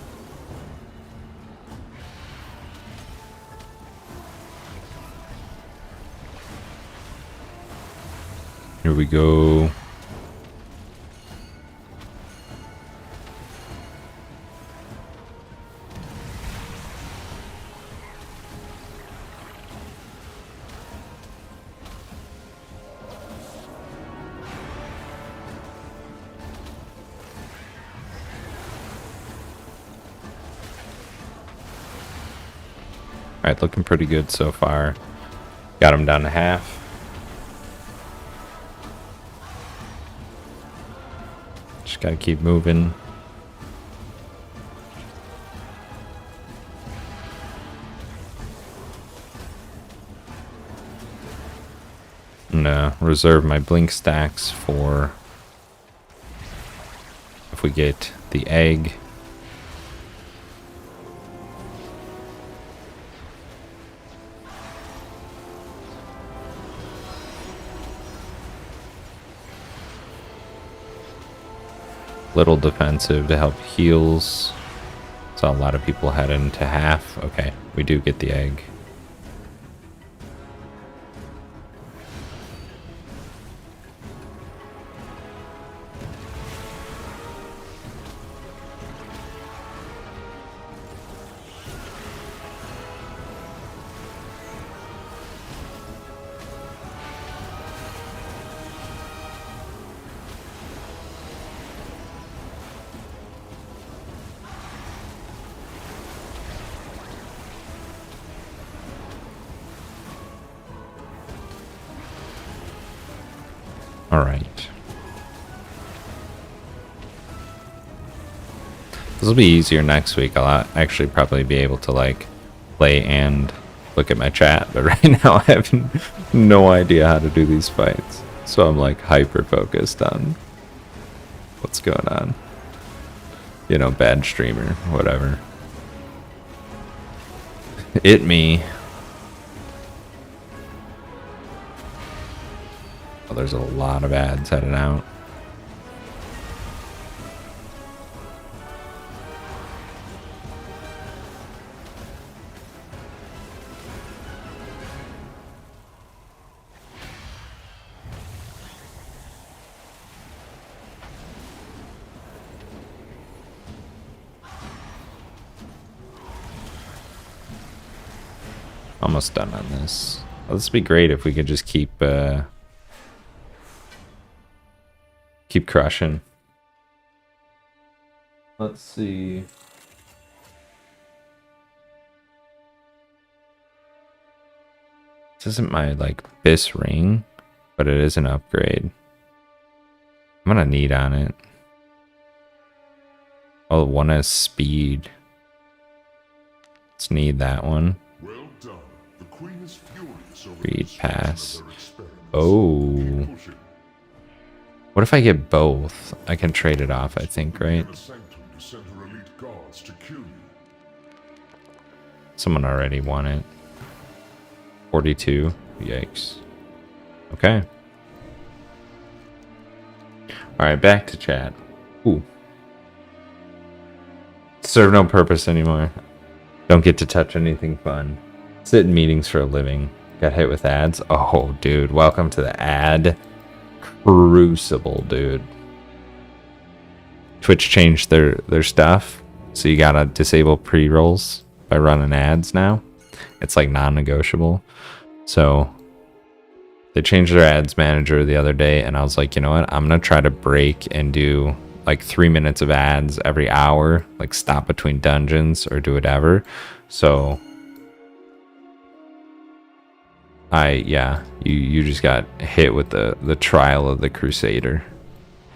Here we go. Alright, looking pretty good so far. Got him down to half. Just gotta keep moving. I'm gonna reserve my blink stacks for if we get the egg. Little defensive to help heals. Saw a lot of people head into half. Okay, we do get the egg. All right. This will be easier next week. I'll actually probably be able to like play and look at my chat, but right now I have no idea how to do these fights. So I'm like hyper focused on what's going on. You know, bad streamer, whatever. It me. Oh, there's a lot of ads heading out. Almost done on this. Well, this would be great if we could just keep crushing. Let's see. This isn't my like bis ring, but it is an upgrade. I'm gonna need on it. Oh, one has speed. Let's need that one. Well done. The Queen is furious over Read the pass. of their experiments. Oh. Keep pushing. What if I get both? I can trade it off, I think, right? In a sanctum to send her elite guards to kill you. Someone already won it. 42. Yikes. Okay. Alright, back to chat. Ooh. Serve no purpose anymore. Don't get to touch anything fun. Sit in meetings for a living. Got hit with ads? Oh, dude. Welcome to the ad crucible, dude. Twitch changed their stuff. So you gotta disable pre-rolls by running ads now. It's like non-negotiable. So they changed their ads manager the other day, and I was like, you know what? I'm gonna try to break and do like 3 minutes of ads every hour, like stop between dungeons or do whatever. So you just got hit with the trial of the Crusader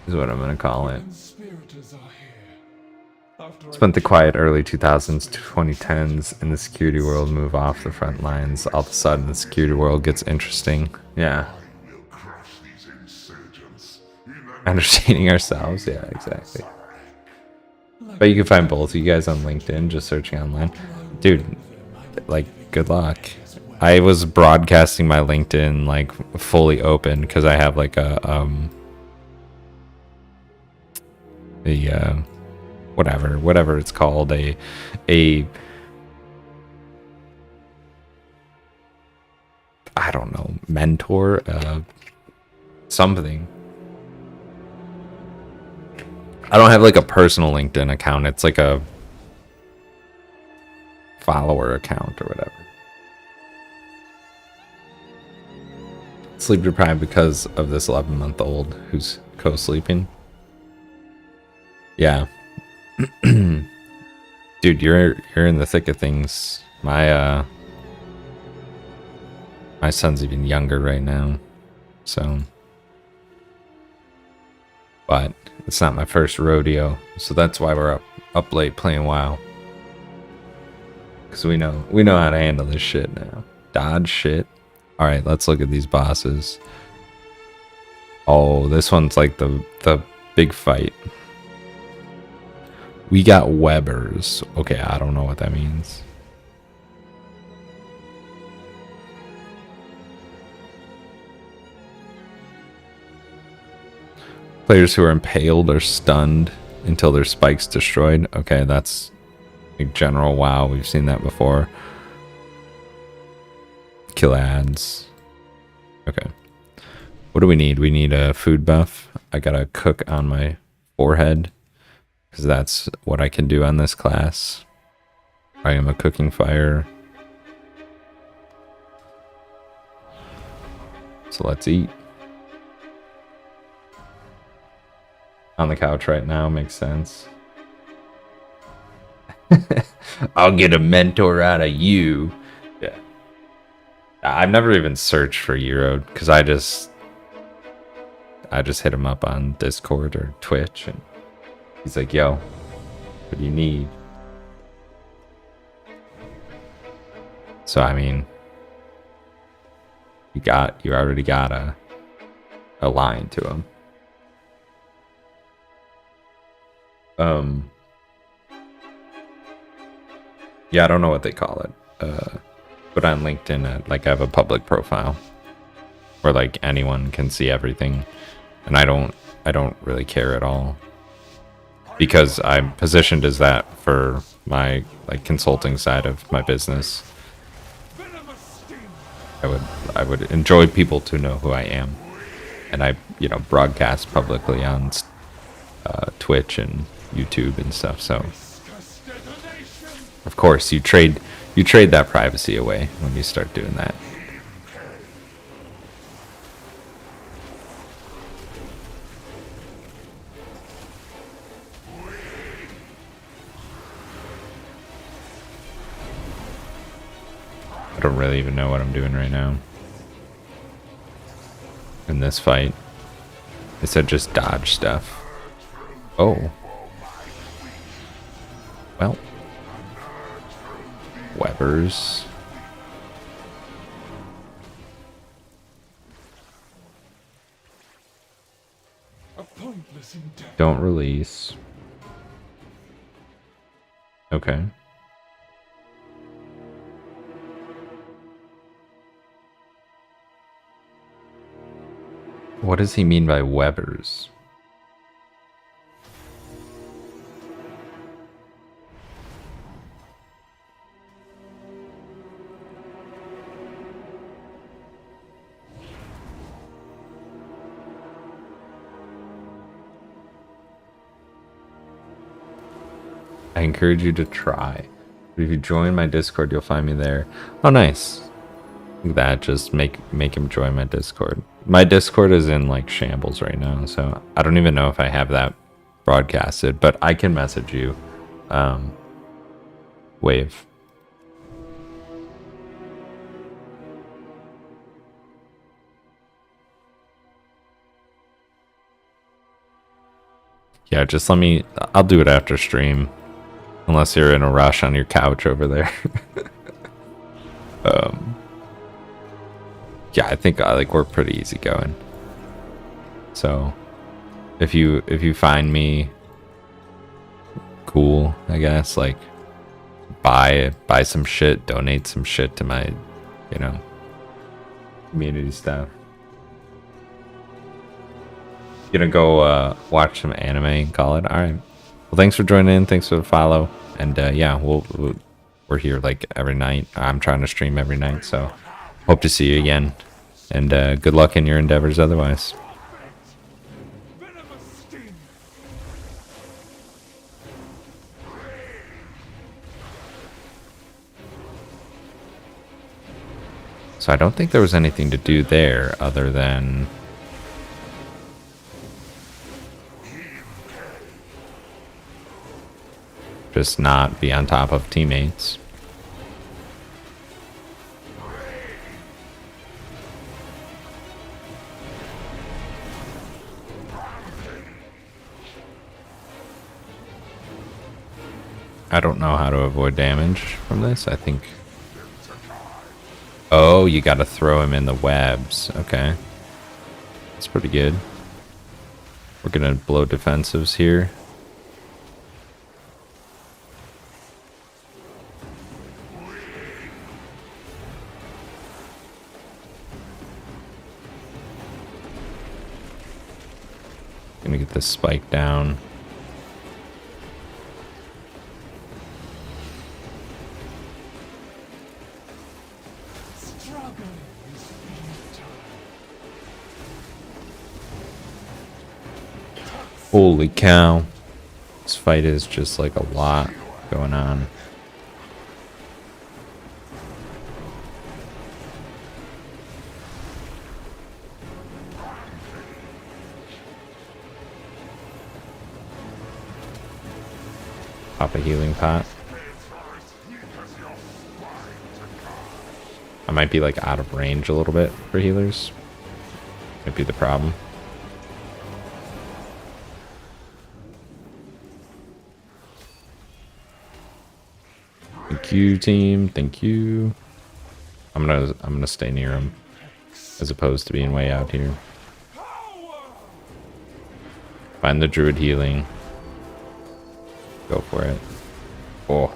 is what I'm gonna call it. Conspirators are here. After Spent the quiet early 2000s to 2010s in the security world, move off the front lines. All of a sudden the security world gets interesting. Yeah. We'll crush these insurgents. Entertaining ourselves. Yeah, exactly. But you can find both of you guys on LinkedIn, just searching online. Dude, like, good luck. I was broadcasting my LinkedIn like fully open because I have like a whatever it's called, a I don't know, mentor, something. I don't have like a personal LinkedIn account. It's like a follower account or whatever. Sleep deprived because of this 11-month-old who's co-sleeping. Yeah. Dude, you're in the thick of things. My son's even younger right now. So, but it's not my first rodeo, so that's why we're up late playing WoW. Cause we know how to handle this shit now. Dodge shit. All right, let's look at these bosses. Oh, this one's like the big fight. We got Webbers. Okay, I don't know what that means. Players who are impaled or stunned until their spikes destroyed. Okay, that's like general WoW. We've seen that before. Kill ads. Okay. What do we need? We need a food buff. I gotta cook on my forehead because that's what I can do on this class. I am a cooking fire. So let's eat. On the couch right now makes sense. I'll get a mentor out of you. Yeah. I've never even searched for Eurode because I just hit him up on Discord or Twitch and he's like, yo, what do you need? So I mean, you already got a line to him. Yeah, I don't know what they call it. But on LinkedIn, like I have a public profile where like anyone can see everything, and I don't really care at all because I'm positioned as that for my like consulting side of my business. I would enjoy people to know who I am, and I broadcast publicly on Twitch and YouTube and stuff. So of course you trade that privacy away when you start doing that. I don't really even know what I'm doing right now in this fight. It said just dodge stuff. Oh. Well. Webbers. Don't release. Okay. What does he mean by Webbers? I encourage you to try. If you join my Discord, you'll find me there. Oh, nice. That just make him join my Discord. My Discord is in like shambles right now, so I don't even know if I have that broadcasted, but I can message you. Wave. Yeah, just let me. I'll do it after stream. Unless you're in a rush on your couch over there. Yeah, I think like we're pretty easy going. So if you find me cool, I guess, like buy some shit, donate some shit to my, community stuff. Gonna go watch some anime and call it. All right. Well, thanks for joining in. Thanks for the follow. And yeah, we're here like every night. I'm trying to stream every night, so hope to see you again. And good luck in your endeavors otherwise. So I don't think there was anything to do there other than just not be on top of teammates. I don't know how to avoid damage from this. I think... Oh, you gotta throw him in the webs. Okay. That's pretty good. We're gonna blow defensives here. Gonna get this spike down. Holy cow. This fight is just like a lot going on. Pop a healing pot. I might be like out of range a little bit for healers. Might be the problem. Thank you, team. Thank you. I'm gonna stay near him as opposed to being way out here. Find the druid healing. Go for it. Oh.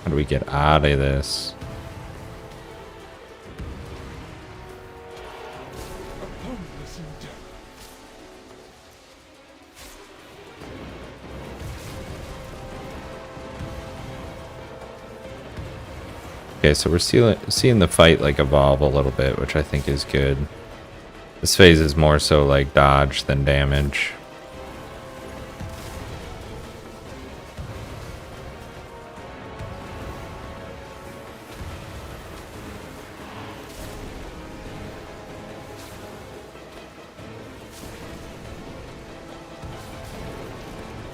How do we get out of this? Okay, so we're seeing the fight like evolve a little bit, which I think is good. This phase is more so like dodge than damage.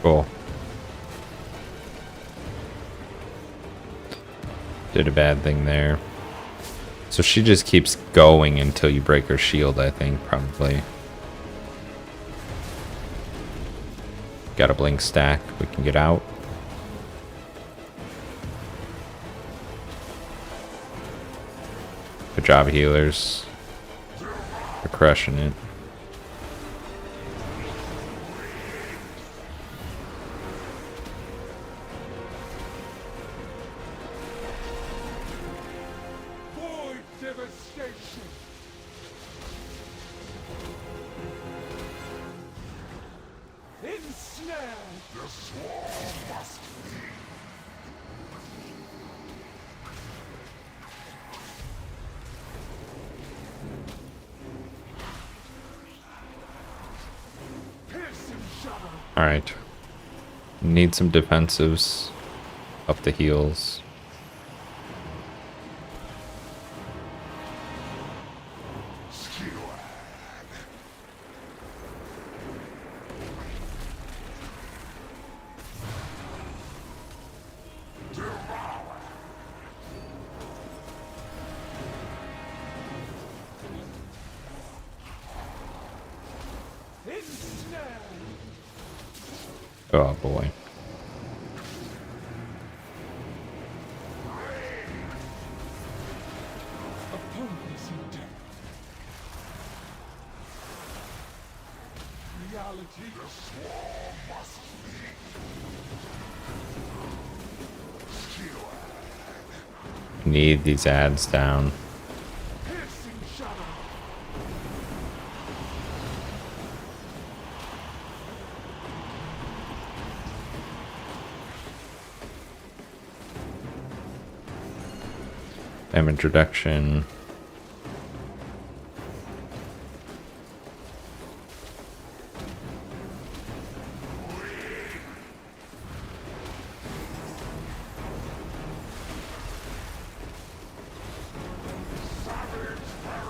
Cool. Did a bad thing there. So she just keeps going until you break her shield, I think, probably. Got a blink stack. We can get out. Good job, healers. They're crushing it. Alright. Need some defensives up the heels. Oh boy. Need these ads down. Damage reduction.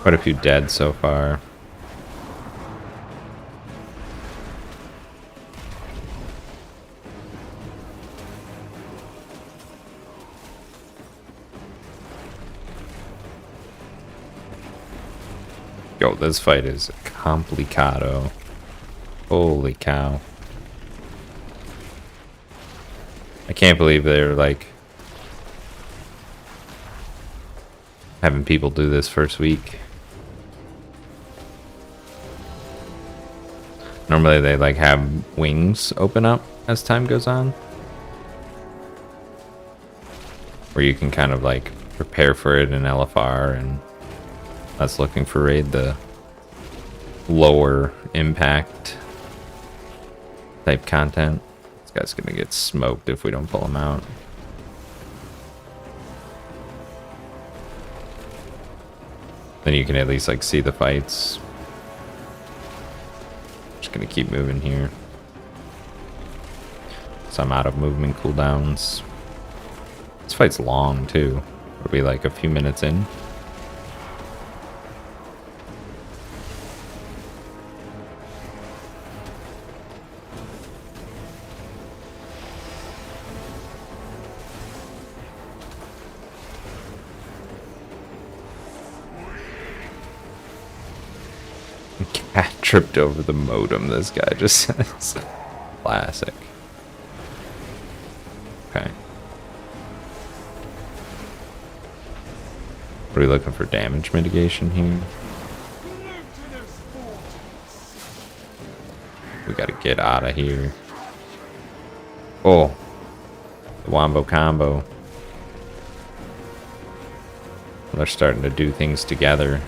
Quite a few dead so far. Yo, this fight is complicado. Holy cow. I can't believe they're like having people do this first week. Normally they like have wings open up as time goes on, where you can kind of like prepare for it in LFR, and that's looking for raid the lower impact type content. This guy's gonna get smoked if we don't pull him out. Then you can at least like see the fights. Just gonna keep moving here. So I'm out of movement cooldowns. This fight's long too. It'll be like a few minutes in. Cat tripped over the modem, this guy just says. Classic. Okay. Are we looking for damage mitigation here? We gotta get out of here. Oh. The wombo combo. They're starting to do things together.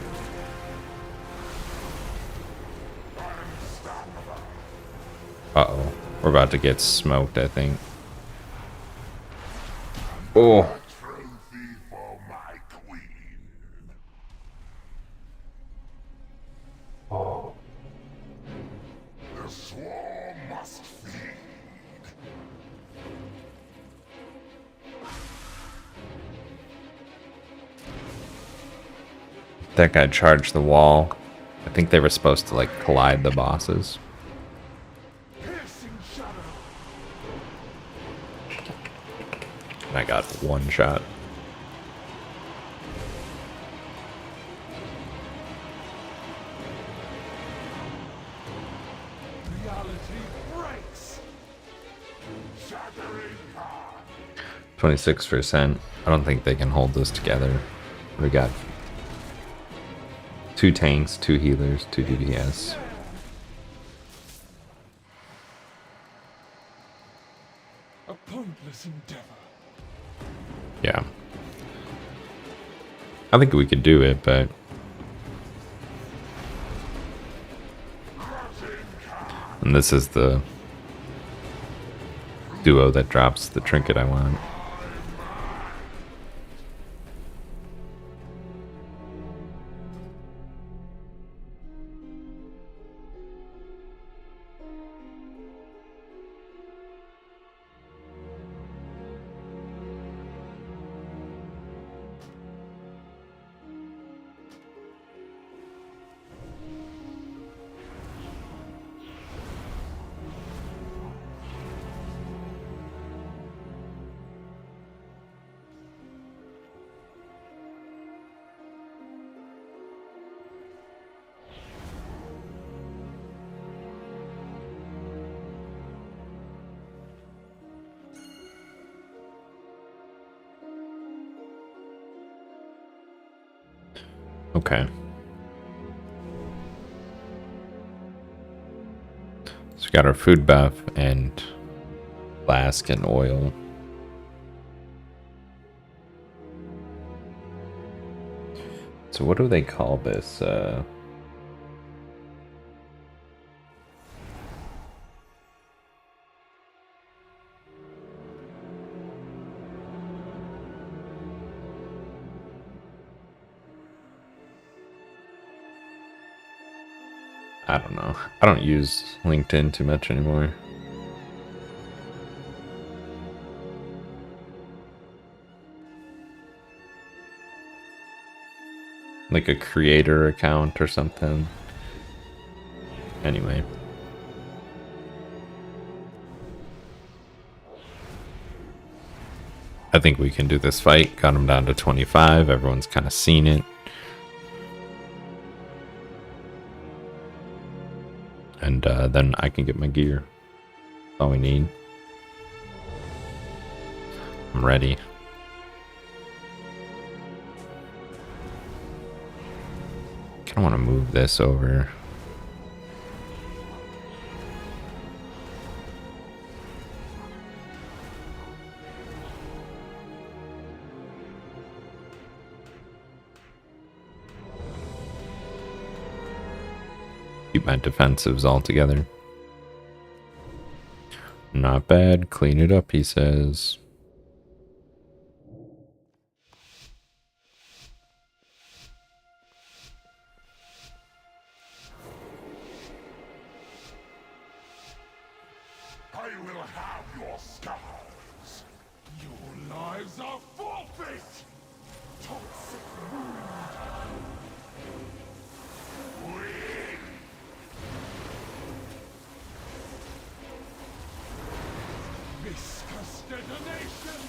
Uh-oh. We're about to get smoked, I think. Oh. Trophy for my queen. Oh. The swarm must feed. That guy charged the wall. I think they were supposed to like collide the bosses. Piercing shadow. And I got one shot. Reality breaks. Shattering path. 26%. I don't think they can hold this together. We got 2 tanks, 2 healers, 2 DPS. A pointless endeavor. Yeah. I think we could do it, but and this is the duo that drops the trinket I want. Okay. So we got our food buff and flask and oil. So what do they call this? I don't know. I don't use LinkedIn too much anymore. Like a creator account or something. Anyway. I think we can do this fight. Got him down to 25. Everyone's kind of seen it. And then I can get my gear. That's all we need. I'm ready. I want to move this over. Keep my defensives all together. Not bad. Clean it up, he says. will have your scars. Your lives are forfeit! Toxic viscous detonation!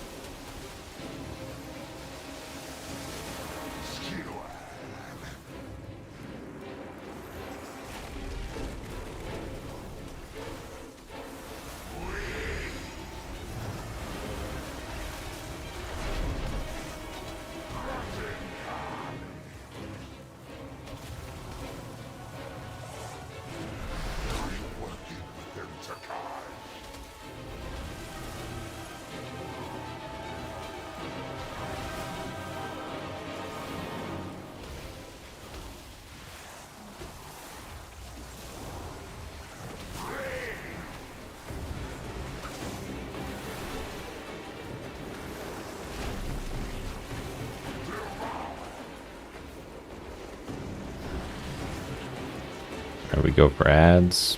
There we go for ads.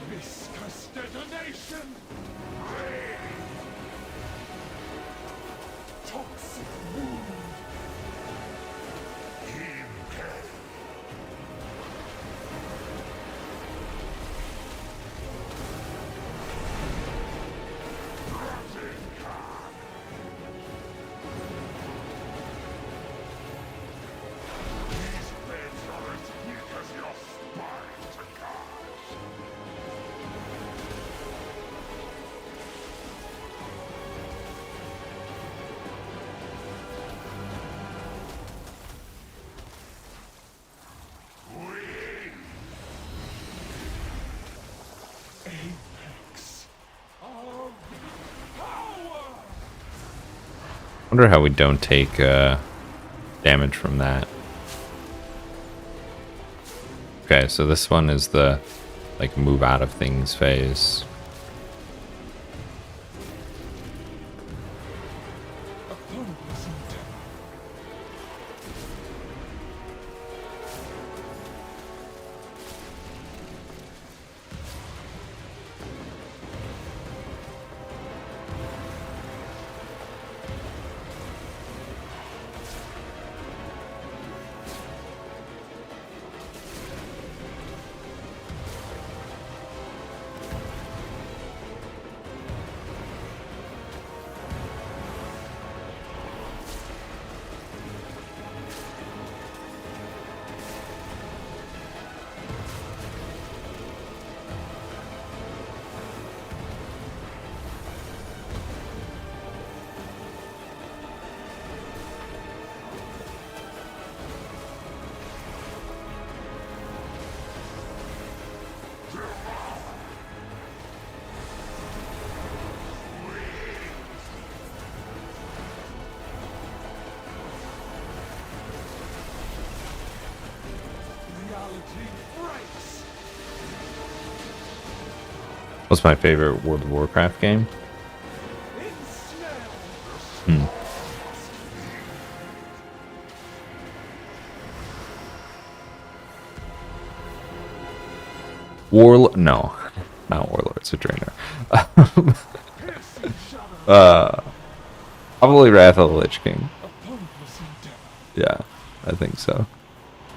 Viscous detonation! Toxic wound! Apex of power! Wonder how we don't take damage from that. Okay, so this one is the like move out of things phase. Opponents endeavor. What's my favorite World of Warcraft game? No, not Warlords of Draenor. Probably Wrath of the Lich King. Yeah, I think so.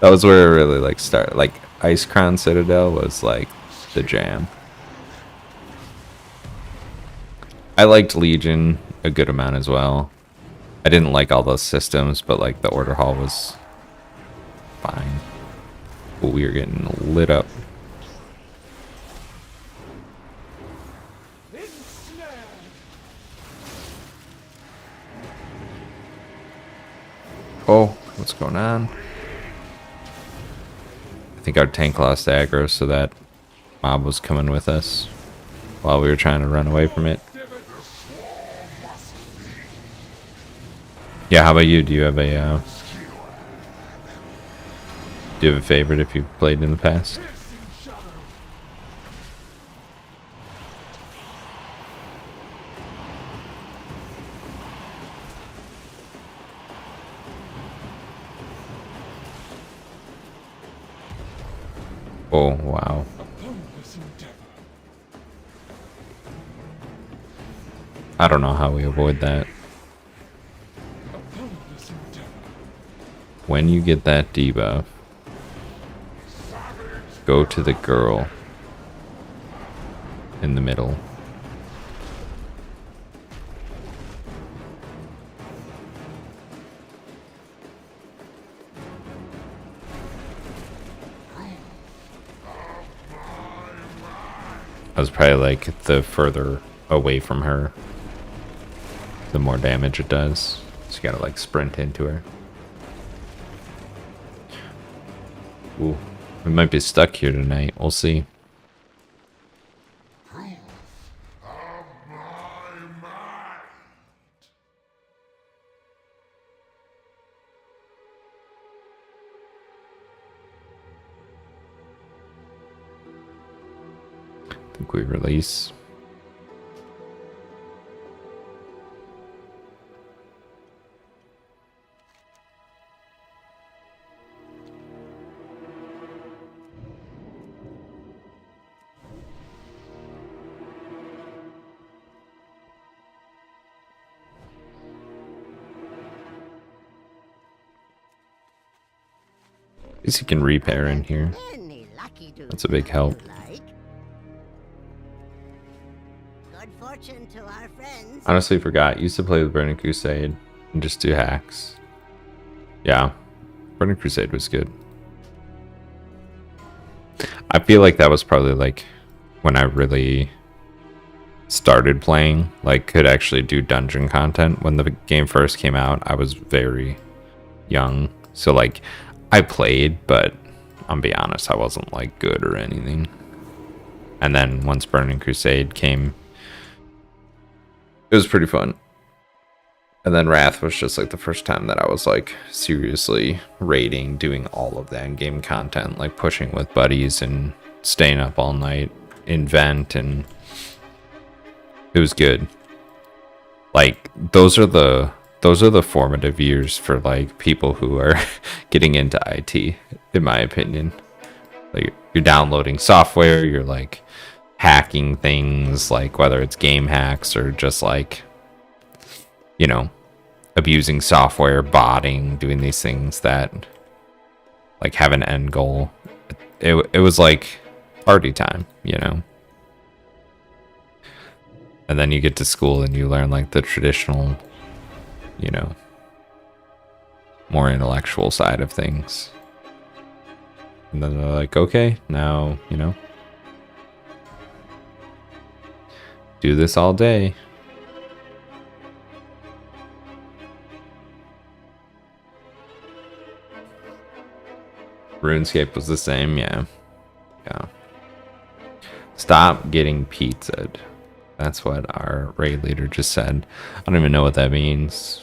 That was where it really like started. Like Ice Crown Citadel was like the jam. I liked Legion a good amount as well. I didn't like all those systems, but like the Order Hall was fine. But we were getting lit up. Oh, what's going on? I think our tank lost aggro, so that mob was coming with us while we were trying to run away from it. Yeah, how about you? Do you have a favorite if you've played in the past? Oh, wow. I don't know how we avoid that. Upon this endeavor, When you get that debuff, go to the girl in the middle. I was probably like the further away from her, the more damage it does. So you gotta like sprint into her. Ooh, we might be stuck here tonight. We'll see. I think we release. At least you can repair in here. Any lucky dude That's a big help. you like. Good fortune to our friends. Honestly forgot. Used to play with Burning Crusade and just do hacks. Yeah. Burning Crusade was good. I feel like that was probably like when I really started playing, like could actually do dungeon content. When the game first came out, I was very young. So like I played, but I'll be honest, I wasn't like good or anything. And then once Burning Crusade came, it was pretty fun. And then Wrath was just like the first time that I was like seriously raiding, doing all of the end game content, like pushing with buddies and staying up all night in Vent, and it was good. Like those are the formative years for like people who are getting into IT, in my opinion. Like you're downloading software, you're like hacking things, like whether it's game hacks or just like, you know, abusing software, botting, doing these things that like have an end goal. It was like party time, you know. And then you get to school and you learn like the traditional, you know, more intellectual side of things. And then they're like, okay, now, you know, do this all day. RuneScape was the same, yeah. Yeah. Stop getting pizzaed. That's what our raid leader just said. I don't even know what that means.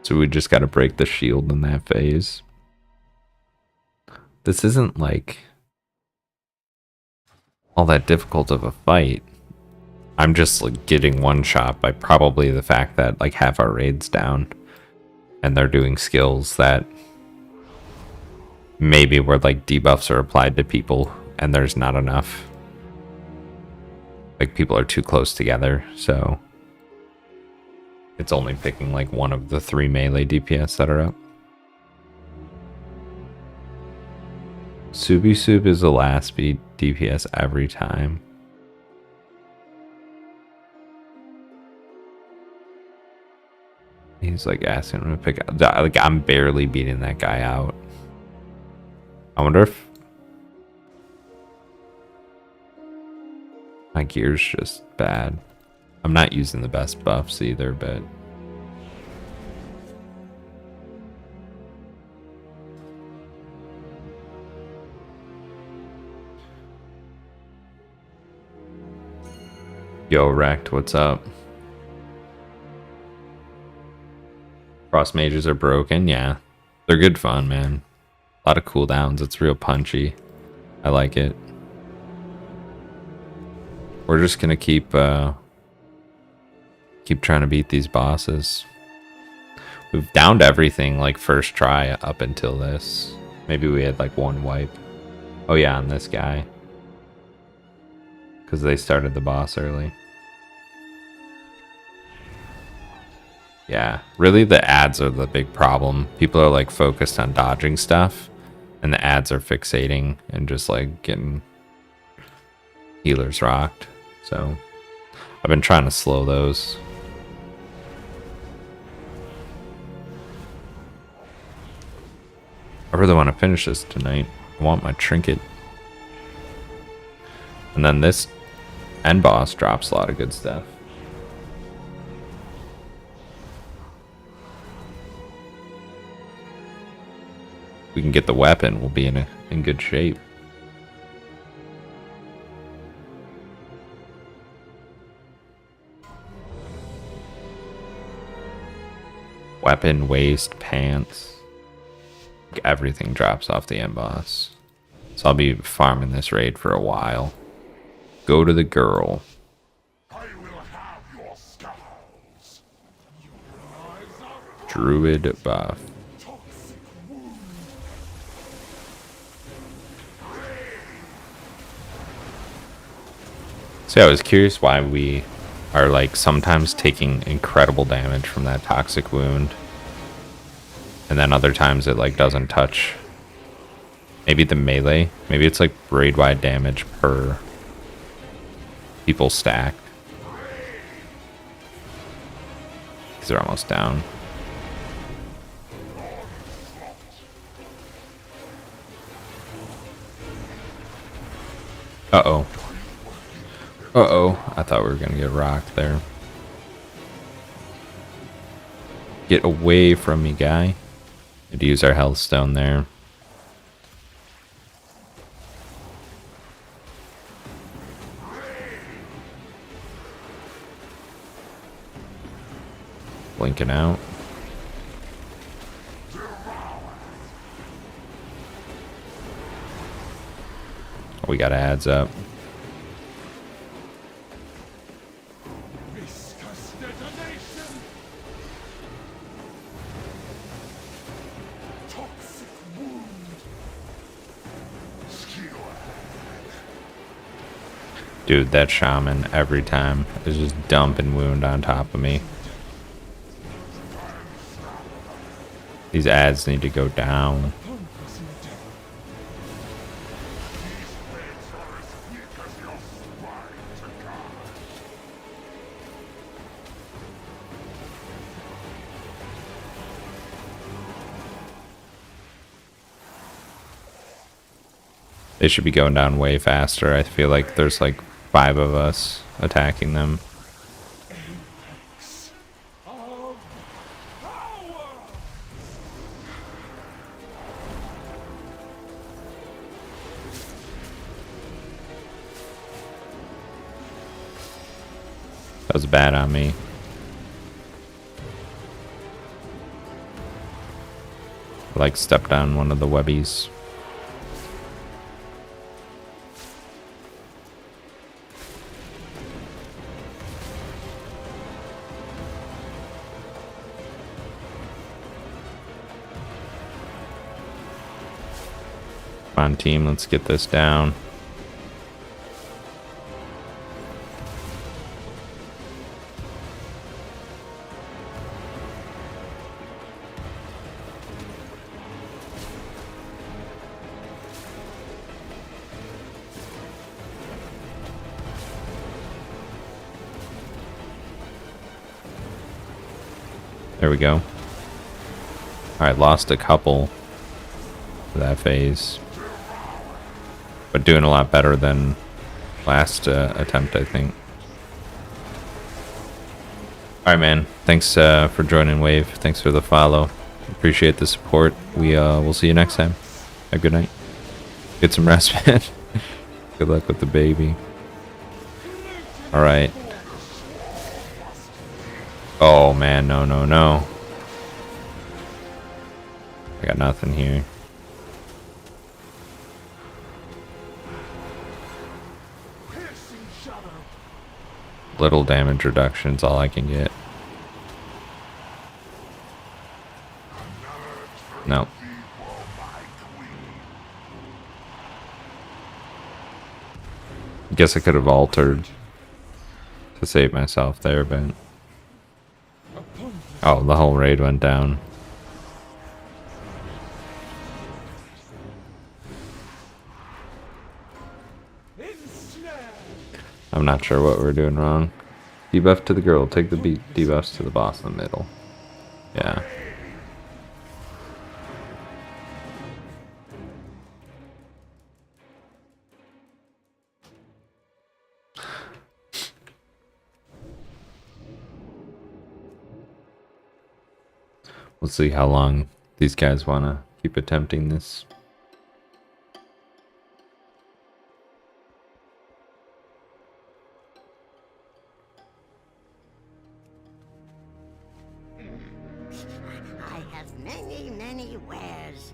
So we just got to break the shield in that phase. This isn't like all that difficult of a fight. I'm just like getting one shot by probably the fact that like half our raid's down and they're doing skills that maybe where like debuffs are applied to people and there's not enough. Like people are too close together, so it's only picking like one of the 3 melee DPS that are up. Subisub is the last speed DPS every time. He's like asking him to pick out. Like I'm barely beating that guy out. I wonder if my gear's just bad. I'm not using the best buffs either, but yo, Wrecked, what's up? Cross mages are broken, yeah. They're good fun, man. A lot of cooldowns. It's real punchy. I like it. We're just gonna keep trying to beat these bosses. We've downed everything like first try up until this. Maybe we had like one wipe. Oh yeah, on this guy. Because they started the boss early. Yeah, really the ads are the big problem. People are like focused on dodging stuff, and the ads are fixating and just like getting healers rocked. So I've been trying to slow those. I really want to finish this tonight. I want my trinket. And then this end boss drops a lot of good stuff. We can get the weapon, we'll be in good shape. Weapon, waist, pants. Everything drops off the end boss. So I'll be farming this raid for a while. Go to the girl. I will have your scars. You rise up. Druid buff. Toxic wound. So I was curious why we are like sometimes taking incredible damage from that toxic wound. And then other times it like doesn't touch. Maybe the melee. Maybe it's like raid wide damage per people stacked. These are almost down. Uh-oh. Uh-oh. I thought we were gonna get rocked there. Get away from me, guy. Need to use our health stone there. Blinking out. Oh, we got ads up. Viscous detonation. Toxic wound. Dude, that shaman every time is just dumping wound on top of me. These ads need to go down. They should be going down way faster. I feel like there's like 5 of us attacking them. That was bad on me. Like stepped on one of the webbies. Come on, team, let's get this down. There we go. Alright, lost a couple for that phase. But doing a lot better than last attempt, I think. Alright, man. Thanks for joining Wave. Thanks for the follow. Appreciate the support. We'll see you next time. Have a good night. Get some rest, man. Good luck with the baby. Alright. Oh, man. No, no, no. I got nothing here. Piercing shadow. Little damage reduction's all I can get. No. Guess I could have altered to save myself there, but... Oh, the whole raid went down. I'm not sure what we're doing wrong. Debuff to the girl, take the beat. Debuffs to the boss in the middle. Yeah. We'll see how long these guys want to keep attempting this. I have many, many wares.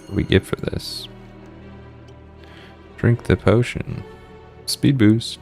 What do we get for this? Drink the potion. Speed boost.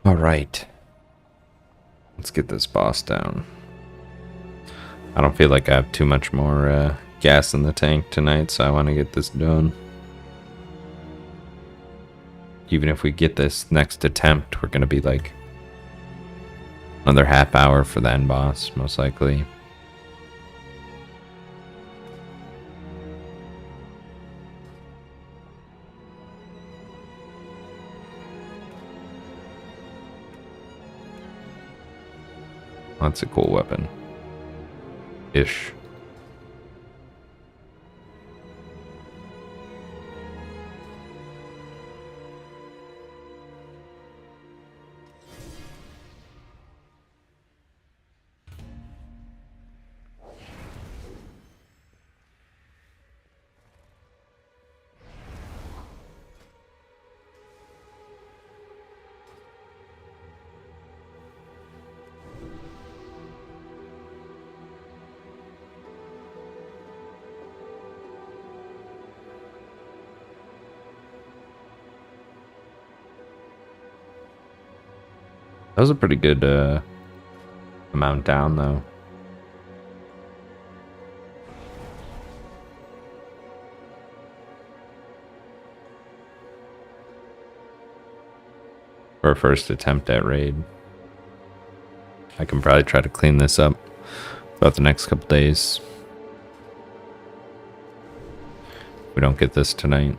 All right. Let's get this boss down. I don't feel like I have too much more gas in the tank tonight, so I want to get this done. Even if we get this next attempt, we're going to be like another half hour for the end boss, most likely. That's a cool weapon. Ish. That was a pretty good amount down, though. For a first attempt at raid. I can probably try to clean this up throughout the next couple days. If we don't get this tonight.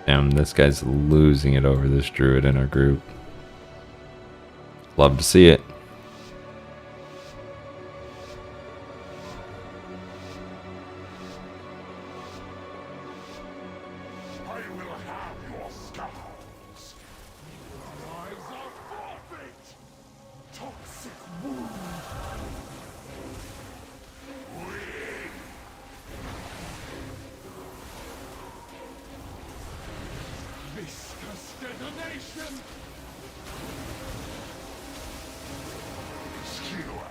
Damn, this guy's losing it over this druid in our group. Love to see it. I will have your scars. Your lives are forfeit. Toxic wound. Viscous detonation. Skewer.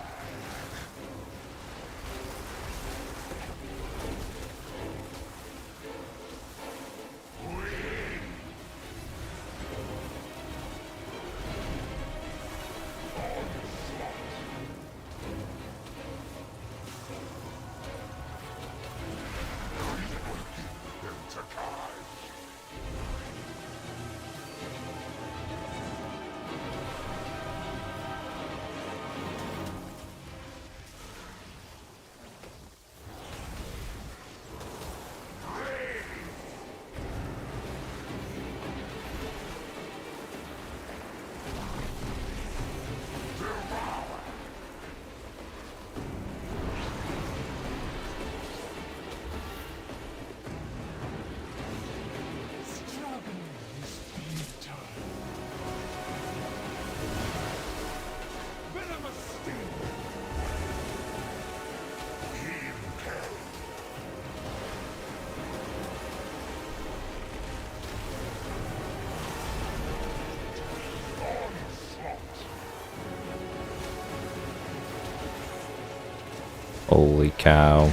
Holy cow.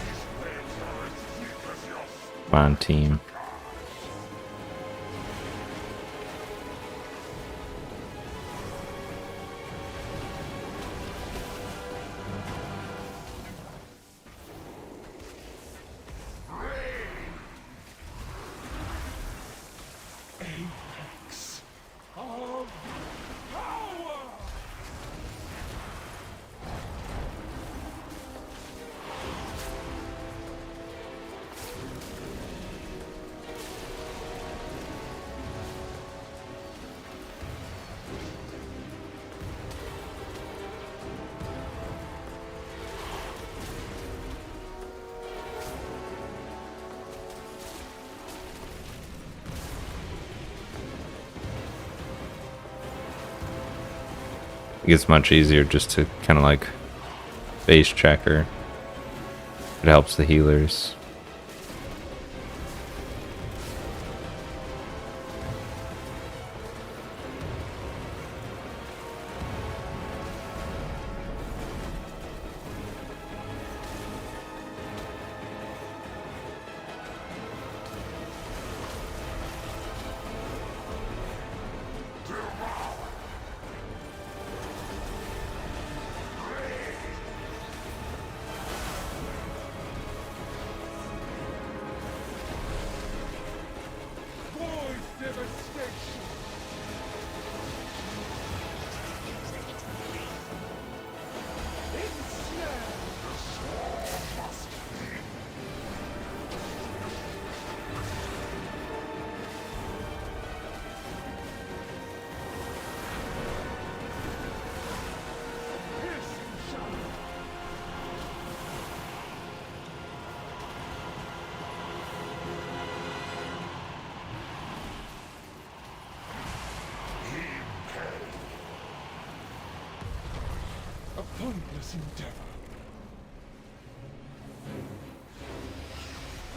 Come on, team. Apex of power! It gets much easier just to kind of like base check her. It helps the healers. A pointless endeavor.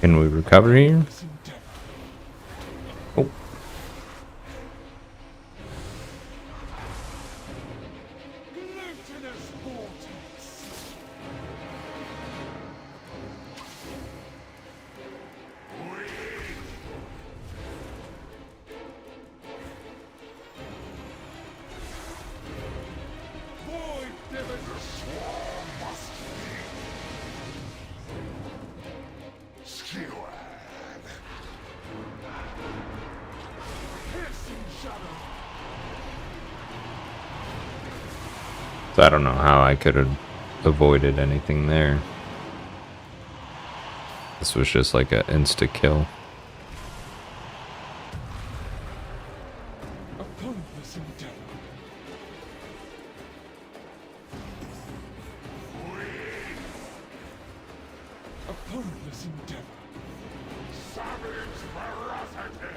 Can we recover here? Pointless endeavor. Oh. Glutinous vortex. Void devastation. Skewered. Piercing shadow. So I don't know how I could have avoided anything there. This was just like an insta kill. A fruitless endeavor. Savage ferocity!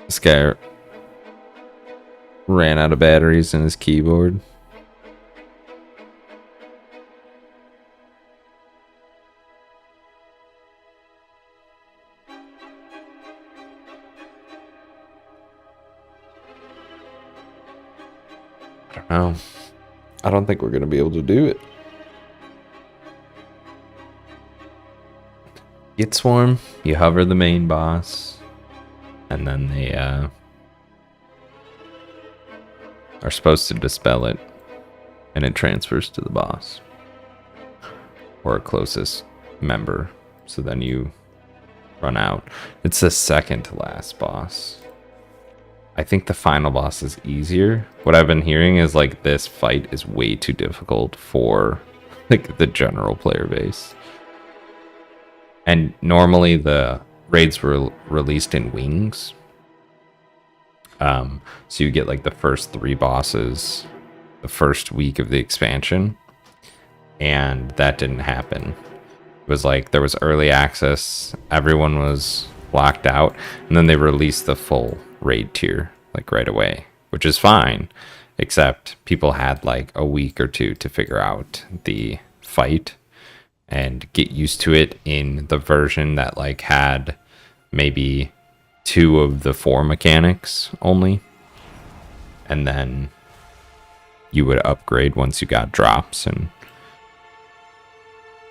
This guy ran out of batteries in his keyboard. I don't know. I don't think we're going to be able to do it. Get Swarm, you hover the main boss, and then they are supposed to dispel it, and it transfers to the boss or a closest member. So then you run out. It's the second to last boss. I think the final boss is easier. What I've been hearing is like this fight is way too difficult for like the general player base. And normally the raids were released in wings. So you get like the first 3 bosses the first week of the expansion. And that didn't happen. It was like there was early access, everyone was locked out, and then they released the full raid tier like right away, which is fine, except people had like a week or 2 to figure out the fight and get used to it in the version that like had maybe 2 of the 4 mechanics only, and then you would upgrade once you got drops and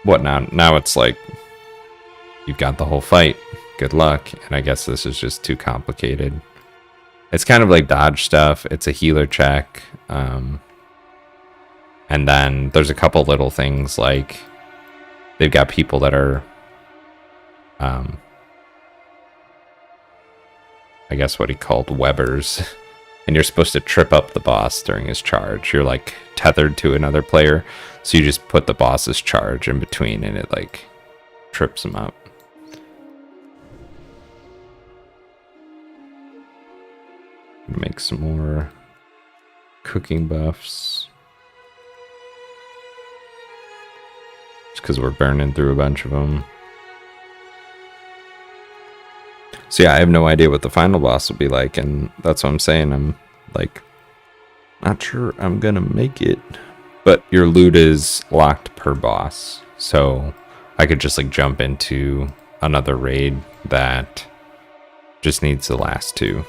whatnot. Now it's like you've got the whole fight, good luck. And I guess this is just too complicated. It's kind of like dodge stuff. It's a healer check, and then there's a couple little things like they've got people that are I guess what he called webbers, and you're supposed to trip up the boss during his charge. You're like tethered to another player, so you just put the boss's charge in between and it like trips him up. Make some more cooking buffs, just because we're burning through a bunch of them. So yeah, I have no idea what the final boss will be like, and that's what I'm saying. I'm like not sure I'm gonna make it, but your loot is locked per boss, so I could just like jump into another raid that just needs the last 2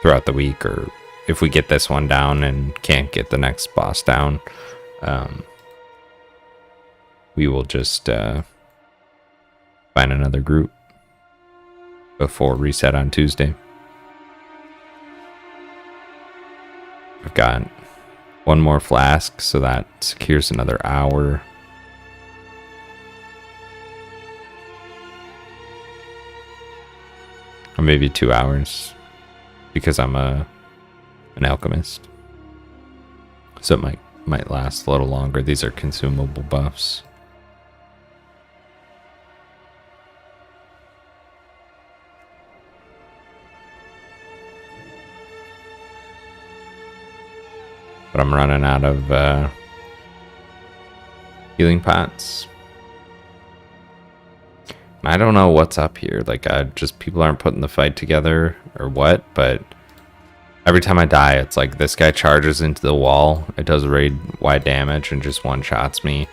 throughout the week, or if we get this one down and can't get the next boss down, we will just find another group before reset on Tuesday. I've got 1 more flask, so that secures another hour. Or maybe 2 hours, because I'm an alchemist. So it might last a little longer. These are consumable buffs. But I'm running out of healing pots. I don't know what's up here. Like, just people aren't putting the fight together or what, but Every time I die, it's like this guy charges into the wall. It does raid-wide damage and just one-shots me.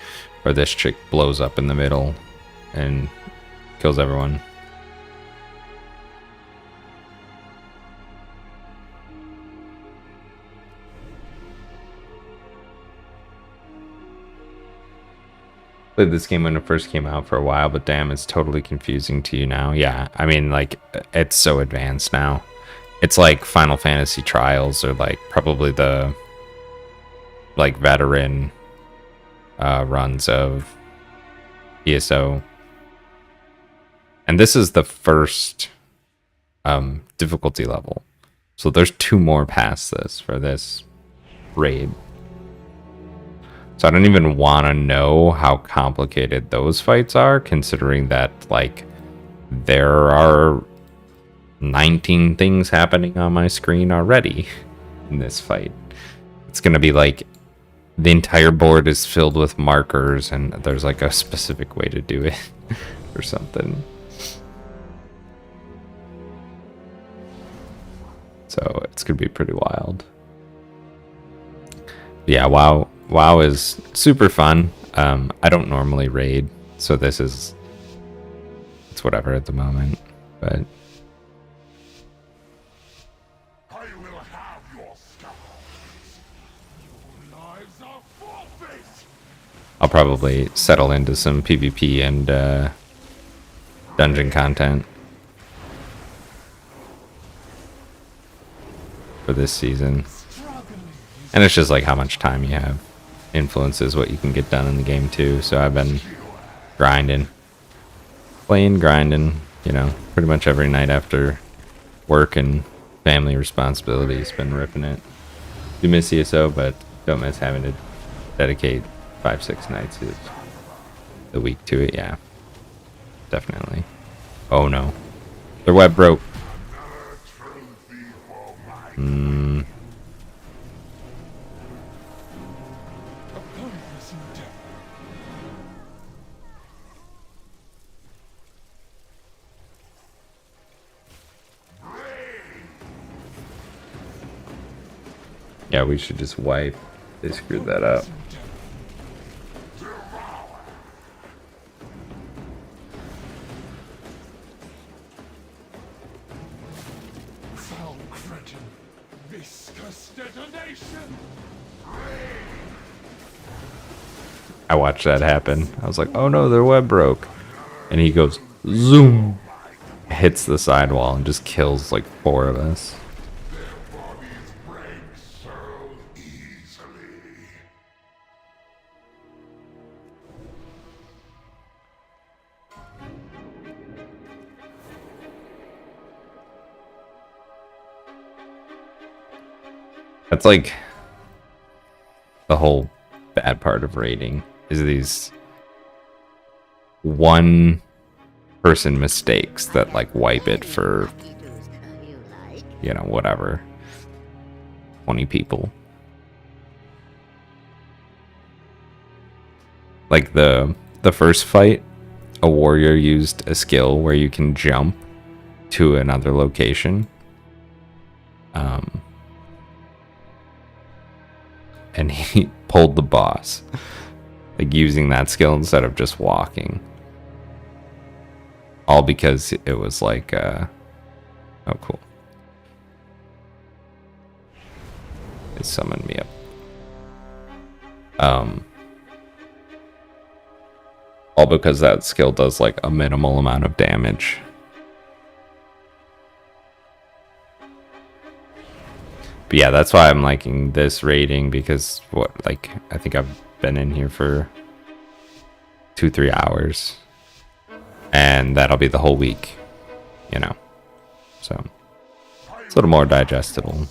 Or this chick blows up in the middle and kills everyone. Played this game when it first came out for a while, but damn, it's totally confusing to you now. Yeah, I mean, like, it's so advanced now. It's like Final Fantasy Trials, or like probably the like veteran runs of ESO. And this is the first difficulty level. So there's 2 more past this for this raid. So I don't even want to know how complicated those fights are, considering that, like, there are 19 things happening on my screen already in this fight. It's going to be like the entire board is filled with markers and there's like a specific way to do it or something. So it's going to be pretty wild. Yeah, WoW is super fun. I don't normally raid, so it's whatever at the moment, but I will have your scars. Your lives are forfeit. I'll probably settle into some PvP and dungeon content for this season. And it's just like how much time you have influences what you can get done in the game too. So I've been grinding, grinding, you know, pretty much every night after work and family responsibilities. Been ripping it. Do miss ESO, but don't miss having to dedicate 5-6 nights of the week to it. Yeah, definitely. Oh no, their web broke. Yeah, we should just wipe. They screwed that up. Foul cretin, viscous detonation. I watched that happen. I was like, oh no, their web broke. And he goes, zoom. Hits the sidewall and just kills like 4 of us. Their bodies break so easily. That's like the whole bad part of raiding is these one person mistakes that like wipe it for, you know, whatever, 20 people. Like the first fight, a warrior used a skill where you can jump to another location. And he pulled the boss, like using that skill instead of just walking. All because it was like, oh cool. It summoned me up. All because that skill does like a minimal amount of damage. But yeah, that's why I'm liking this rating, because I think I've been in here for 2-3 hours. And that'll be the whole week, you know. So it's a little more digestible.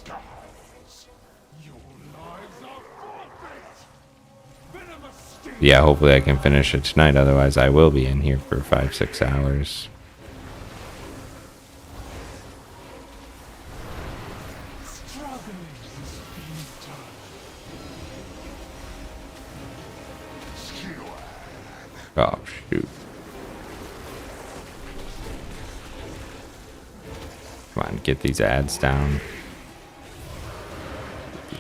Yeah, hopefully I can finish it tonight, otherwise I will be in here for 5-6 hours. Oh, shoot. Come on, get these ads down.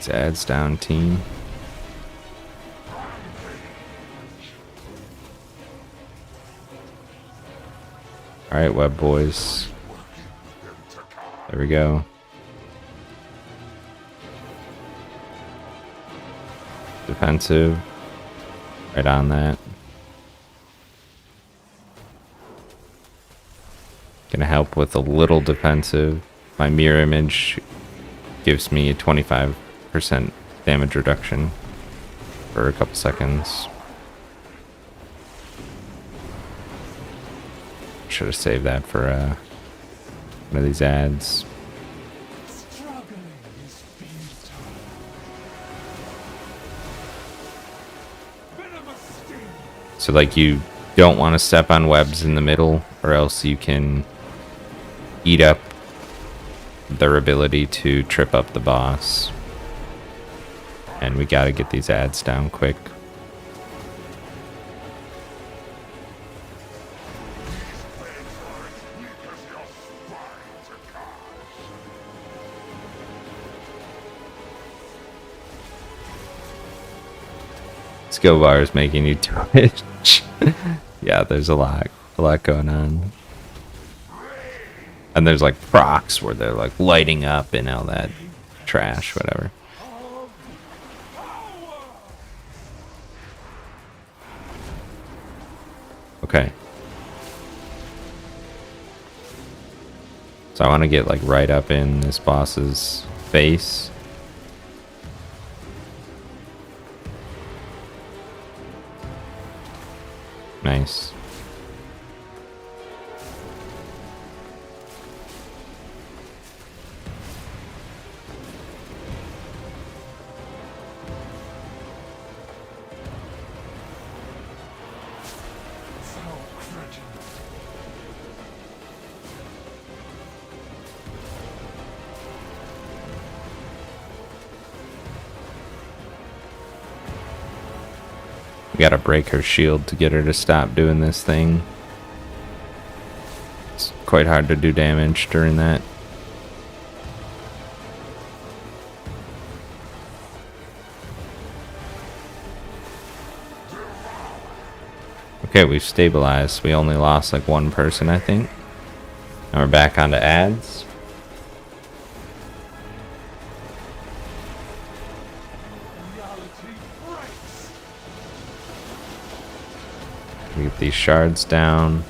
These ads down, team. Alright, web boys. There we go. Defensive. Right on that. Gonna help with a little defensive. My mirror image gives me a 25% damage reduction for a couple seconds. Should have saved that for one of these ads. So like you don't want to step on webs in the middle, or else you can eat up their ability to trip up the boss. And we gotta get these ads down quick. Skill bar is making you twitch. Yeah, there's a lot going on. And there's like procs where they're like lighting up and all that trash, whatever. Okay. So I want to get like right up in this boss's face. Nice. We gotta break her shield to get her to stop doing this thing. It's quite hard to do damage during that. Okay, we've stabilized. We only lost like one person, I think. Now we're back onto ads. We get these shards down.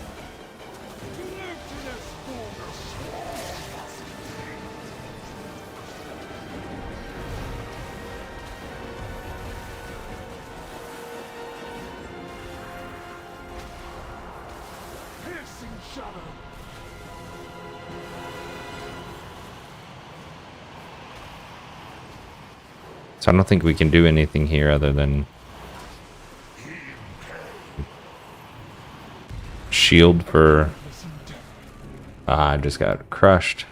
So I don't think we can do anything here other than shield for... I just got crushed.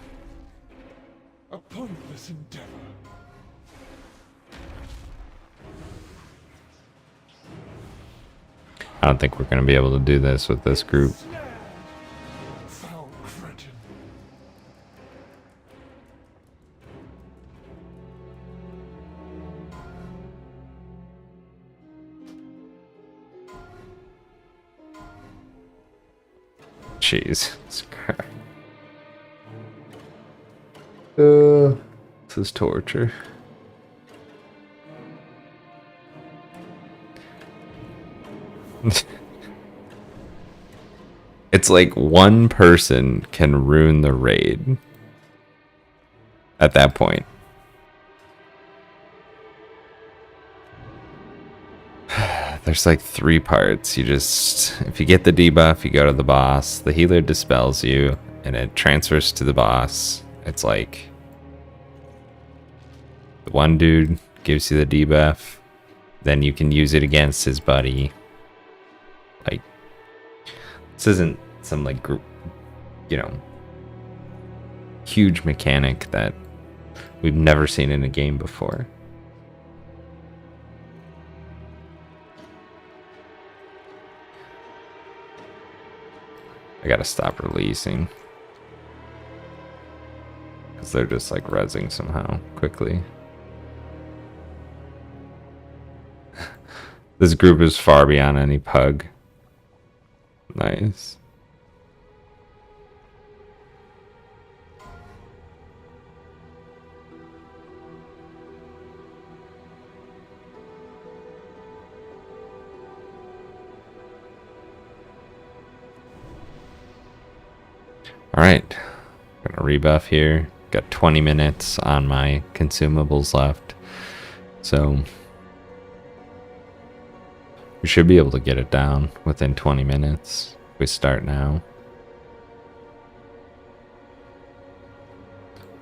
A pointless endeavor. I don't think we're going to be able to do this with this group. Foul cretin. Jesus Christ. This is torture. It's like one person can ruin the raid at that point. There's like 3 parts. You just, if you get the debuff, you go to the boss. The healer dispels you, and it transfers to the boss. It's like the one dude gives you the debuff, then you can use it against his buddy. Like, this isn't some like group, you know, huge mechanic that we've never seen in a game before. I gotta stop releasing, because they're just like rezzing somehow quickly. This group is far beyond any pug. Nice. Alright, gonna rebuff here. Got 20 minutes on my consumables left. So we should be able to get it down within 20 minutes if we start now.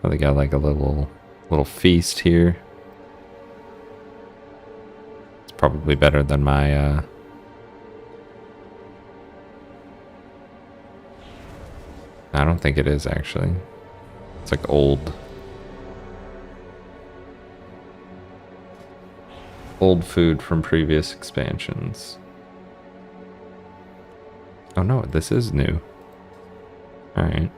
Oh, they got like a little feast here. It's probably better than my I don't think it is actually. It's like old food from previous expansions. Oh no, this is new. All right.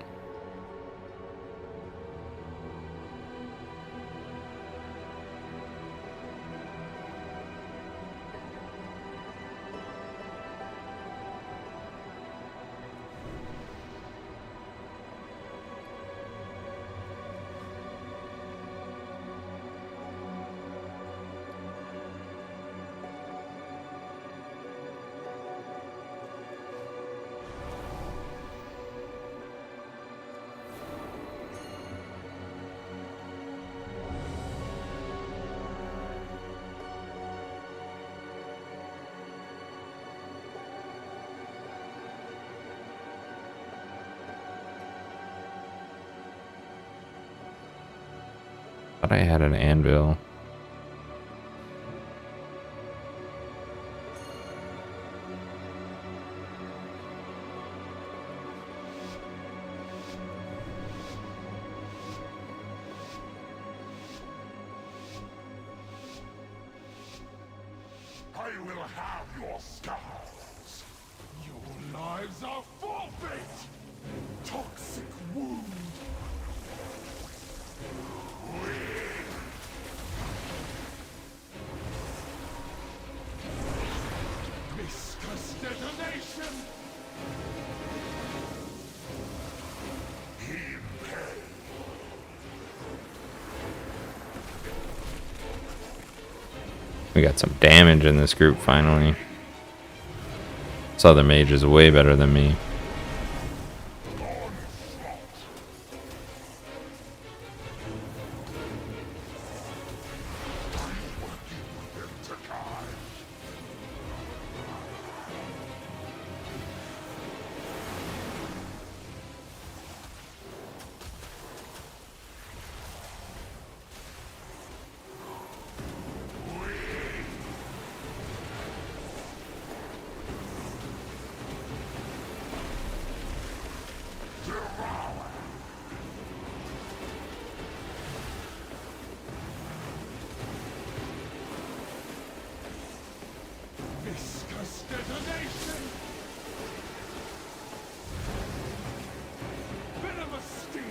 Thought I had an anvil. I will have your scars. Your lives are forfeit. Toxic wound. Viscous detonation. We got some damage in this group finally. This other mage is way better than me. Viscous detonation. Venomous sting.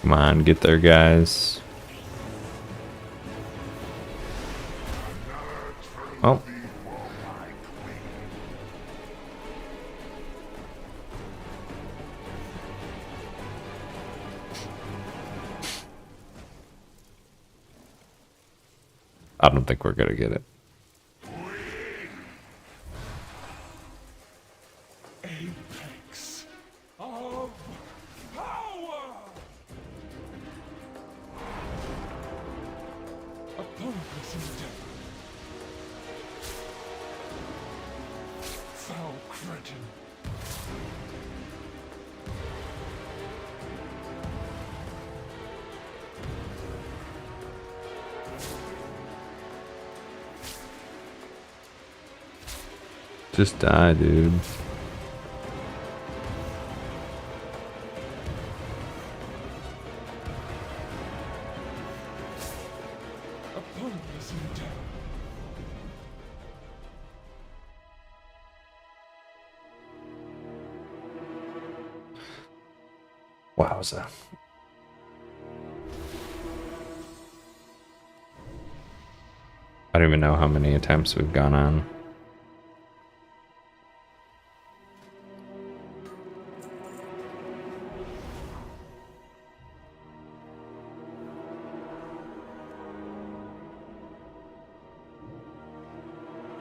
Come on, get there, guys. Oh. I don't think we're gonna get it. Apex of power! A purpose endeavor. Foul cretin. Just die, dude. A purpose endeavor. Wowza. I don't even know how many attempts we've gone on.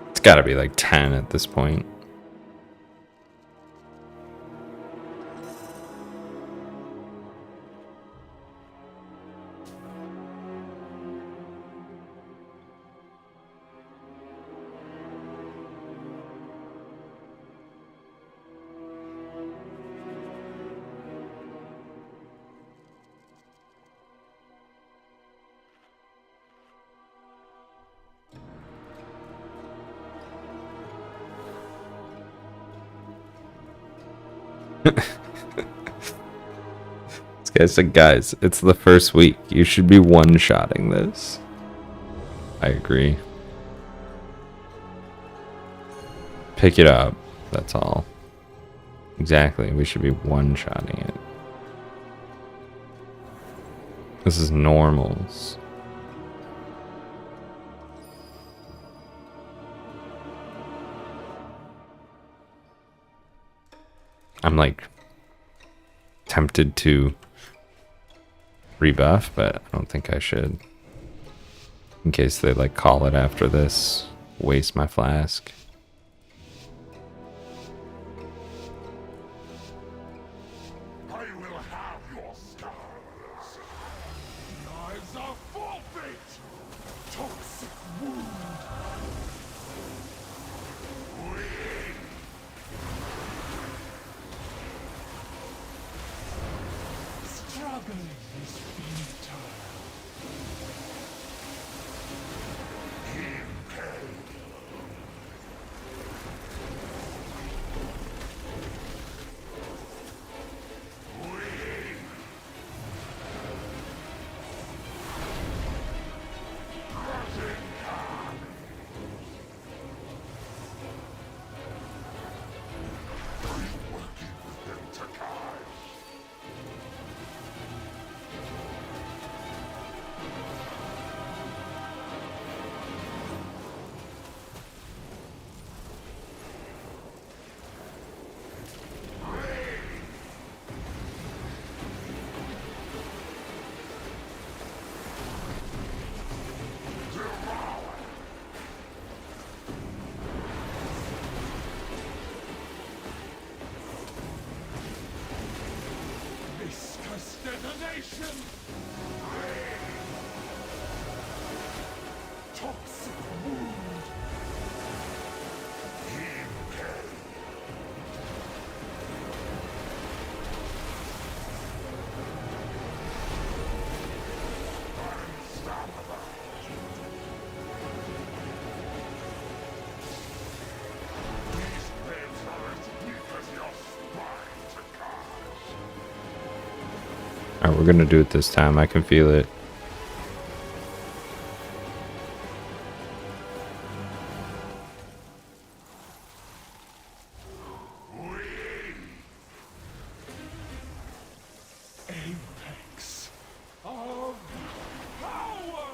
It's gotta be like 10 at this point. This guy said, guys, it's the first week. You should be one-shotting this. I agree. Pick it up. That's all. Exactly. We should be one-shotting it. This is normals. I'm like tempted to rebuff, but I don't think I should. In case they like call it after this, waste my flask. I will have your scars. Lives are forfeit. Toxic wound. Struggling is futile. Viscous detonation! Toxic wound! These blades are as weak as your spine to cast. Alright, we're gonna do it this time. I can feel it. Apex of power!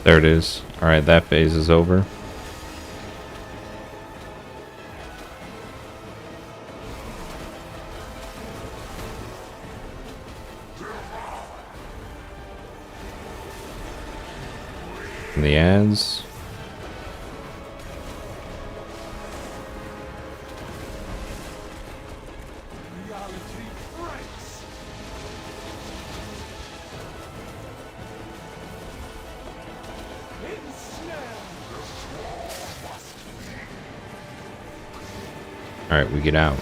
There it is. Alright, that phase is over. And the ads. Reality Alright, we get out.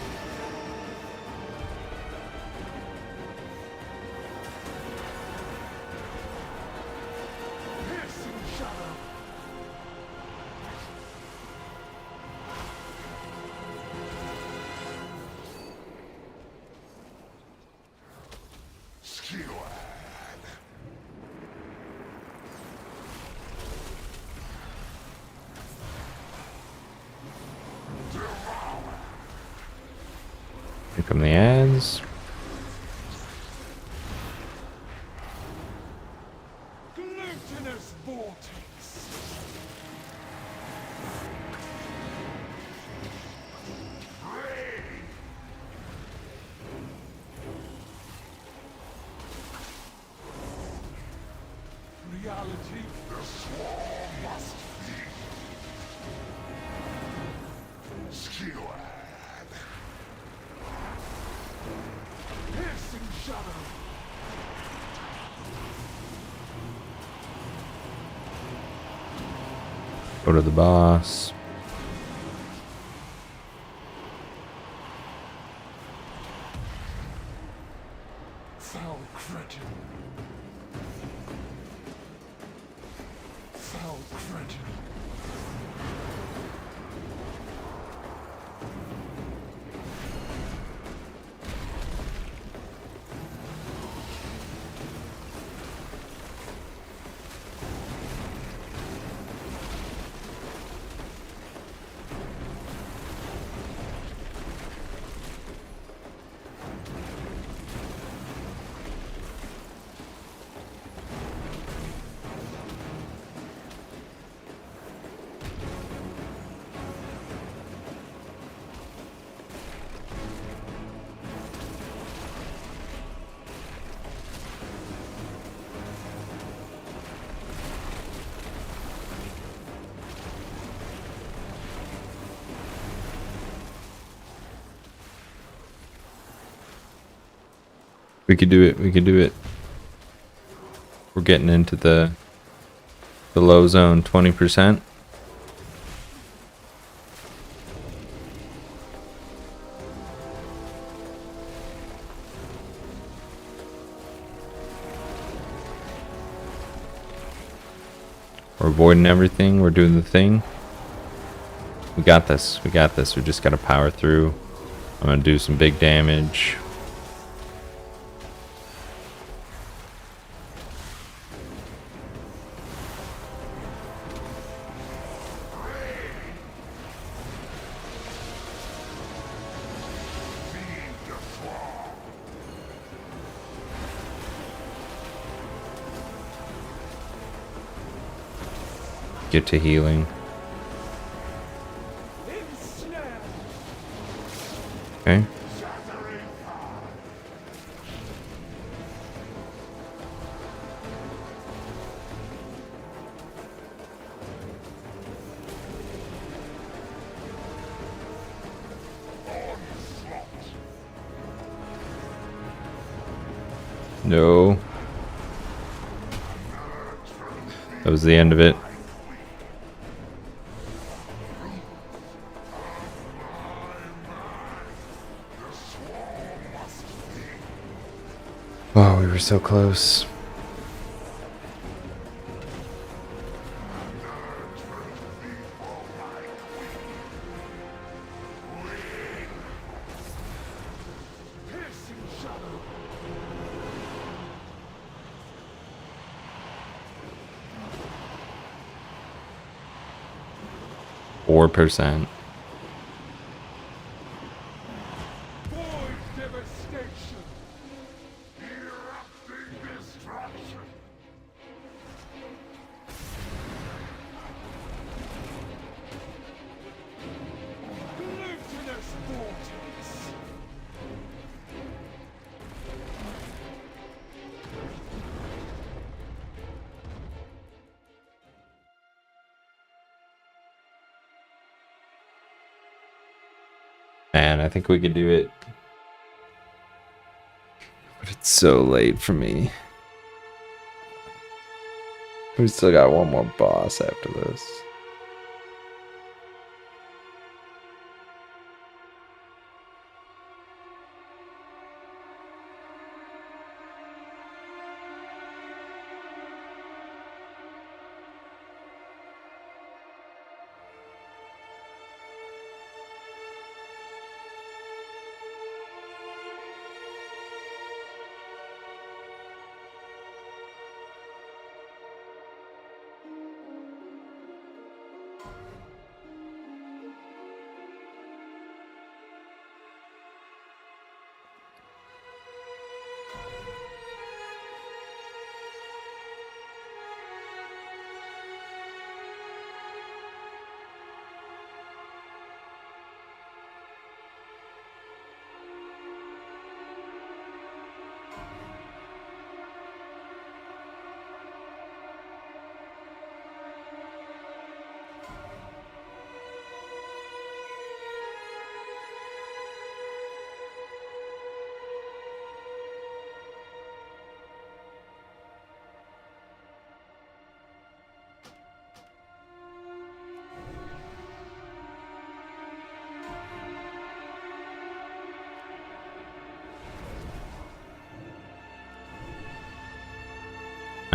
Here come the ads. Glutinous vortex. Reality. The swarm must be. Skewer. Piercing shadow. Go to the boss. Foul cretin. Foul cretin. We could do it. We could do it. We're getting into the low zone, 20%. We're avoiding everything. We're doing the thing. We got this. We got this. We just got to power through. I'm going to do some big damage. Get to healing. Okay. No. That was the end of it. Oh, we were so close. Piercing shadow. 4%. Void devastation. Erupting destruction. Glutinous vortex. Man, I think we could do it. But it's so late for me. We still got one more boss after this.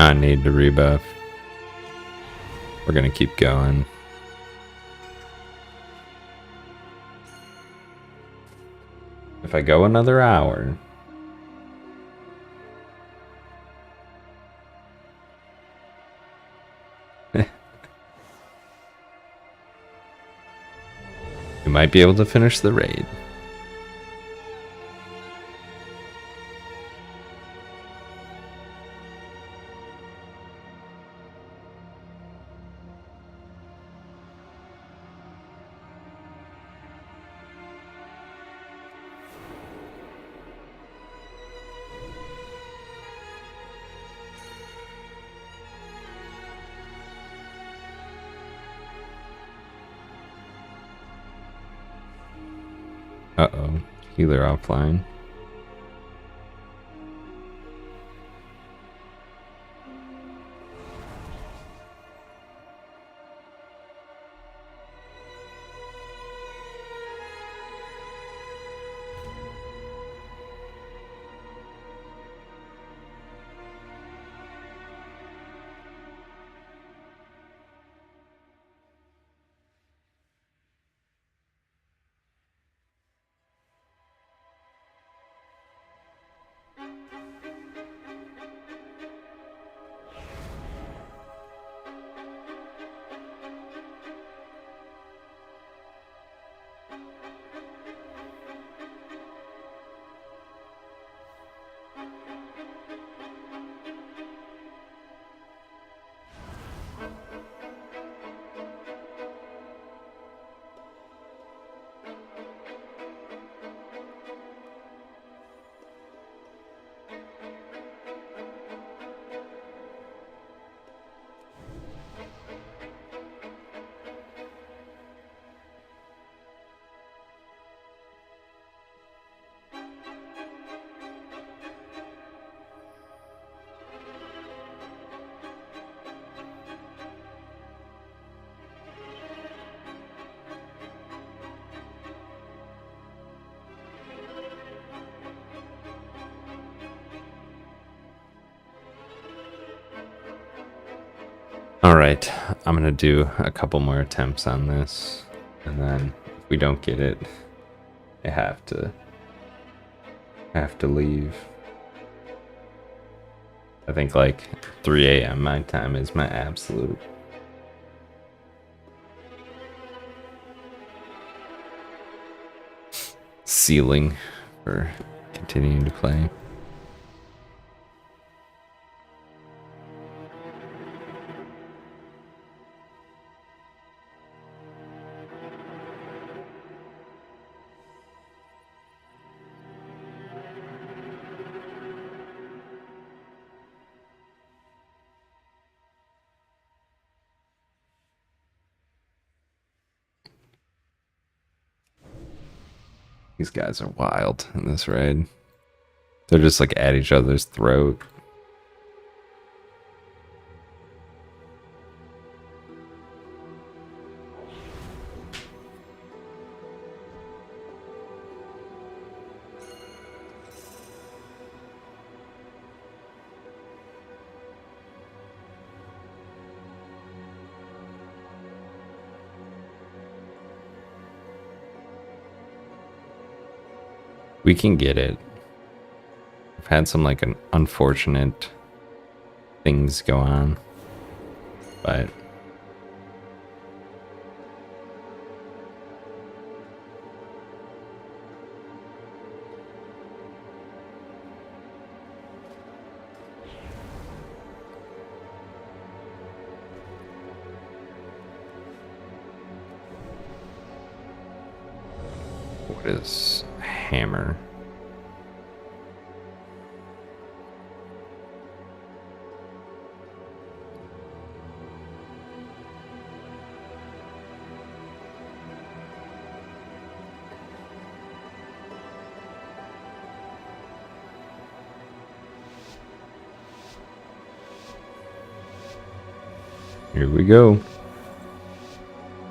not need to rebuff. We're gonna keep going. If I go another hour, we might be able to finish the raid. Uh-oh. Healer offline. Alright, I'm gonna do a couple more attempts on this, and then if we don't get it, I have to leave. I think like 3 a.m. my time is my absolute ceiling for continuing to play. These guys are wild in this raid. They're just like at each other's throat. We can get it. I've had some like an unfortunate things go on, but what is hammer? Here we go.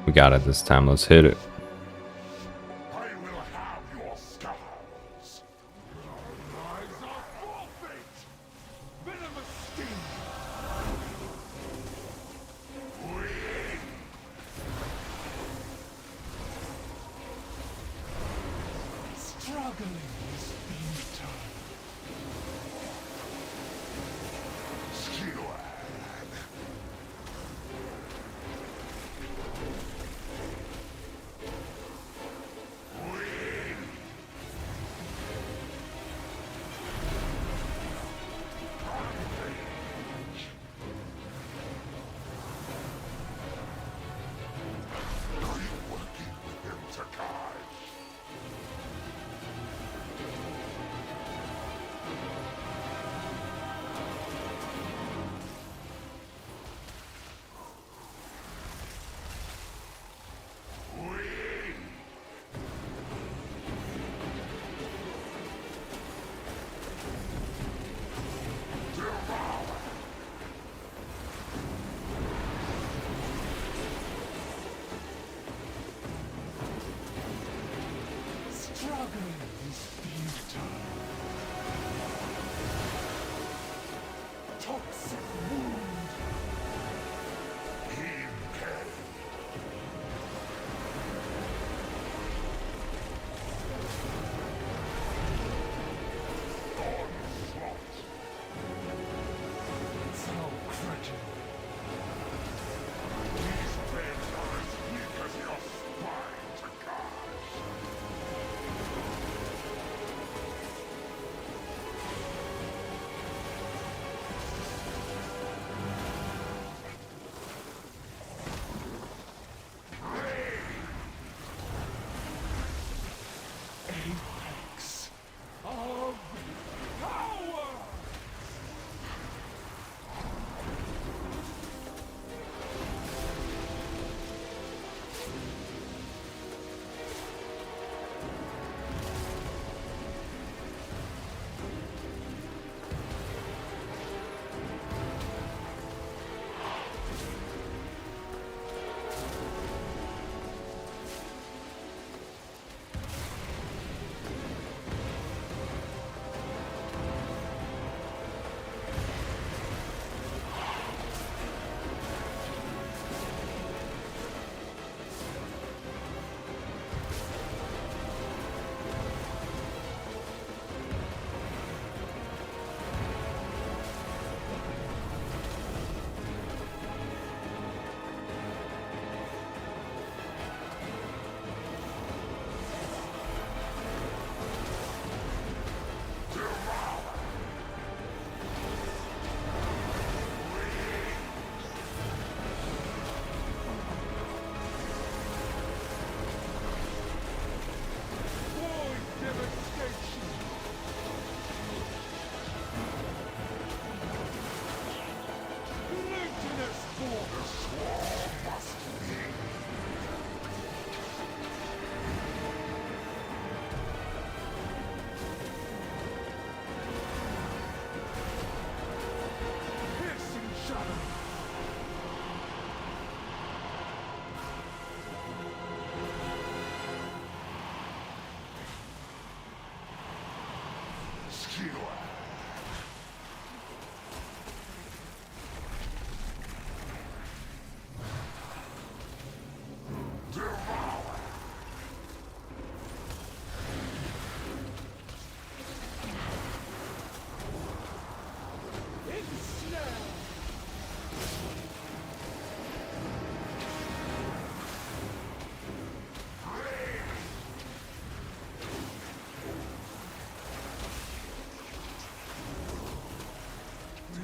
We got it this time. Let's hit it. I will have your scars. Your lives are forfeit. Venomous sting. Struggling is futile. Skewer. Are you working with him, Takai? Struggling is futile. Toxic wound. So critical. These babes are as weak as your spine, Takai. Apex of power!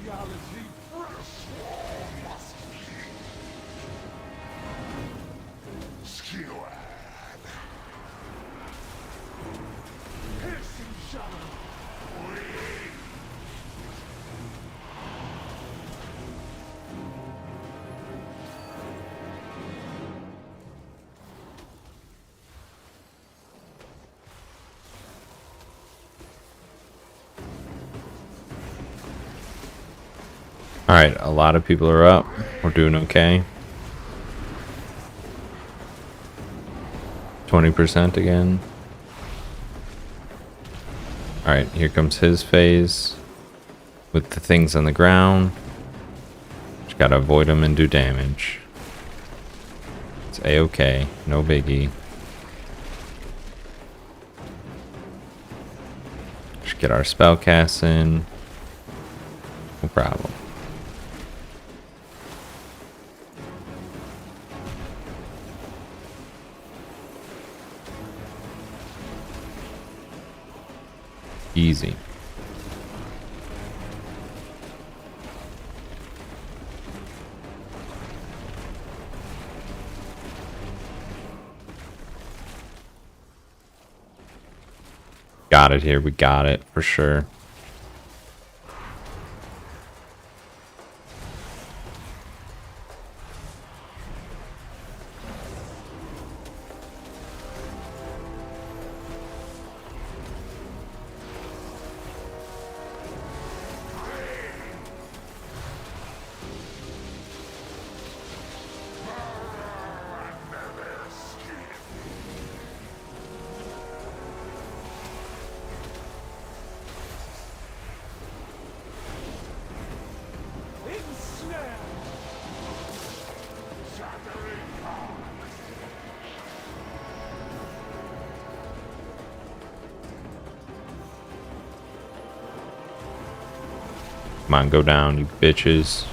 Reality fresh must be skewered. Piercing shadow. Alright, a lot of people are up. We're doing okay. 20% again. Alright, here comes his phase. With the things on the ground. Just gotta avoid them and do damage. It's a-okay. No biggie. Just get our spell cast in. No problem. Easy. Got it here. We got it for sure. Come on, go down, you bitches.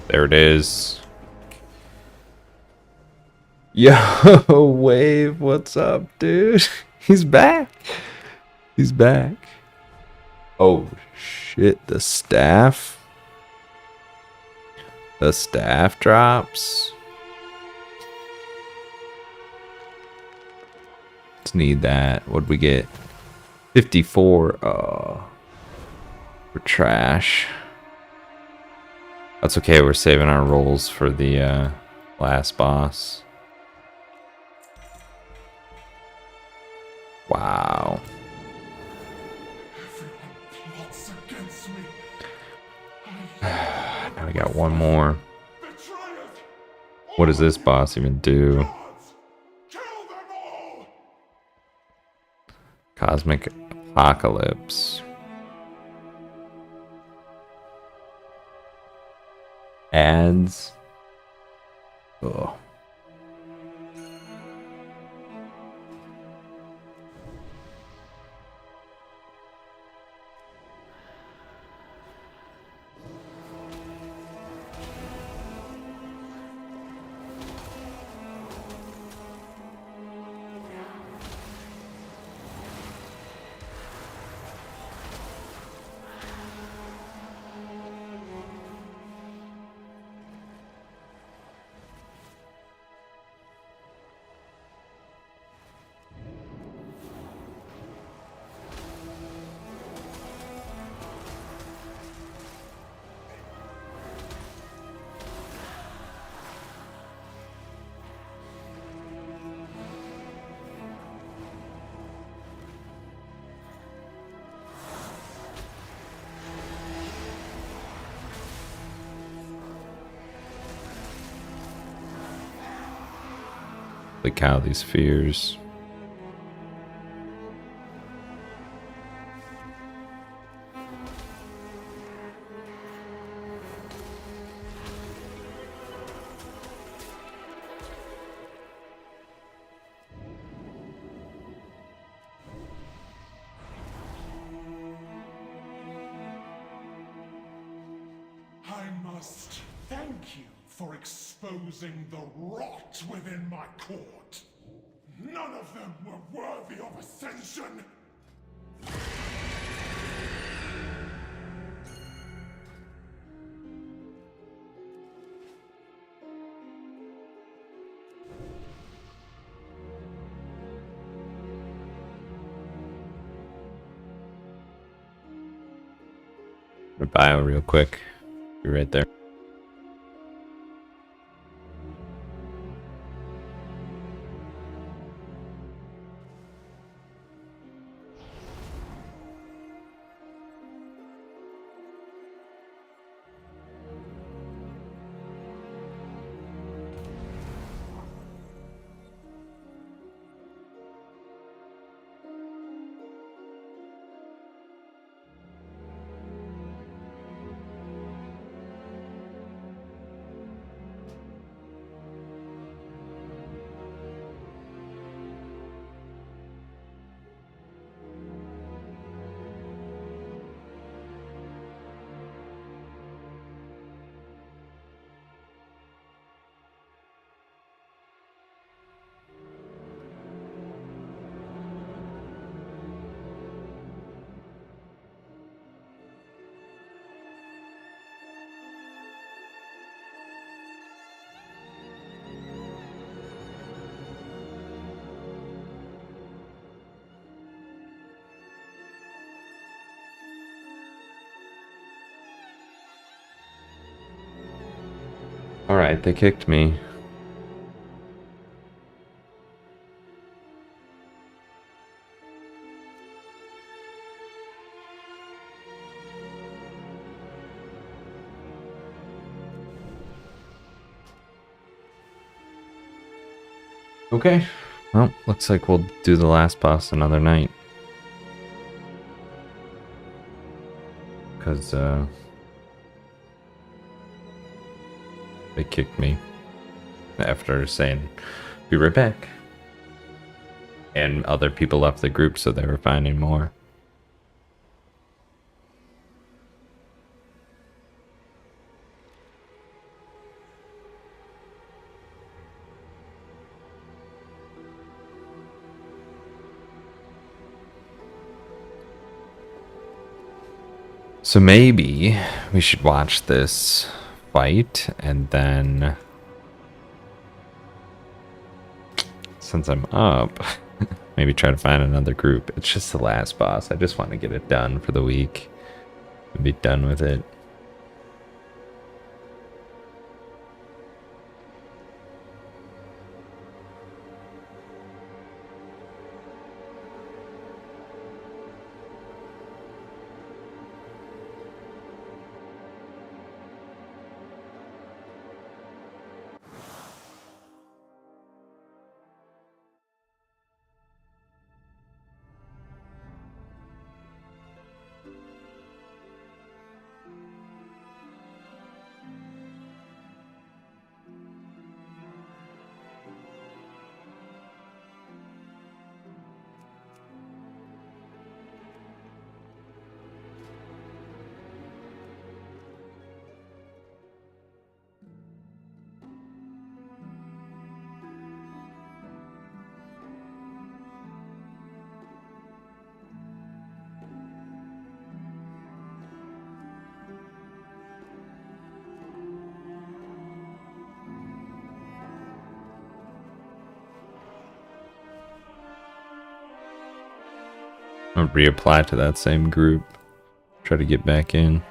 There it is. Yo, Wave, what's up, dude? He's back. He's back. Oh, shit, the staff. The staff drops. Let's need that. What'd we get? 54. Oh, we're trash. That's okay. We're saving our rolls for the last boss. Wow. Everyone plots against me. Now we got one more. Betrayers! What does this boss even do? Gods! Kill them all! Cosmic Apocalypse. Ads. Oh. Holy cow, these fears. I must thank you for exposing the rot within my court. None of them were worthy of ascension. Bio real quick. Be right there. Alright, they kicked me. Okay. Well, looks like we'll do the last boss another night. Because, they kicked me after saying, be right back. And other people left the group, so they were finding more. So maybe we should watch this fight and then, since I'm up, maybe try to find another group. It's just the last boss. I just want to get it done for the week and be done with it. I'll reapply to that same group. Try to get back in.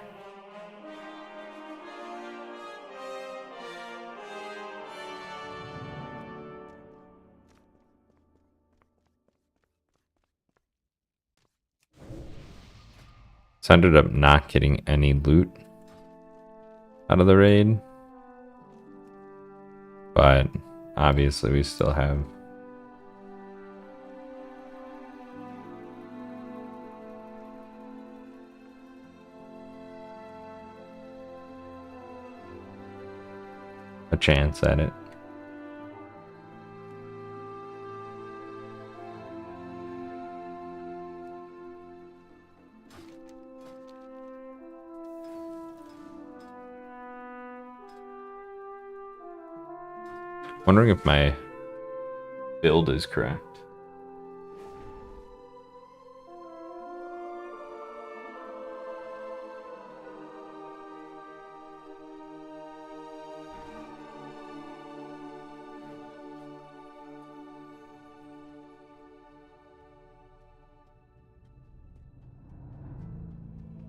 So I ended up not getting any loot out of the raid. But obviously we still have a chance at it. Wondering if my build is correct.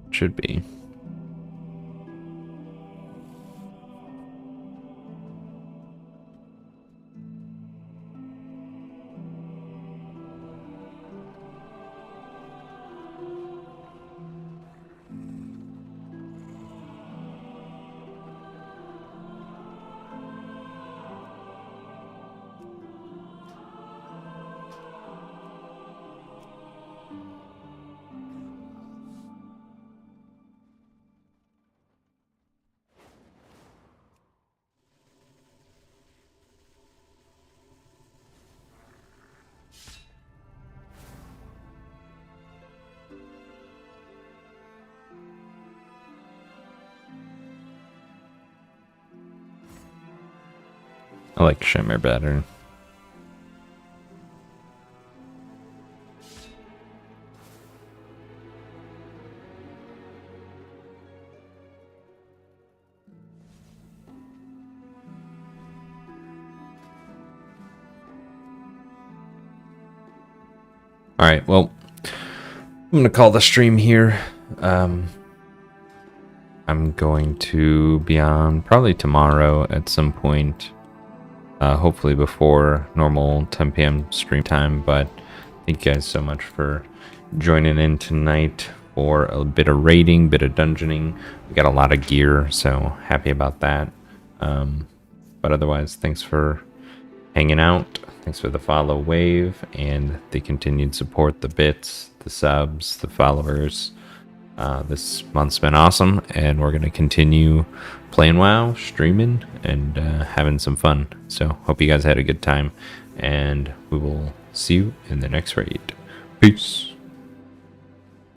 Should be. I like Shimmer better. Alright, well, I'm going to call the stream here. I'm going to be on probably tomorrow at some point. Hopefully before normal 10 p.m. stream time. But thank you guys so much for joining in tonight for a bit of raiding, bit of dungeoning. We got a lot of gear, so happy about that. But otherwise, thanks for hanging out. Thanks for the follow wave and the continued support, the bits, the subs, the followers. This month's been awesome, and we're going to continue playing WoW, streaming, and having some fun. So hope you guys had a good time, and we will see you in the next raid. Peace.